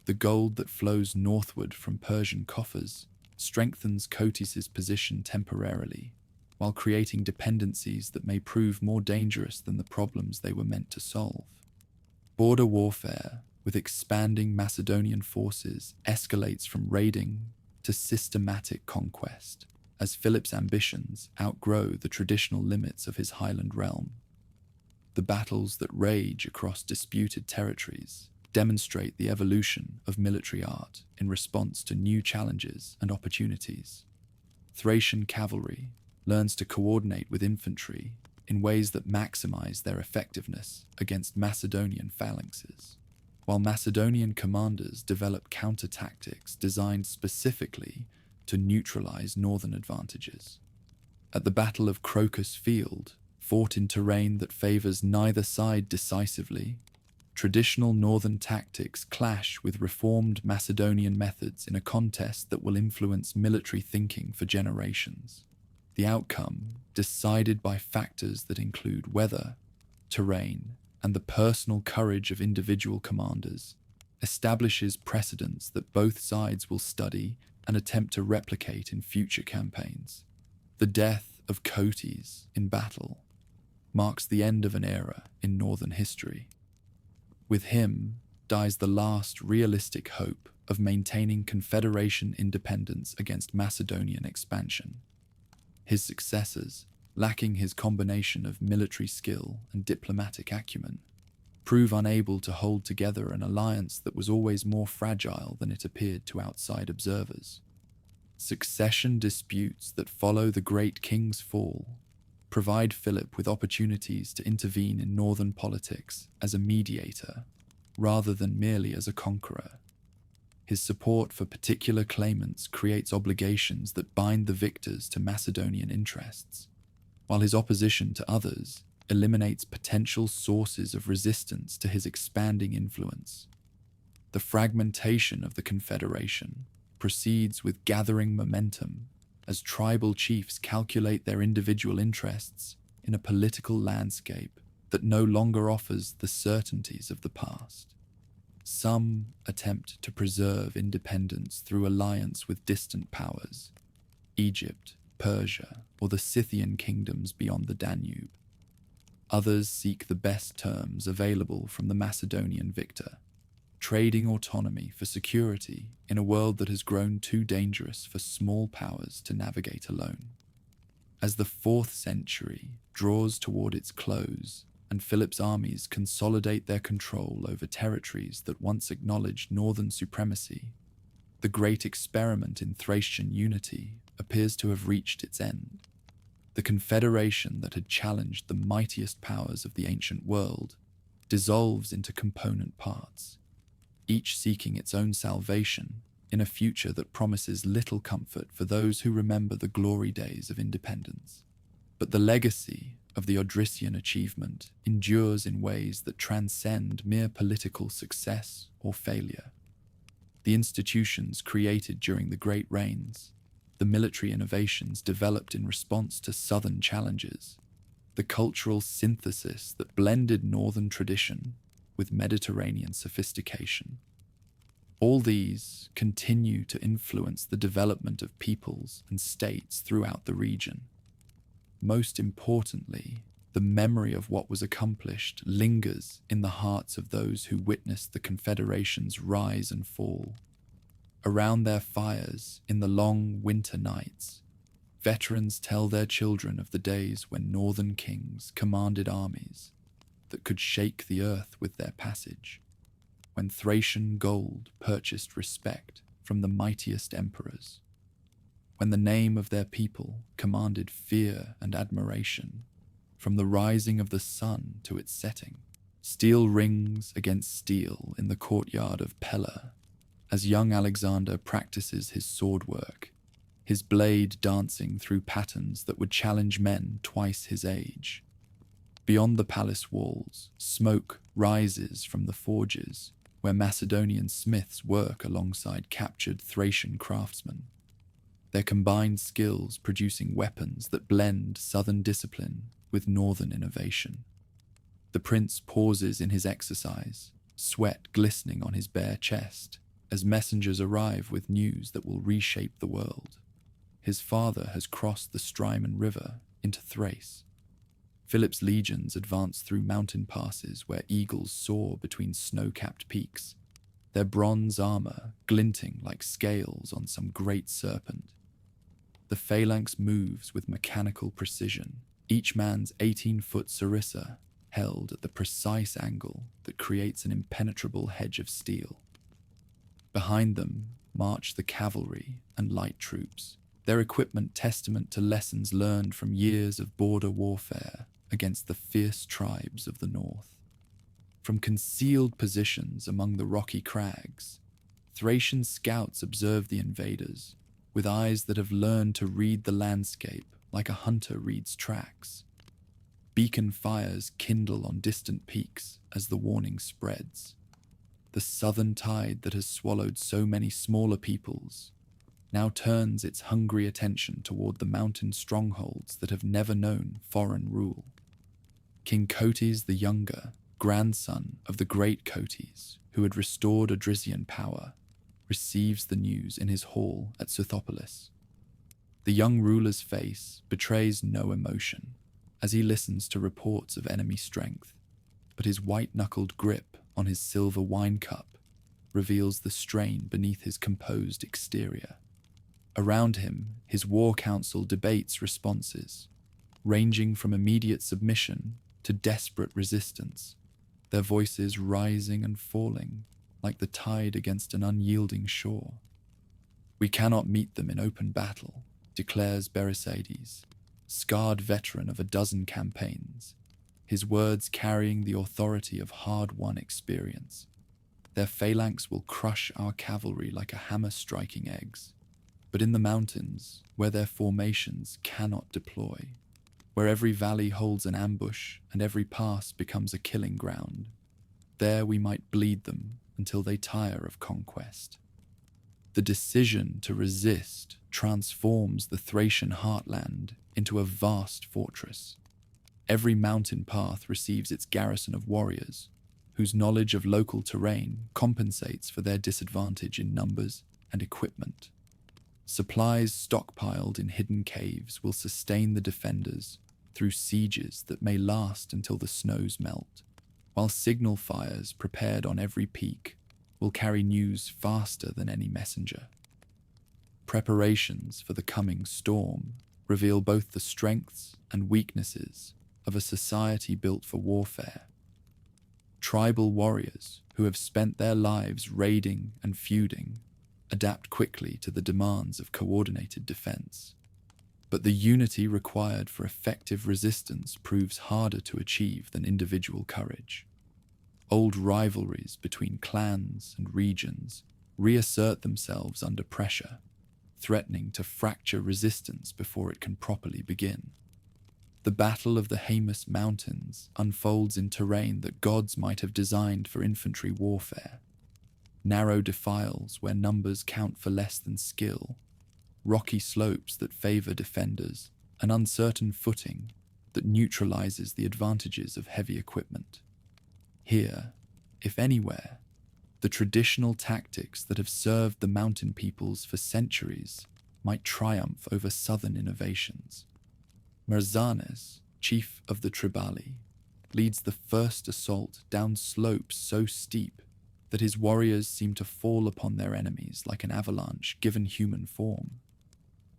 The gold that flows northward from Persian coffers strengthens Cotys's position temporarily, while creating dependencies that may prove more dangerous than the problems they were meant to solve. Border warfare with expanding Macedonian forces escalates from raiding to systematic conquest, as Philip's ambitions outgrow the traditional limits of his highland realm. The battles that rage across disputed territories demonstrate the evolution of military art in response to new challenges and opportunities. Thracian cavalry learns to coordinate with infantry in ways that maximize their effectiveness against Macedonian phalanxes, while Macedonian commanders develop counter-tactics designed specifically to neutralize northern advantages. At the Battle of Crocus Field, fought in terrain that favors neither side decisively, traditional northern tactics clash with reformed Macedonian methods in a contest that will influence military thinking for generations. The outcome, decided by factors that include weather, terrain, and the personal courage of individual commanders, establishes precedents that both sides will study and attempt to replicate in future campaigns. The death of Cotys in battle marks the end of an era in northern history. With him dies the last realistic hope of maintaining Confederation independence against Macedonian expansion. His successors, lacking his combination of military skill and diplomatic acumen, prove unable to hold together an alliance that was always more fragile than it appeared to outside observers. Succession disputes that follow the great king's fall provide Philip with opportunities to intervene in northern politics as a mediator, rather than merely as a conqueror. His support for particular claimants creates obligations that bind the victors to Macedonian interests, while his opposition to others eliminates potential sources of resistance to his expanding influence. The fragmentation of the Confederation proceeds with gathering momentum as tribal chiefs calculate their individual interests in a political landscape that no longer offers the certainties of the past. Some attempt to preserve independence through alliance with distant powers, Egypt, Persia, or the Scythian kingdoms beyond the Danube. Others seek the best terms available from the Macedonian victor, trading autonomy for security in a world that has grown too dangerous for small powers to navigate alone. As the 4th century draws toward its close, and Philip's armies consolidate their control over territories that once acknowledged northern supremacy, The great experiment in Thracian unity appears to have reached its end. The confederation that had challenged the mightiest powers of the ancient world dissolves into component parts, each seeking its own salvation in a future that promises little comfort for those who remember the glory days of independence. But the legacy of the Odrysian achievement endures in ways that transcend mere political success or failure. The institutions created during the Great Reigns, the military innovations developed in response to southern challenges, the cultural synthesis that blended northern tradition with Mediterranean sophistication. All these continue to influence the development of peoples and states throughout the region. Most importantly, the memory of what was accomplished lingers in the hearts of those who witnessed the Confederation's rise and fall. Around their fires in the long winter nights, veterans tell their children of the days when northern kings commanded armies that could shake the earth with their passage, when Thracian gold purchased respect from the mightiest emperors, when the name of their people commanded fear and admiration from the rising of the sun to its setting. Steel rings against steel in the courtyard of Pella as young Alexander practices his sword work, his blade dancing through patterns that would challenge men twice his age. Beyond the palace walls, smoke rises from the forges where Macedonian smiths work alongside captured Thracian craftsmen, their combined skills producing weapons that blend southern discipline with northern innovation. The prince pauses in his exercise, sweat glistening on his bare chest, as messengers arrive with news that will reshape the world. His father has crossed the Strymon River into Thrace. Philip's legions advance through mountain passes where eagles soar between snow-capped peaks, their bronze armor glinting like scales on some great serpent. The phalanx moves with mechanical precision, each man's 18-foot sarissa held at the precise angle that creates an impenetrable hedge of steel. Behind them march the cavalry and light troops, their equipment testament to lessons learned from years of border warfare against the fierce tribes of the north. From concealed positions among the rocky crags, Thracian scouts observe the invaders with eyes that have learned to read the landscape like a hunter reads tracks. Beacon fires kindle on distant peaks as the warning spreads. The southern tide that has swallowed so many smaller peoples now turns its hungry attention toward the mountain strongholds that have never known foreign rule. King Cotys the Younger, grandson of the great Cotys, who had restored Odrysian power, receives the news in his hall at Scythopolis. The young ruler's face betrays no emotion as he listens to reports of enemy strength, but his white-knuckled grip on his silver wine cup reveals the strain beneath his composed exterior. Around him, his war council debates responses, ranging from immediate submission to desperate resistance, their voices rising and falling like the tide against an unyielding shore. "We cannot meet them in open battle," declares Berisades, scarred veteran of a dozen campaigns, his words carrying the authority of hard-won experience. "Their phalanx will crush our cavalry like a hammer striking eggs. But in the mountains, where their formations cannot deploy, where every valley holds an ambush and every pass becomes a killing ground, there we might bleed them until they tire of conquest." The decision to resist transforms the Thracian heartland into a vast fortress. Every mountain path receives its garrison of warriors, whose knowledge of local terrain compensates for their disadvantage in numbers and equipment. Supplies stockpiled in hidden caves will sustain the defenders through sieges that may last until the snows melt, while signal fires prepared on every peak will carry news faster than any messenger. Preparations for the coming storm reveal both the strengths and weaknesses of a society built for warfare. Tribal warriors who have spent their lives raiding and feuding adapt quickly to the demands of coordinated defense. But the unity required for effective resistance proves harder to achieve than individual courage. Old rivalries between clans and regions reassert themselves under pressure, threatening to fracture resistance before it can properly begin. The Battle of the Haemus Mountains unfolds in terrain that gods might have designed for infantry warfare. Narrow defiles where numbers count for less than skill, rocky slopes that favor defenders, an uncertain footing that neutralizes the advantages of heavy equipment. Here, if anywhere, the traditional tactics that have served the mountain peoples for centuries might triumph over southern innovations. Merzanes, chief of the Tribali, leads the first assault down slopes so steep that his warriors seem to fall upon their enemies like an avalanche given human form.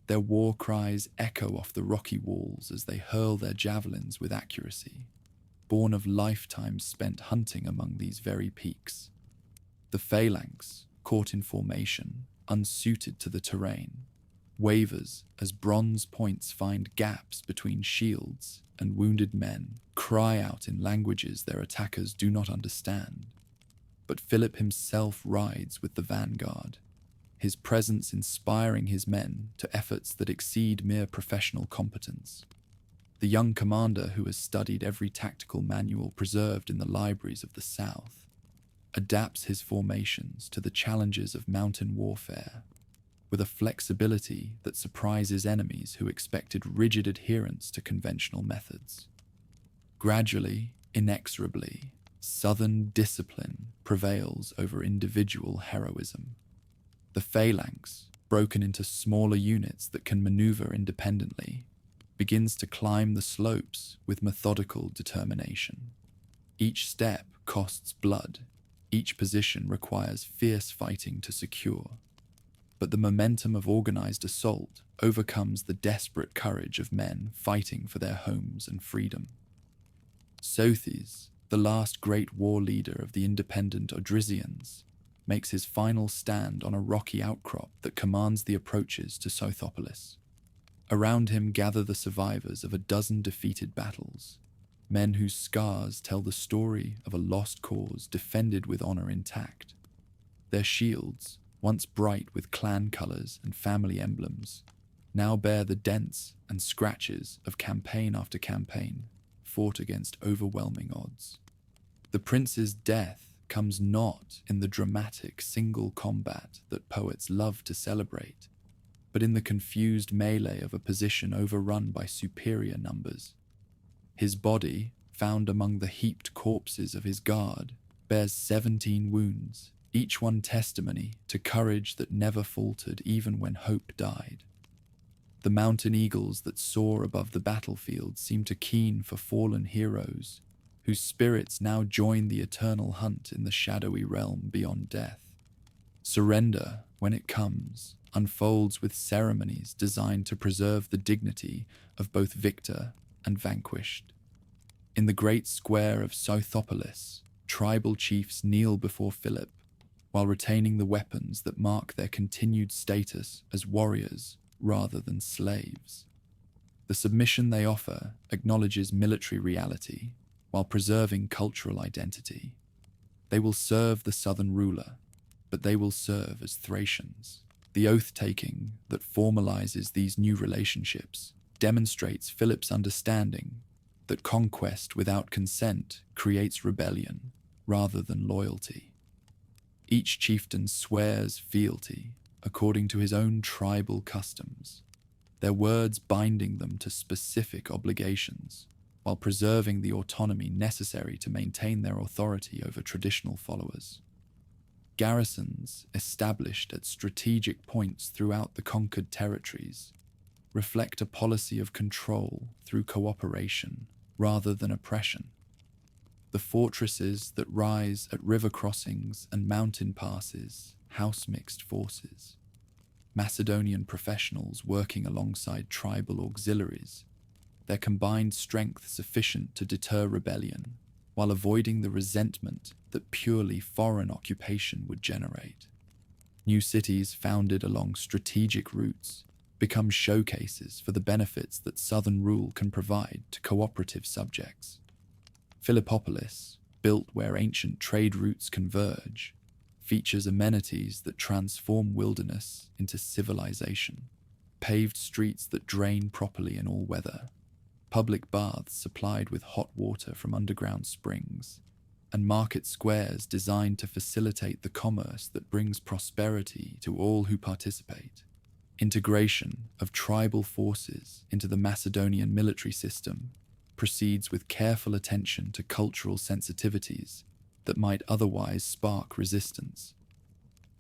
Their war cries echo off the rocky walls as they hurl their javelins with accuracy, born of lifetimes spent hunting among these very peaks. The phalanx, caught in formation, unsuited to the terrain, wavers as bronze points find gaps between shields, and wounded men cry out in languages their attackers do not understand. But Philip himself rides with the vanguard, his presence inspiring his men to efforts that exceed mere professional competence. The young commander, who has studied every tactical manual preserved in the libraries of the South, adapts his formations to the challenges of mountain warfare with a flexibility that surprises enemies who expected rigid adherence to conventional methods. Gradually, inexorably, Southern discipline prevails over individual heroism. The phalanx, broken into smaller units that can maneuver independently, begins to climb the slopes with methodical determination. Each step costs blood, each position requires fierce fighting to secure. But the momentum of organized assault overcomes the desperate courage of men fighting for their homes and freedom. Sothis, the last great war leader of the independent Odrysians, makes his final stand on a rocky outcrop that commands the approaches to Sothopolis. Around him gather the survivors of a dozen defeated battles, men whose scars tell the story of a lost cause defended with honor intact. Their shields, once bright with clan colors and family emblems, now bear the dents and scratches of campaign after campaign fought against overwhelming odds. The prince's death comes not in the dramatic single combat that poets love to celebrate, but in the confused melee of a position overrun by superior numbers. His body, found among the heaped corpses of his guard, bears 17 wounds, each one testimony to courage that never faltered even when hope died. The mountain eagles that soar above the battlefield seem to keen for fallen heroes, whose spirits now join the eternal hunt in the shadowy realm beyond death. Surrender, when it comes, unfolds with ceremonies designed to preserve the dignity of both victor and vanquished. In the great square of Sothopolis, tribal chiefs kneel before Philip, while retaining the weapons that mark their continued status as warriors rather than slaves. The submission they offer acknowledges military reality while preserving cultural identity. They will serve the southern ruler, but they will serve as Thracians. The oath-taking that formalizes these new relationships demonstrates Philip's understanding that conquest without consent creates rebellion rather than loyalty. Each chieftain swears fealty according to his own tribal customs, their words binding them to specific obligations, while preserving the autonomy necessary to maintain their authority over traditional followers. Garrisons established at strategic points throughout the conquered territories reflect a policy of control through cooperation rather than oppression. The fortresses that rise at river crossings and mountain passes house mixed forces. Macedonian professionals working alongside tribal auxiliaries, their combined strength sufficient to deter rebellion, while avoiding the resentment that purely foreign occupation would generate. New cities founded along strategic routes become showcases for the benefits that southern rule can provide to cooperative subjects. Philippopolis, built where ancient trade routes converge, features amenities that transform wilderness into civilization. Paved streets that drain properly in all weather, public baths supplied with hot water from underground springs, and market squares designed to facilitate the commerce that brings prosperity to all who participate. Integration of tribal forces into the Macedonian military system proceeds with careful attention to cultural sensitivities that might otherwise spark resistance.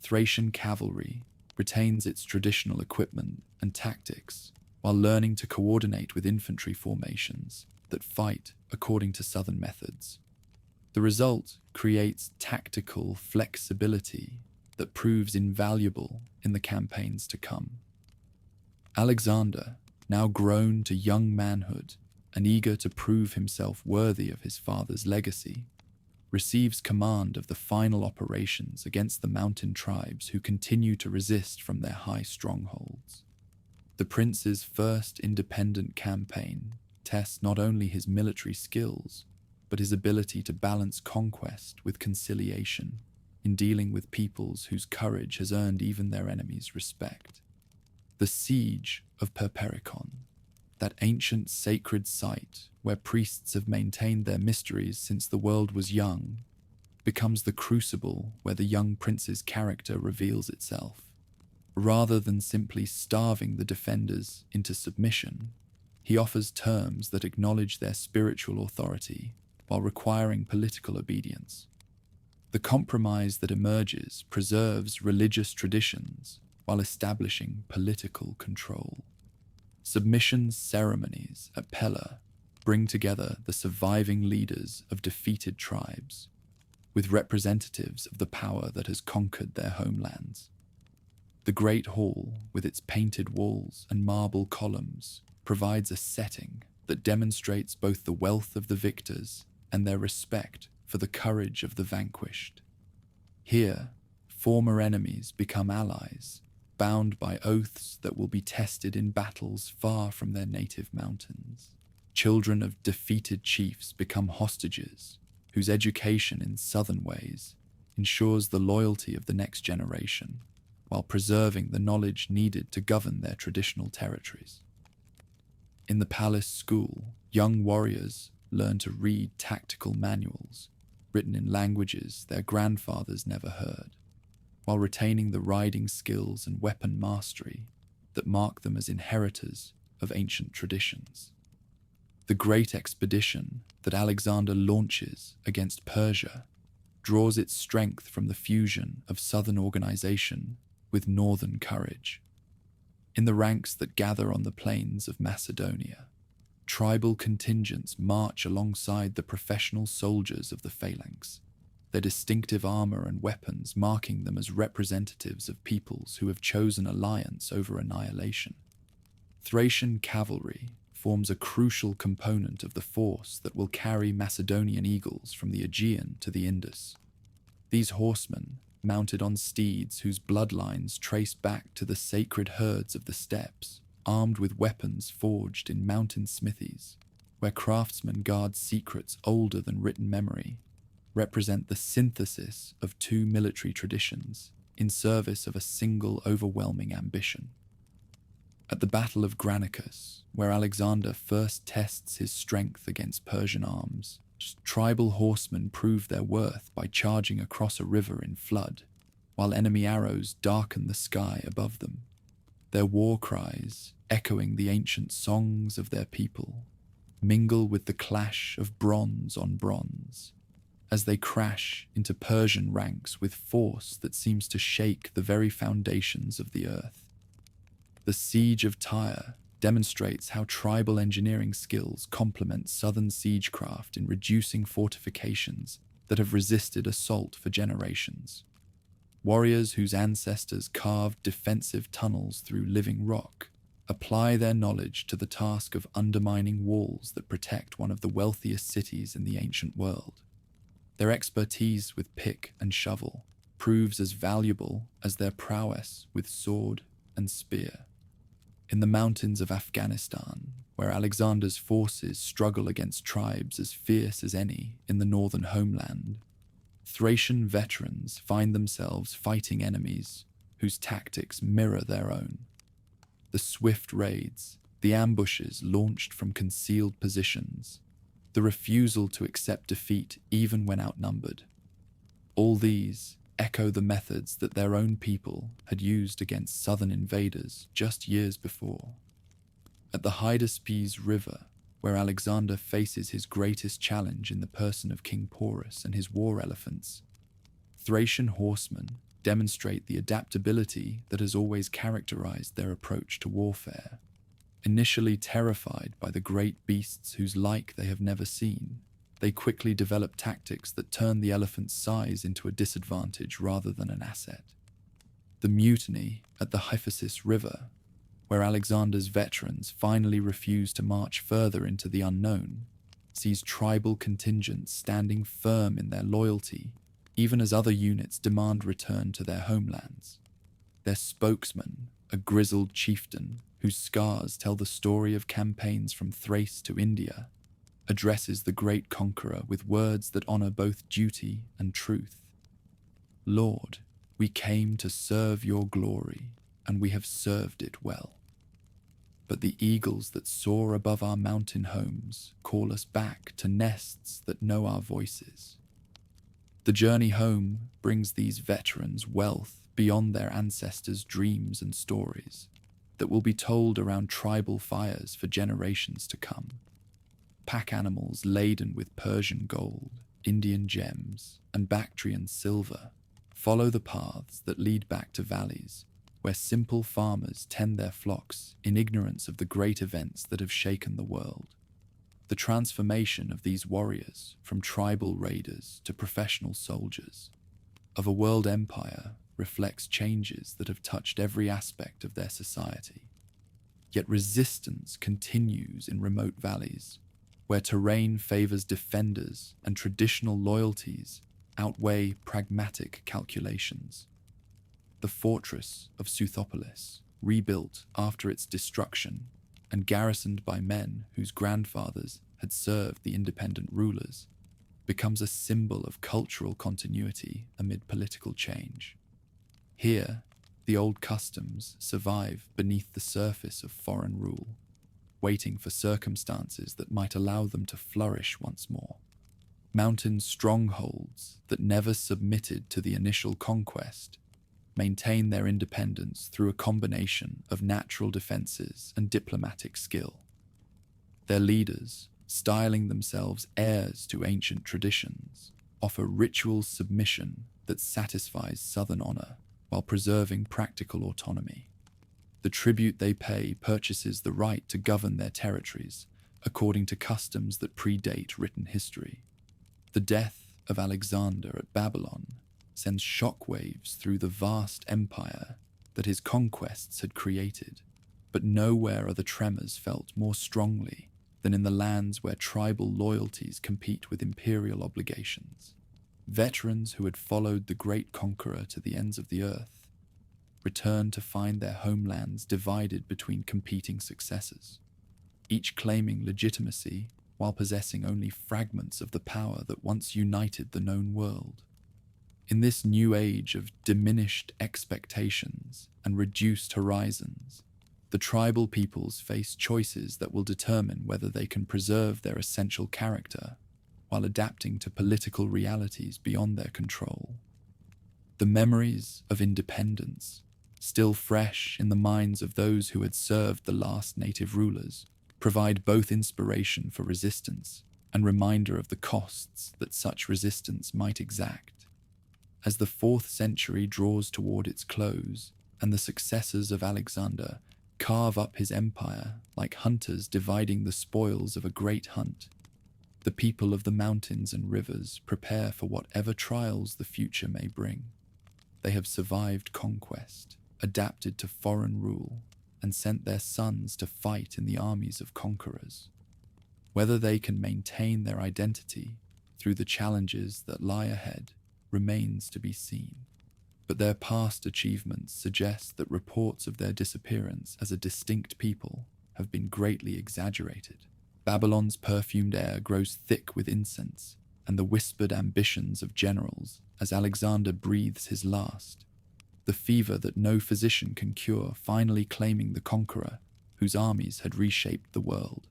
Thracian cavalry retains its traditional equipment and tactics while learning to coordinate with infantry formations that fight according to southern methods. The result creates tactical flexibility that proves invaluable in the campaigns to come. Alexander, now grown to young manhood and eager to prove himself worthy of his father's legacy, receives command of the final operations against the mountain tribes who continue to resist from their high strongholds. The prince's first independent campaign tests not only his military skills, but his ability to balance conquest with conciliation in dealing with peoples whose courage has earned even their enemies' respect. The siege of Perpericon, that ancient sacred site where priests have maintained their mysteries since the world was young, becomes the crucible where the young prince's character reveals itself. Rather than simply starving the defenders into submission, he offers terms that acknowledge their spiritual authority while requiring political obedience. The compromise that emerges preserves religious traditions while establishing political control. Submission ceremonies at Pella bring together the surviving leaders of defeated tribes, with representatives of the power that has conquered their homelands. The Great Hall, with its painted walls and marble columns, provides a setting that demonstrates both the wealth of the victors and their respect for the courage of the vanquished. Here, former enemies become allies, bound by oaths that will be tested in battles far from their native mountains. Children of defeated chiefs become hostages, whose education in southern ways ensures the loyalty of the next generation, while preserving the knowledge needed to govern their traditional territories. In the palace school, young warriors learn to read tactical manuals written in languages their grandfathers never heard, while retaining the riding skills and weapon mastery that mark them as inheritors of ancient traditions. The great expedition that Alexander launches against Persia draws its strength from the fusion of southern organization with northern courage. In the ranks that gather on the plains of Macedonia, tribal contingents march alongside the professional soldiers of the phalanx, their distinctive armor and weapons marking them as representatives of peoples who have chosen alliance over annihilation. Thracian cavalry forms a crucial component of the force that will carry Macedonian eagles from the Aegean to the Indus. These horsemen, mounted on steeds whose bloodlines trace back to the sacred herds of the steppes, armed with weapons forged in mountain smithies, where craftsmen guard secrets older than written memory, represent the synthesis of two military traditions in service of a single overwhelming ambition. At the Battle of Granicus, where Alexander first tests his strength against Persian arms, tribal horsemen prove their worth by charging across a river in flood, while enemy arrows darken the sky above them, their war cries, echoing the ancient songs of their people, mingle with the clash of bronze on bronze, as they crash into Persian ranks with force that seems to shake the very foundations of the earth. The Siege of Tyre demonstrates how tribal engineering skills complement southern siegecraft in reducing fortifications that have resisted assault for generations. Warriors whose ancestors carved defensive tunnels through living rock apply their knowledge to the task of undermining walls that protect one of the wealthiest cities in the ancient world. Their expertise with pick and shovel proves as valuable as their prowess with sword and spear. In the mountains of Afghanistan, where Alexander's forces struggle against tribes as fierce as any in the northern homeland, Thracian veterans find themselves fighting enemies whose tactics mirror their own. The swift raids, the ambushes launched from concealed positions, the refusal to accept defeat even when outnumbered. All these echo the methods that their own people had used against southern invaders just years before. At the Hydaspes River, where Alexander faces his greatest challenge in the person of King Porus and his war elephants, Thracian horsemen demonstrate the adaptability that has always characterized their approach to warfare. Initially terrified by the great beasts whose like they have never seen, they quickly develop tactics that turn the elephant's size into a disadvantage rather than an asset. The mutiny at the Hyphasis River, where Alexander's veterans finally refuse to march further into the unknown, sees tribal contingents standing firm in their loyalty, even as other units demand return to their homelands. Their spokesman, a grizzled chieftain whose scars tell the story of campaigns from Thrace to India, addresses the great conqueror with words that honor both duty and truth. "Lord, we came to serve your glory, and we have served it well. But the eagles that soar above our mountain homes call us back to nests that know our voices." The journey home brings these veterans wealth beyond their ancestors' dreams and stories that will be told around tribal fires for generations to come. Pack animals laden with Persian gold, Indian gems, and Bactrian silver follow the paths that lead back to valleys where simple farmers tend their flocks in ignorance of the great events that have shaken the world. The transformation of these warriors from tribal raiders to professional soldiers of a world empire reflects changes that have touched every aspect of their society. Yet resistance continues in remote valleys, where terrain favors defenders and traditional loyalties outweigh pragmatic calculations. The fortress of Suthopolis, rebuilt after its destruction and garrisoned by men whose grandfathers had served the independent rulers, becomes a symbol of cultural continuity amid political change. Here, the old customs survive beneath the surface of foreign rule, waiting for circumstances that might allow them to flourish once more. Mountain strongholds that never submitted to the initial conquest maintain their independence through a combination of natural defenses and diplomatic skill. Their leaders, styling themselves heirs to ancient traditions, offer ritual submission that satisfies southern honor while preserving practical autonomy. The tribute they pay purchases the right to govern their territories according to customs that predate written history. The death of Alexander at Babylon sends shockwaves through the vast empire that his conquests had created, but nowhere are the tremors felt more strongly than in the lands where tribal loyalties compete with imperial obligations. Veterans who had followed the great conqueror to the ends of the earth return to find their homelands divided between competing successors, each claiming legitimacy while possessing only fragments of the power that once united the known world. In this new age of diminished expectations and reduced horizons, the tribal peoples face choices that will determine whether they can preserve their essential character while adapting to political realities beyond their control. The memories of independence, still fresh in the minds of those who had served the last native rulers, provide both inspiration for resistance and reminder of the costs that such resistance might exact. As the 4th century draws toward its close, and the successors of Alexander carve up his empire like hunters dividing the spoils of a great hunt, the people of the mountains and rivers prepare for whatever trials the future may bring. They have survived conquest, adapted to foreign rule, and sent their sons to fight in the armies of conquerors. Whether they can maintain their identity through the challenges that lie ahead remains to be seen. but their past achievements suggest that reports of their disappearance as a distinct people have been greatly exaggerated. Babylon's perfumed air grows thick with incense and the whispered ambitions of generals as Alexander breathes his last, the fever that no physician can cure finally claiming the conqueror whose armies had reshaped the world.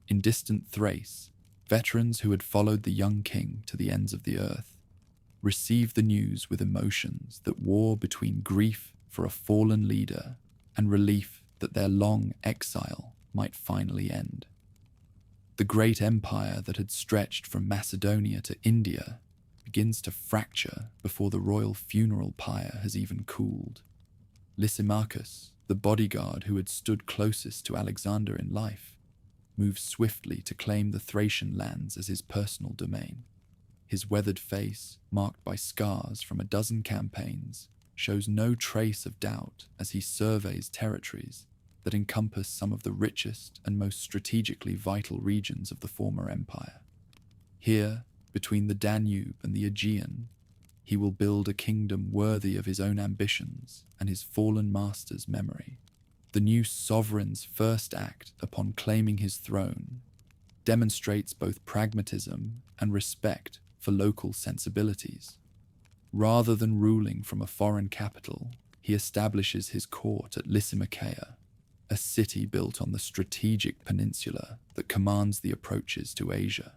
In distant Thrace, veterans who had followed the young king to the ends of the earth received the news with emotions that wore between grief for a fallen leader and relief that their long exile might finally end. The great empire that had stretched from Macedonia to India begins to fracture before the royal funeral pyre has even cooled. Lysimachus, the bodyguard who had stood closest to Alexander in life, moves swiftly to claim the Thracian lands as his personal domain. His weathered face, marked by scars from a dozen campaigns, shows no trace of doubt as he surveys territories that encompass some of the richest and most strategically vital regions of the former empire. Here, between the Danube and the Aegean, he will build a kingdom worthy of his own ambitions and his fallen master's memory. The new sovereign's first act upon claiming his throne demonstrates both pragmatism and respect for local sensibilities. Rather than ruling from a foreign capital, he establishes his court at Lysimachia, a city built on the strategic peninsula that commands the approaches to Asia.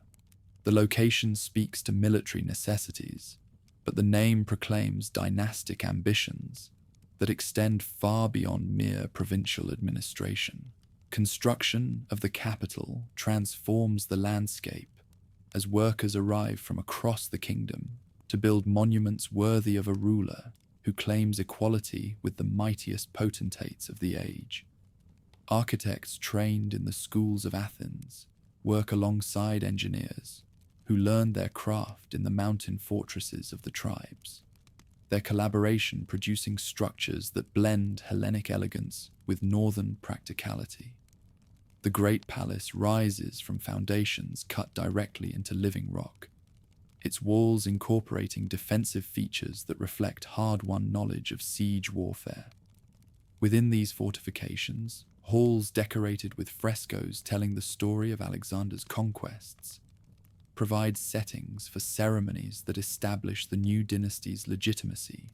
The location speaks to military necessities, but the name proclaims dynastic ambitions that extend far beyond mere provincial administration. Construction of the capital transforms the landscape as workers arrive from across the kingdom to build monuments worthy of a ruler who claims equality with the mightiest potentates of the age. Architects trained in the schools of Athens work alongside engineers who learned their craft in the mountain fortresses of the tribes, their collaboration producing structures that blend Hellenic elegance with northern practicality. The great palace rises from foundations cut directly into living rock, its walls incorporating defensive features that reflect hard-won knowledge of siege warfare. Within these fortifications, halls decorated with frescoes telling the story of Alexander's conquests provide settings for ceremonies that establish the new dynasty's legitimacy,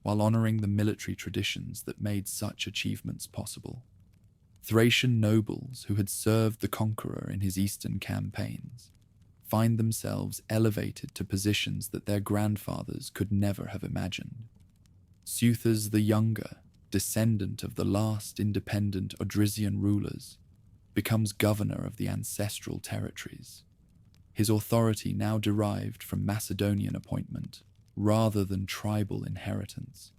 while honoring the military traditions that made such achievements possible. Thracian nobles who had served the conqueror in his eastern campaigns find themselves elevated to positions that their grandfathers could never have imagined. Suthers the Younger, descendant of the last independent Odrysian rulers, becomes governor of the ancestral territories, his authority now derived from Macedonian appointment rather than tribal inheritance.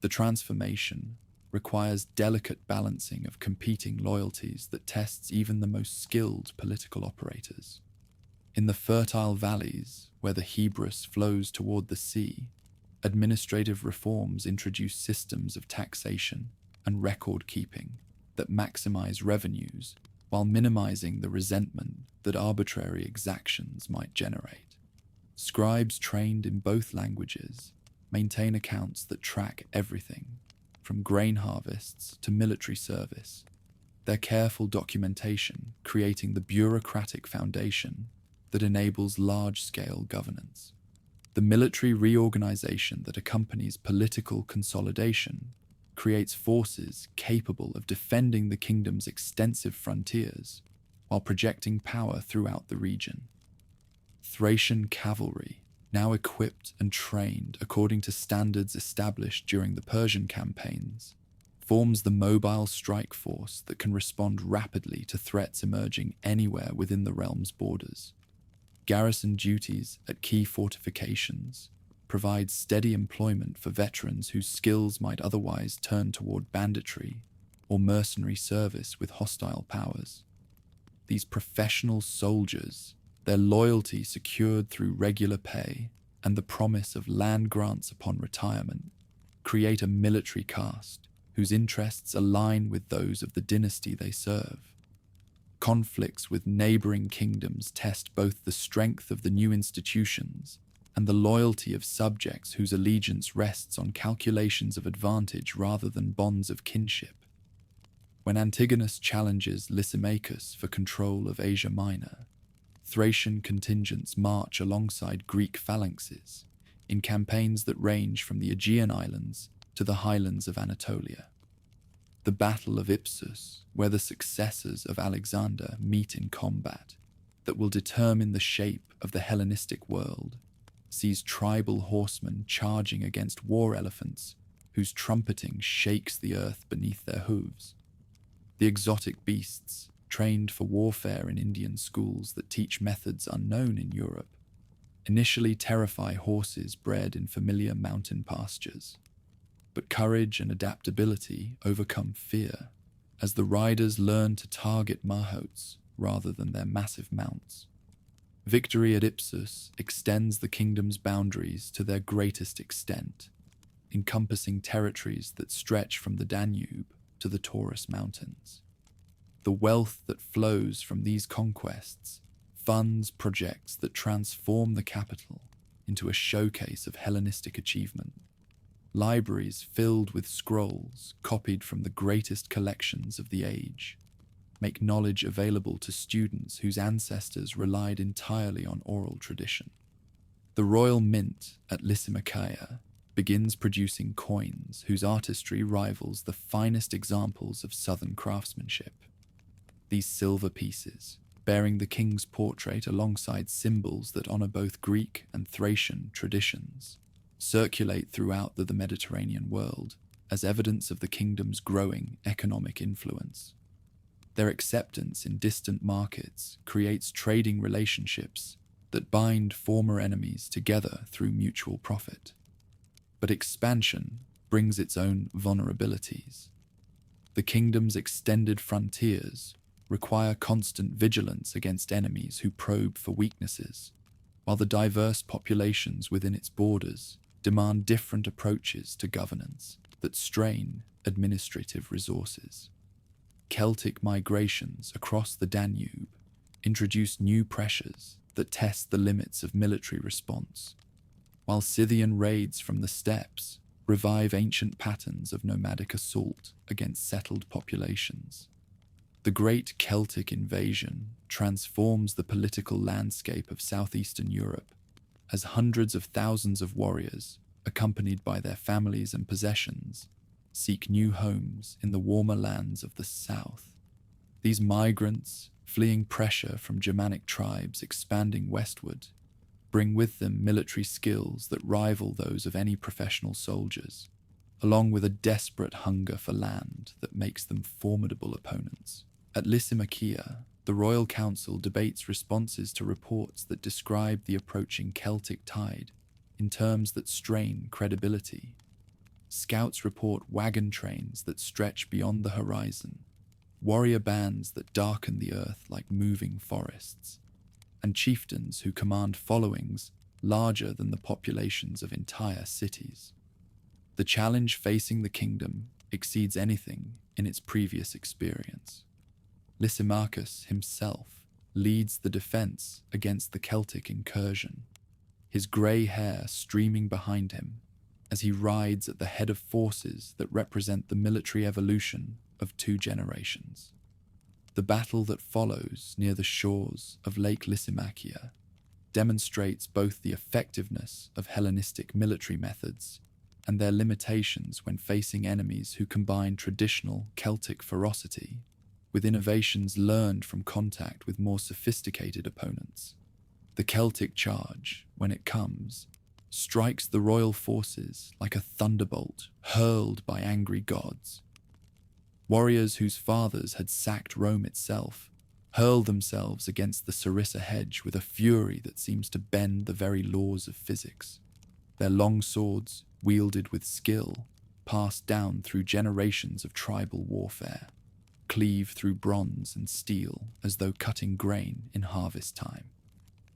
The transformation requires delicate balancing of competing loyalties that tests even the most skilled political operators. In the fertile valleys, where the Hebrus flows toward the sea, administrative reforms introduce systems of taxation and record-keeping that maximize revenues while minimizing the resentment that arbitrary exactions might generate. Scribes trained in both languages maintain accounts that track everything, from grain harvests to military service, their careful documentation creating the bureaucratic foundation that enables large-scale governance. The military reorganization that accompanies political consolidation creates forces capable of defending the kingdom's extensive frontiers while projecting power throughout the region. Thracian cavalry, now equipped and trained according to standards established during the Persian campaigns, forms the mobile strike force that can respond rapidly to threats emerging anywhere within the realm's borders. Garrison duties at key fortifications provide steady employment for veterans whose skills might otherwise turn toward banditry or mercenary service with hostile powers. These professional soldiers, their loyalty secured through regular pay and the promise of land grants upon retirement, create a military caste whose interests align with those of the dynasty they serve. Conflicts with neighboring kingdoms test both the strength of the new institutions and the loyalty of subjects whose allegiance rests on calculations of advantage rather than bonds of kinship. When Antigonus challenges Lysimachus for control of Asia Minor, Thracian contingents march alongside Greek phalanxes in campaigns that range from the Aegean Islands to the highlands of Anatolia. The Battle of Ipsus, where the successors of Alexander meet in combat that will determine the shape of the Hellenistic world, sees tribal horsemen charging against war elephants whose trumpeting shakes the earth beneath their hooves. The exotic beasts, trained for warfare in Indian schools that teach methods unknown in Europe, initially terrify horses bred in familiar mountain pastures. But courage and adaptability overcome fear as the riders learn to target mahots rather than their massive mounts. Victory at Ipsus extends the kingdom's boundaries to their greatest extent, encompassing territories that stretch from the Danube to the Taurus Mountains. The wealth that flows from these conquests funds projects that transform the capital into a showcase of Hellenistic achievement. Libraries filled with scrolls copied from the greatest collections of the age make knowledge available to students whose ancestors relied entirely on oral tradition. The royal mint at Lysimachia begins producing coins whose artistry rivals the finest examples of southern craftsmanship. These silver pieces, bearing the king's portrait alongside symbols that honor both Greek and Thracian traditions, circulate throughout the Mediterranean world as evidence of the kingdom's growing economic influence. Their acceptance in distant markets creates trading relationships that bind former enemies together through mutual profit. But expansion brings its own vulnerabilities. The kingdom's extended frontiers require constant vigilance against enemies who probe for weaknesses, while the diverse populations within its borders demand different approaches to governance that strain administrative resources. Celtic migrations across the Danube introduce new pressures that test the limits of military response, while Scythian raids from the steppes revive ancient patterns of nomadic assault against settled populations. The Great Celtic Invasion transforms the political landscape of southeastern Europe as hundreds of thousands of warriors, accompanied by their families and possessions, seek new homes in the warmer lands of the south. These migrants, fleeing pressure from Germanic tribes expanding westward, bring with them military skills that rival those of any professional soldiers, along with a desperate hunger for land that makes them formidable opponents. At Lysimachia, the Royal Council debates responses to reports that describe the approaching Celtic tide in terms that strain credibility. Scouts report wagon trains that stretch beyond the horizon, warrior bands that darken the earth like moving forests, and chieftains who command followings larger than the populations of entire cities. The challenge facing the kingdom exceeds anything in its previous experience. Lysimachus himself leads the defense against the Celtic incursion, his grey hair streaming behind him as he rides at the head of forces that represent the military evolution of 2 generations. The battle that follows near the shores of Lake Lysimachia demonstrates both the effectiveness of Hellenistic military methods and their limitations when facing enemies who combine traditional Celtic ferocity with innovations learned from contact with more sophisticated opponents. The Celtic charge, when it comes, strikes the royal forces like a thunderbolt hurled by angry gods. Warriors whose fathers had sacked Rome itself hurl themselves against the Sarissa hedge with a fury that seems to bend the very laws of physics. Their long swords, wielded with skill, passed down through generations of tribal warfare, cleave through bronze and steel as though cutting grain in harvest time.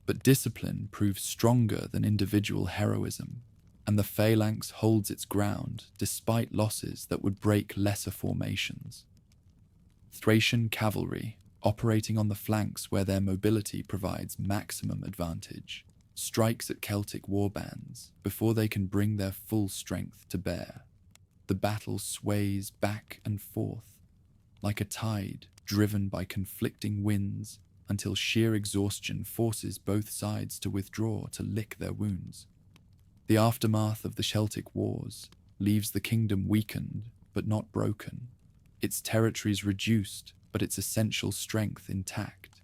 But discipline proves stronger than individual heroism, and the phalanx holds its ground despite losses that would break lesser formations. Thracian cavalry, operating on the flanks where their mobility provides maximum advantage, strikes at Celtic warbands before they can bring their full strength to bear. The battle sways back and forth, like a tide driven by conflicting winds, until sheer exhaustion forces both sides to withdraw to lick their wounds. The aftermath of the Celtic Wars leaves the kingdom weakened but not broken, its territories reduced but its essential strength intact.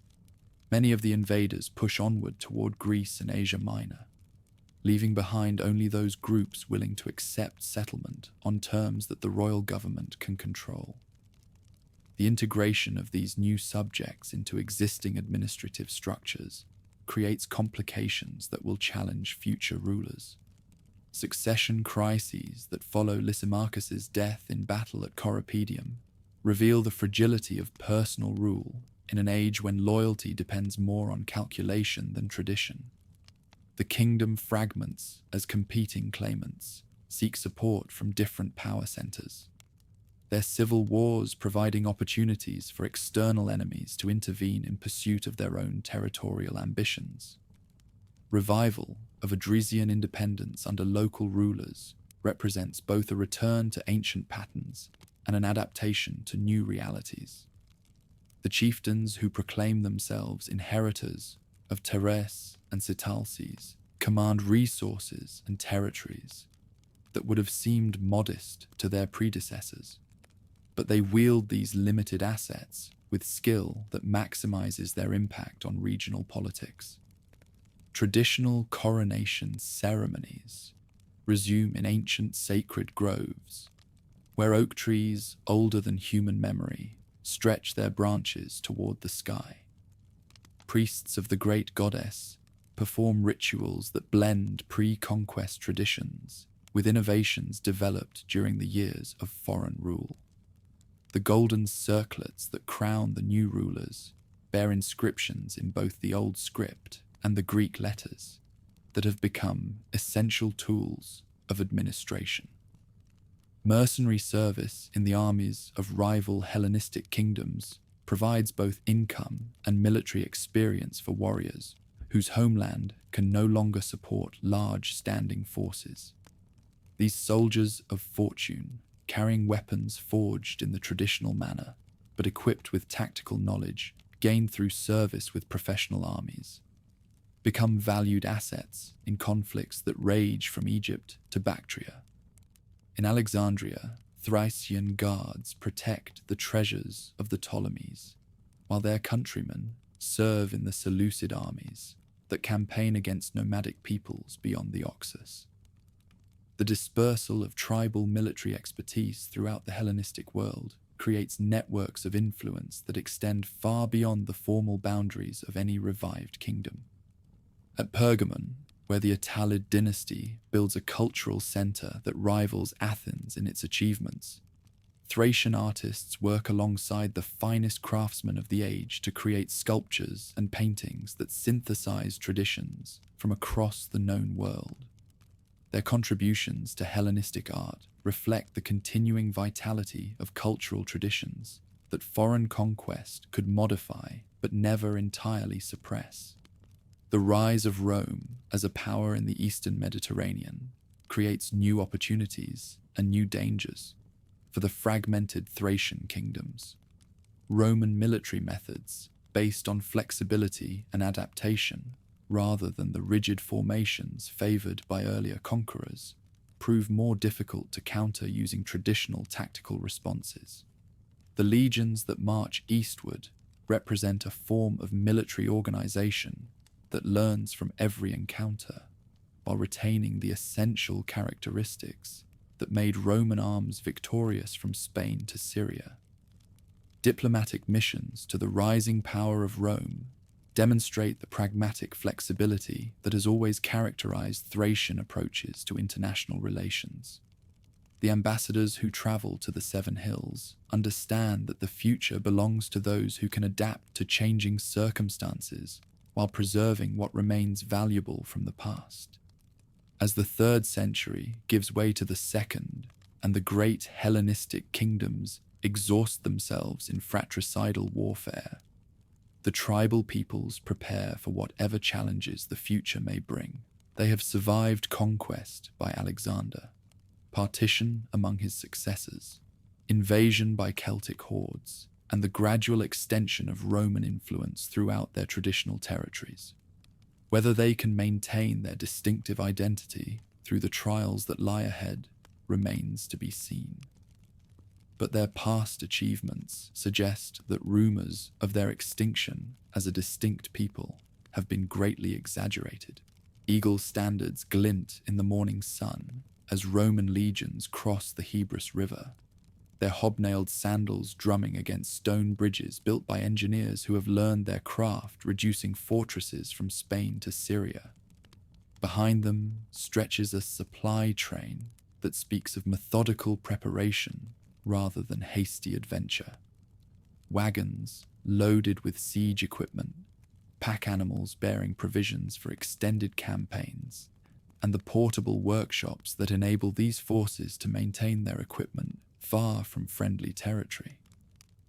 Many of the invaders push onward toward Greece and Asia Minor, leaving behind only those groups willing to accept settlement on terms that the royal government can control. The integration of these new subjects into existing administrative structures creates complications that will challenge future rulers. Succession crises that follow Lysimachus's death in battle at Corupedium reveal the fragility of personal rule in an age when loyalty depends more on calculation than tradition. The kingdom fragments as competing claimants seek support from different power centers, their civil wars providing opportunities for external enemies to intervene in pursuit of their own territorial ambitions. Revival of Odrysian independence under local rulers represents both a return to ancient patterns and an adaptation to new realities. The chieftains who proclaim themselves inheritors of Thrace and Sitalces command resources and territories that would have seemed modest to their predecessors, but they wield these limited assets with skill that maximizes their impact on regional politics. Traditional coronation ceremonies resume in ancient sacred groves, where oak trees older than human memory stretch their branches toward the sky. Priests of the great goddess perform rituals that blend pre-conquest traditions with innovations developed during the years of foreign rule. The golden circlets that crown the new rulers bear inscriptions in both the old script and the Greek letters that have become essential tools of administration. Mercenary service in the armies of rival Hellenistic kingdoms provides both income and military experience for warriors whose homeland can no longer support large standing forces. These soldiers of fortune, carrying weapons forged in the traditional manner, but equipped with tactical knowledge gained through service with professional armies, become valued assets in conflicts that rage from Egypt to Bactria. In Alexandria, Thracian guards protect the treasures of the Ptolemies, while their countrymen serve in the Seleucid armies that campaign against nomadic peoples beyond the Oxus. The dispersal of tribal military expertise throughout the Hellenistic world creates networks of influence that extend far beyond the formal boundaries of any revived kingdom. At Pergamon, where the Attalid dynasty builds a cultural center that rivals Athens in its achievements, Thracian artists work alongside the finest craftsmen of the age to create sculptures and paintings that synthesize traditions from across the known world. Their contributions to Hellenistic art reflect the continuing vitality of cultural traditions that foreign conquest could modify but never entirely suppress. The rise of Rome as a power in the Eastern Mediterranean creates new opportunities and new dangers for the fragmented Thracian kingdoms. Roman military methods, based on flexibility and adaptation rather than the rigid formations favored by earlier conquerors, prove more difficult to counter using traditional tactical responses. The legions that march eastward represent a form of military organization that learns from every encounter, while retaining the essential characteristics that made Roman arms victorious from Spain to Syria. Diplomatic missions to the rising power of Rome demonstrate the pragmatic flexibility that has always characterized Thracian approaches to international relations. The ambassadors who travel to the Seven Hills understand that the future belongs to those who can adapt to changing circumstances while preserving what remains valuable from the past. As the 3rd century gives way to the 2nd, and the great Hellenistic kingdoms exhaust themselves in fratricidal warfare, The tribal peoples prepare for whatever challenges the future may bring. They have survived conquest by Alexander, partition among his successors, invasion by Celtic hordes, and the gradual extension of Roman influence throughout their traditional territories. Whether they can maintain their distinctive identity through the trials that lie ahead remains to be seen. But their past achievements suggest that rumors of their extinction as a distinct people have been greatly exaggerated. Eagle standards glint in the morning sun as Roman legions cross the Hebrus River, their hobnailed sandals drumming against stone bridges built by engineers who have learned their craft reducing fortresses from Spain to Syria. Behind them stretches a supply train that speaks of methodical preparation rather than hasty adventure. Wagons loaded with siege equipment, pack animals bearing provisions for extended campaigns, and the portable workshops that enable these forces to maintain their equipment far from friendly territory.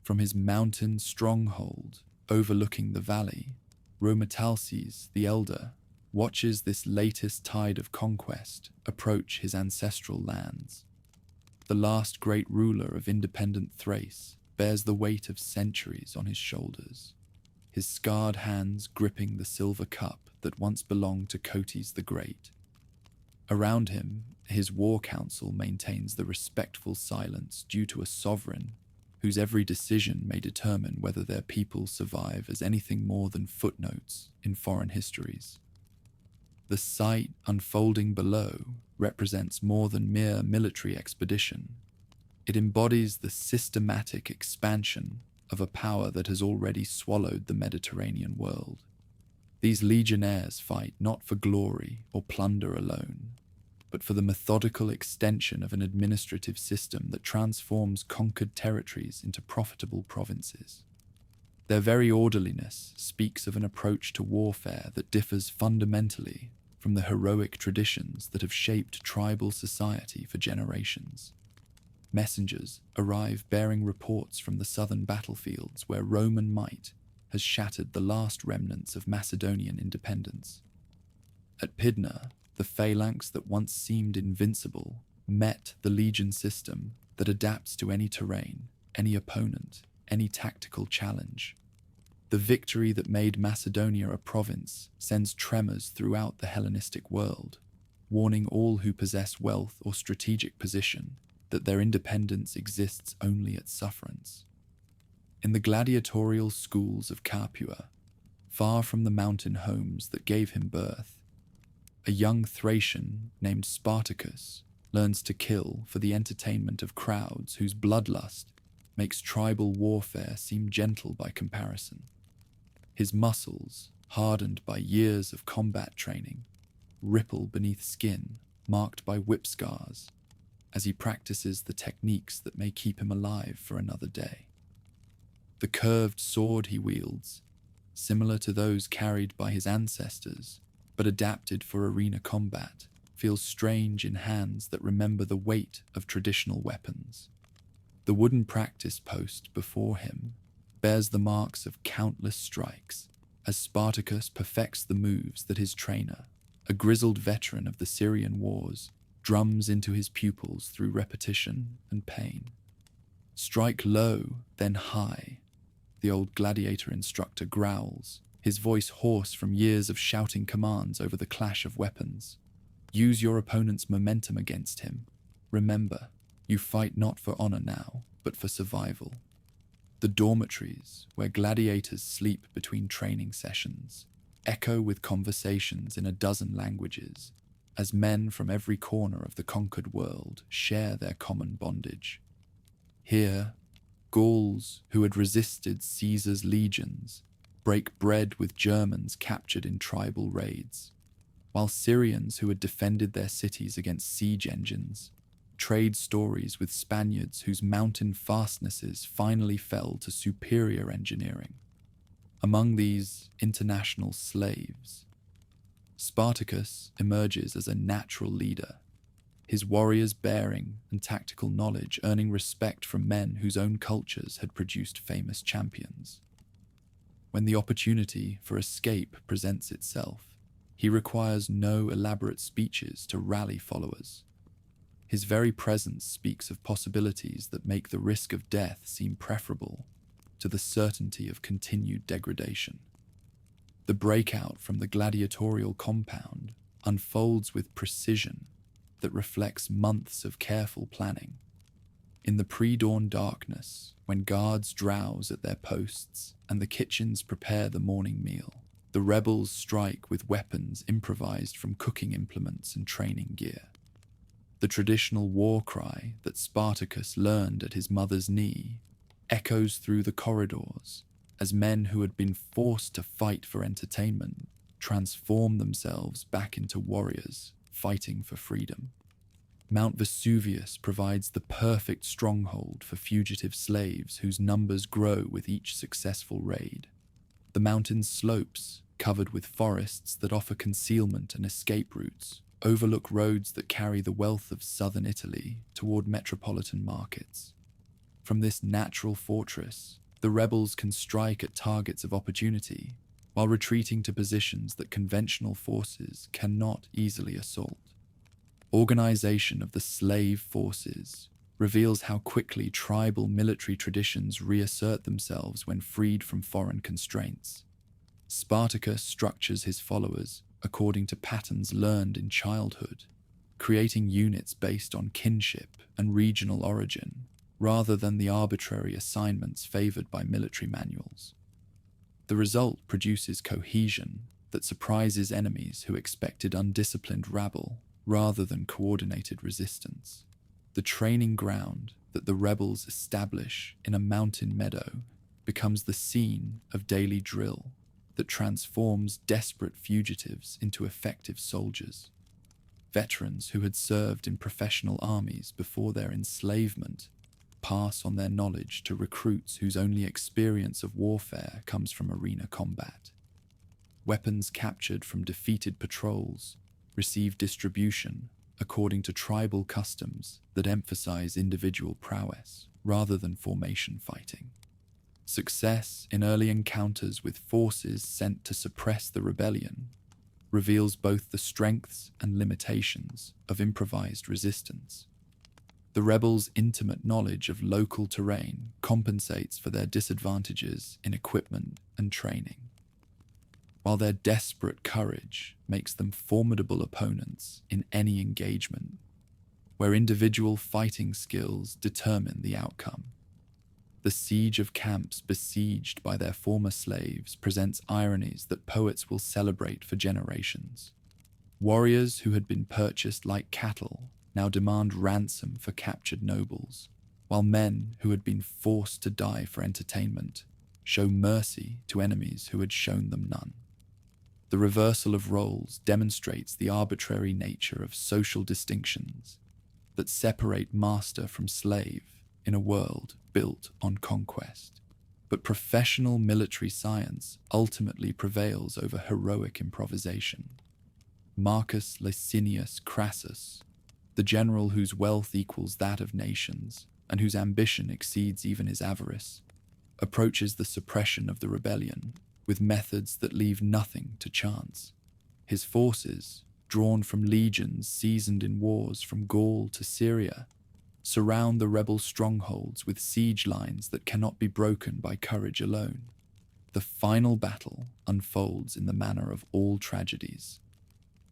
From his mountain stronghold overlooking the valley, Rhoemetalces the Elder watches this latest tide of conquest approach his ancestral lands. The last great ruler of independent Thrace bears the weight of centuries on his shoulders, his scarred hands gripping the silver cup that once belonged to Cotys the Great. Around him, his war council maintains the respectful silence due to a sovereign whose every decision may determine whether their people survive as anything more than footnotes in foreign histories. The sight unfolding below represents more than mere military expedition. It embodies the systematic expansion of a power that has already swallowed the Mediterranean world. These legionnaires fight not for glory or plunder alone, but for the methodical extension of an administrative system that transforms conquered territories into profitable provinces. Their very orderliness speaks of an approach to warfare that differs fundamentally from the heroic traditions that have shaped tribal society for generations. Messengers arrive bearing reports from the southern battlefields where Roman might has shattered the last remnants of Macedonian independence. At Pydna, the phalanx that once seemed invincible met the legion system that adapts to any terrain, any opponent, any tactical challenge. The victory that made Macedonia a province sends tremors throughout the Hellenistic world, warning all who possess wealth or strategic position that their independence exists only at sufferance. In the gladiatorial schools of Capua, far from the mountain homes that gave him birth, a young Thracian named Spartacus learns to kill for the entertainment of crowds whose bloodlust makes tribal warfare seem gentle by comparison. His muscles, hardened by years of combat training, ripple beneath skin marked by whip scars as he practices the techniques that may keep him alive for another day. The curved sword he wields, similar to those carried by his ancestors, but adapted for arena combat, feels strange in hands that remember the weight of traditional weapons. The wooden practice post before him bears the marks of countless strikes as Spartacus perfects the moves that his trainer, a grizzled veteran of the Syrian wars, drums into his pupils through repetition and pain. Strike low, then high, the old gladiator instructor growls, his voice hoarse from years of shouting commands over the clash of weapons. Use your opponent's momentum against him. Remember, you fight not for honor now, but for survival. The dormitories, where gladiators sleep between training sessions, echo with conversations in a dozen languages, as men from every corner of the conquered world share their common bondage. Here, Gauls who had resisted Caesar's legions break bread with Germans captured in tribal raids, while Syrians who had defended their cities against siege engines trade stories with Spaniards whose mountain fastnesses finally fell to superior engineering. Among these international slaves, Spartacus emerges as a natural leader, his warriors' bearing and tactical knowledge earning respect from men whose own cultures had produced famous champions. When the opportunity for escape presents itself, he requires no elaborate speeches to rally followers. His very presence speaks of possibilities that make the risk of death seem preferable to the certainty of continued degradation. The breakout from the gladiatorial compound unfolds with precision that reflects months of careful planning. In the pre-dawn darkness, when guards drowse at their posts and the kitchens prepare the morning meal, the rebels strike with weapons improvised from cooking implements and training gear. The traditional war cry that Spartacus learned at his mother's knee echoes through the corridors as men who had been forced to fight for entertainment transform themselves back into warriors fighting for freedom. Mount Vesuvius provides the perfect stronghold for fugitive slaves whose numbers grow with each successful raid. The mountain's slopes, covered with forests that offer concealment and escape routes, overlook roads that carry the wealth of southern Italy toward metropolitan markets. From this natural fortress, the rebels can strike at targets of opportunity while retreating to positions that conventional forces cannot easily assault. Organization of the slave forces reveals how quickly tribal military traditions reassert themselves when freed from foreign constraints. Spartacus structures his followers according to patterns learned in childhood, creating units based on kinship and regional origin, rather than the arbitrary assignments favored by military manuals. The result produces cohesion that surprises enemies who expected undisciplined rabble rather than coordinated resistance. The training ground that the rebels establish in a mountain meadow becomes the scene of daily drill that transforms desperate fugitives into effective soldiers. Veterans who had served in professional armies before their enslavement pass on their knowledge to recruits whose only experience of warfare comes from arena combat. Weapons captured from defeated patrols receive distribution according to tribal customs that emphasize individual prowess rather than formation fighting. Success in early encounters with forces sent to suppress the rebellion reveals both the strengths and limitations of improvised resistance. The rebels' intimate knowledge of local terrain compensates for their disadvantages in equipment and training, while their desperate courage makes them formidable opponents in any engagement, where individual fighting skills determine the outcome. The siege of camps besieged by their former slaves presents ironies that poets will celebrate for generations. Warriors who had been purchased like cattle now demand ransom for captured nobles, while men who had been forced to die for entertainment show mercy to enemies who had shown them none. The reversal of roles demonstrates the arbitrary nature of social distinctions that separate master from slave in a world built on conquest. But professional military science ultimately prevails over heroic improvisation. Marcus Licinius Crassus, the general whose wealth equals that of nations and whose ambition exceeds even his avarice, approaches the suppression of the rebellion with methods that leave nothing to chance. His forces, drawn from legions seasoned in wars from Gaul to Syria, surround the rebel strongholds with siege lines that cannot be broken by courage alone. The final battle unfolds in the manner of all tragedies,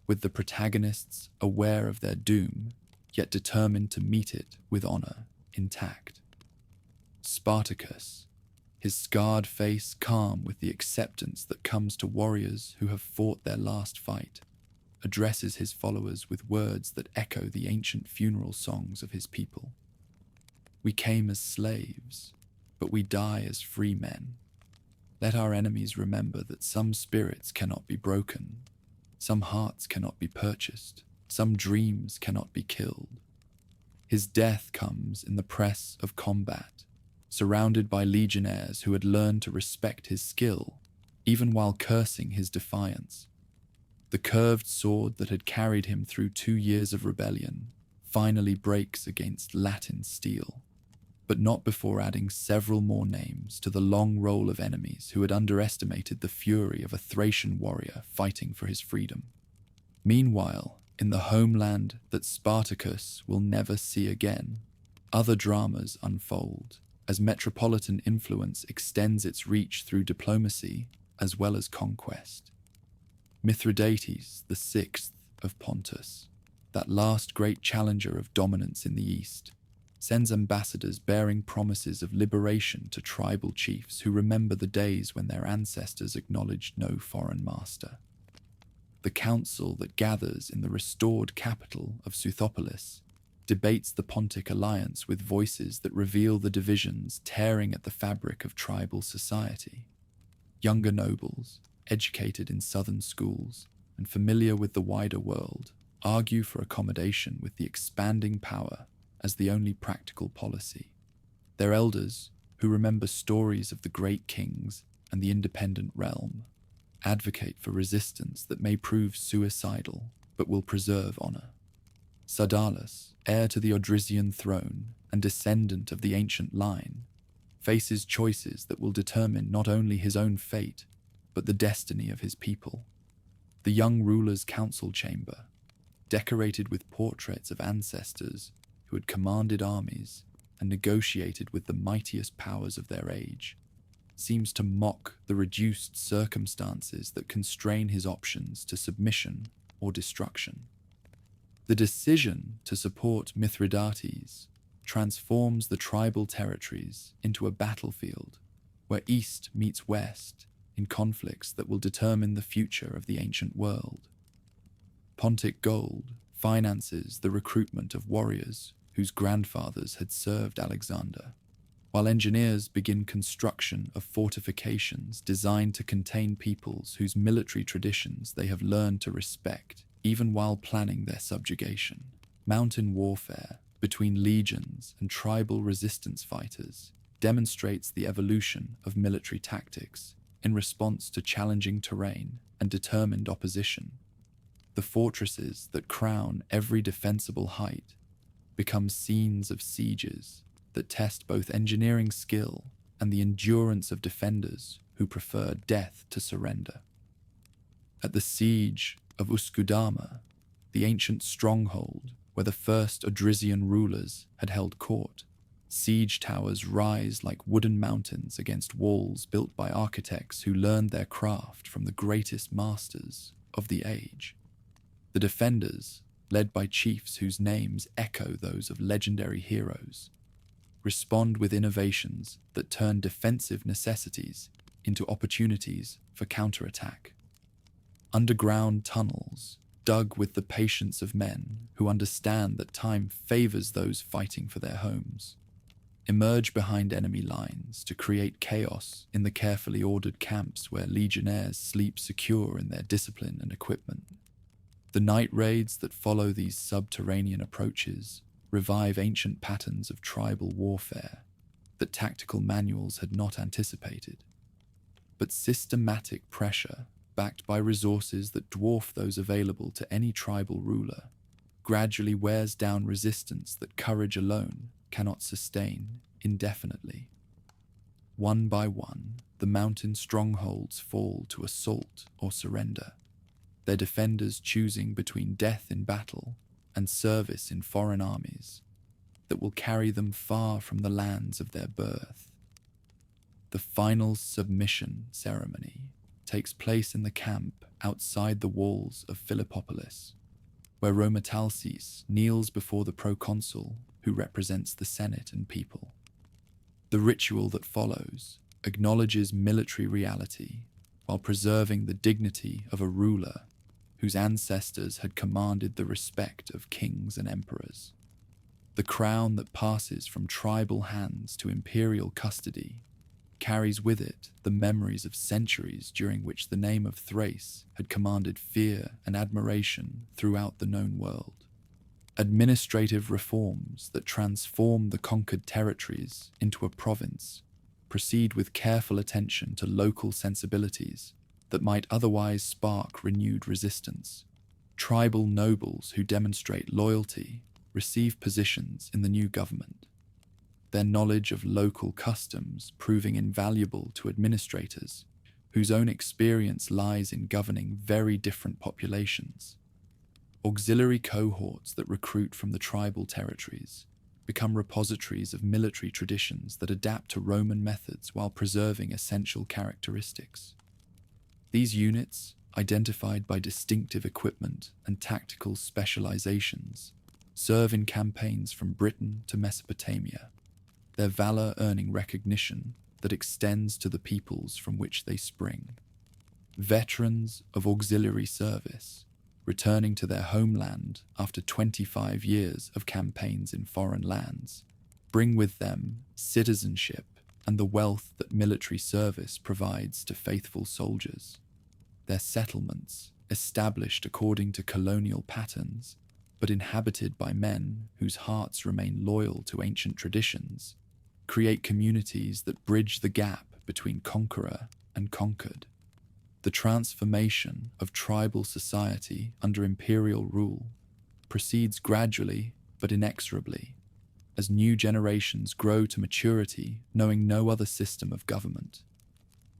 with the protagonists aware of their doom, yet determined to meet it with honor intact. Spartacus, his scarred face calm with the acceptance that comes to warriors who have fought their last fight, addresses his followers with words that echo the ancient funeral songs of his people. We came as slaves, but we die as free men. Let our enemies remember that some spirits cannot be broken, some hearts cannot be purchased, some dreams cannot be killed. His death comes in the press of combat, surrounded by legionnaires who had learned to respect his skill, even while cursing his defiance. The curved sword that had carried him through 2 years of rebellion finally breaks against Latin steel. but not before adding several more names to the long roll of enemies who had underestimated the fury of a Thracian warrior fighting for his freedom. Meanwhile, in the homeland that Spartacus will never see again, other dramas unfold as metropolitan influence extends its reach through diplomacy as well as conquest. Mithridates VI of Pontus, that last great challenger of dominance in the east, sends ambassadors bearing promises of liberation to tribal chiefs who remember the days when their ancestors acknowledged no foreign master. The council that gathers in the restored capital of Suthopolis debates the Pontic alliance with voices that reveal the divisions tearing at the fabric of tribal society. Younger nobles, educated in southern schools and familiar with the wider world, argue for accommodation with the expanding power as the only practical policy. Their elders, who remember stories of the great kings and the independent realm, advocate for resistance that may prove suicidal but will preserve honor. Sardalas, heir to the Odrysian throne and descendant of the ancient line, faces choices that will determine not only his own fate, but the destiny of his people. The young ruler's council chamber, decorated with portraits of ancestors who had commanded armies and negotiated with the mightiest powers of their age, seems to mock the reduced circumstances that constrain his options to submission or destruction. The decision to support Mithridates transforms the tribal territories into a battlefield where East meets West in conflicts that will determine the future of the ancient world. Pontic gold finances the recruitment of warriors whose grandfathers had served Alexander, while engineers begin construction of fortifications designed to contain peoples whose military traditions they have learned to respect, even while planning their subjugation. Mountain warfare between legions and tribal resistance fighters demonstrates the evolution of military tactics in response to challenging terrain and determined opposition. The fortresses that crown every defensible height become scenes of sieges that test both engineering skill and the endurance of defenders who prefer death to surrender. At the siege of Uskudama, the ancient stronghold where the first Odrysian rulers had held court, siege towers rise like wooden mountains against walls built by architects who learned their craft from the greatest masters of the age. The defenders, led by chiefs whose names echo those of legendary heroes, respond with innovations that turn defensive necessities into opportunities for counterattack. Underground tunnels, dug with the patience of men who understand that time favors those fighting for their homes, emerge behind enemy lines to create chaos in the carefully ordered camps where legionnaires sleep secure in their discipline and equipment. The night raids that follow these subterranean approaches revive ancient patterns of tribal warfare that tactical manuals had not anticipated. But systematic pressure, backed by resources that dwarf those available to any tribal ruler, gradually wears down resistance that courage alone cannot sustain indefinitely. One by one, the mountain strongholds fall to assault or surrender, their defenders choosing between death in battle and service in foreign armies that will carry them far from the lands of their birth. The final submission ceremony takes place in the camp outside the walls of Philippopolis, where Rhoemetalces kneels before the proconsul who represents the Senate and people. The ritual that follows acknowledges military reality while preserving the dignity of a ruler whose ancestors had commanded the respect of kings and emperors. The crown that passes from tribal hands to imperial custody carries with it the memories of centuries during which the name of Thrace had commanded fear and admiration throughout the known world. Administrative reforms that transform the conquered territories into a province proceed with careful attention to local sensibilities that might otherwise spark renewed resistance. Tribal nobles who demonstrate loyalty receive positions in the new government. their knowledge of local customs proving invaluable to administrators whose own experience lies in governing very different populations. Auxiliary cohorts that recruit from the tribal territories become repositories of military traditions that adapt to Roman methods while preserving essential characteristics. These units, identified by distinctive equipment and tactical specializations, serve in campaigns from Britain to Mesopotamia, their valor earning recognition that extends to the peoples from which they spring. Veterans of auxiliary service, returning to their homeland after 25 years of campaigns in foreign lands, bring with them citizenship and the wealth that military service provides to faithful soldiers. Their settlements, established according to colonial patterns, but inhabited by men whose hearts remain loyal to ancient traditions, create communities that bridge the gap between conqueror and conquered. The transformation of tribal society under imperial rule proceeds gradually but inexorably, as new generations grow to maturity knowing no other system of government.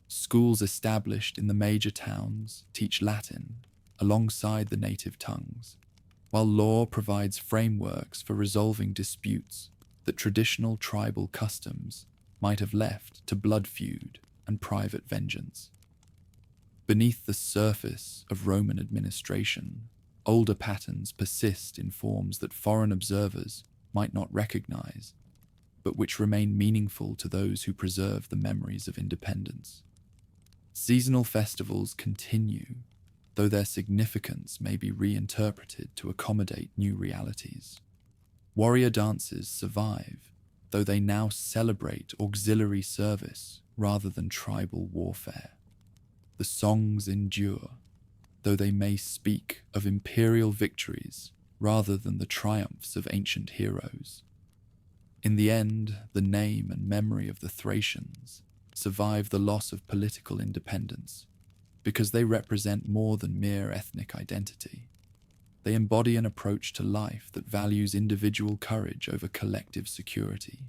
Schools established in the major towns teach Latin alongside the native tongues, while law provides frameworks for resolving disputes that traditional tribal customs might have left to blood feud and private vengeance. Beneath the surface of Roman administration, older patterns persist in forms that foreign observers might not recognize, but which remain meaningful to those who preserve the memories of independence. Seasonal festivals continue, though their significance may be reinterpreted to accommodate new realities. Warrior dances survive, though they now celebrate auxiliary service rather than tribal warfare. The songs endure, though they may speak of imperial victories rather than the triumphs of ancient heroes. In the end, the name and memory of the Thracians survive the loss of political independence, because they represent more than mere ethnic identity. They embody an approach to life that values individual courage over collective security,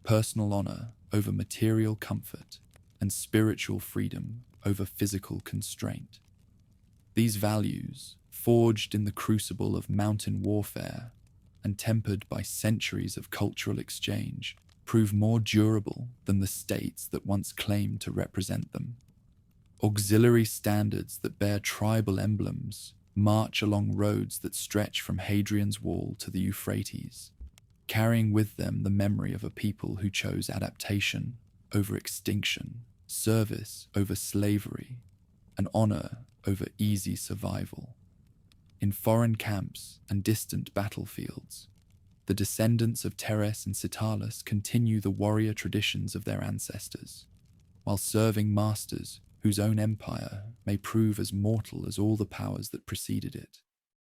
personal honor over material comfort, and spiritual freedom over physical constraint. These values, forged in the crucible of mountain warfare and tempered by centuries of cultural exchange, prove more durable than the states that once claimed to represent them. Auxiliary standards that bear tribal emblems march along roads that stretch from Hadrian's Wall to the Euphrates, carrying with them the memory of a people who chose adaptation over extinction, service over slavery, and honor over easy survival. In foreign camps and distant battlefields, the descendants of Thrace and Citalis continue the warrior traditions of their ancestors, while serving masters whose own empire may prove as mortal as all the powers that preceded it.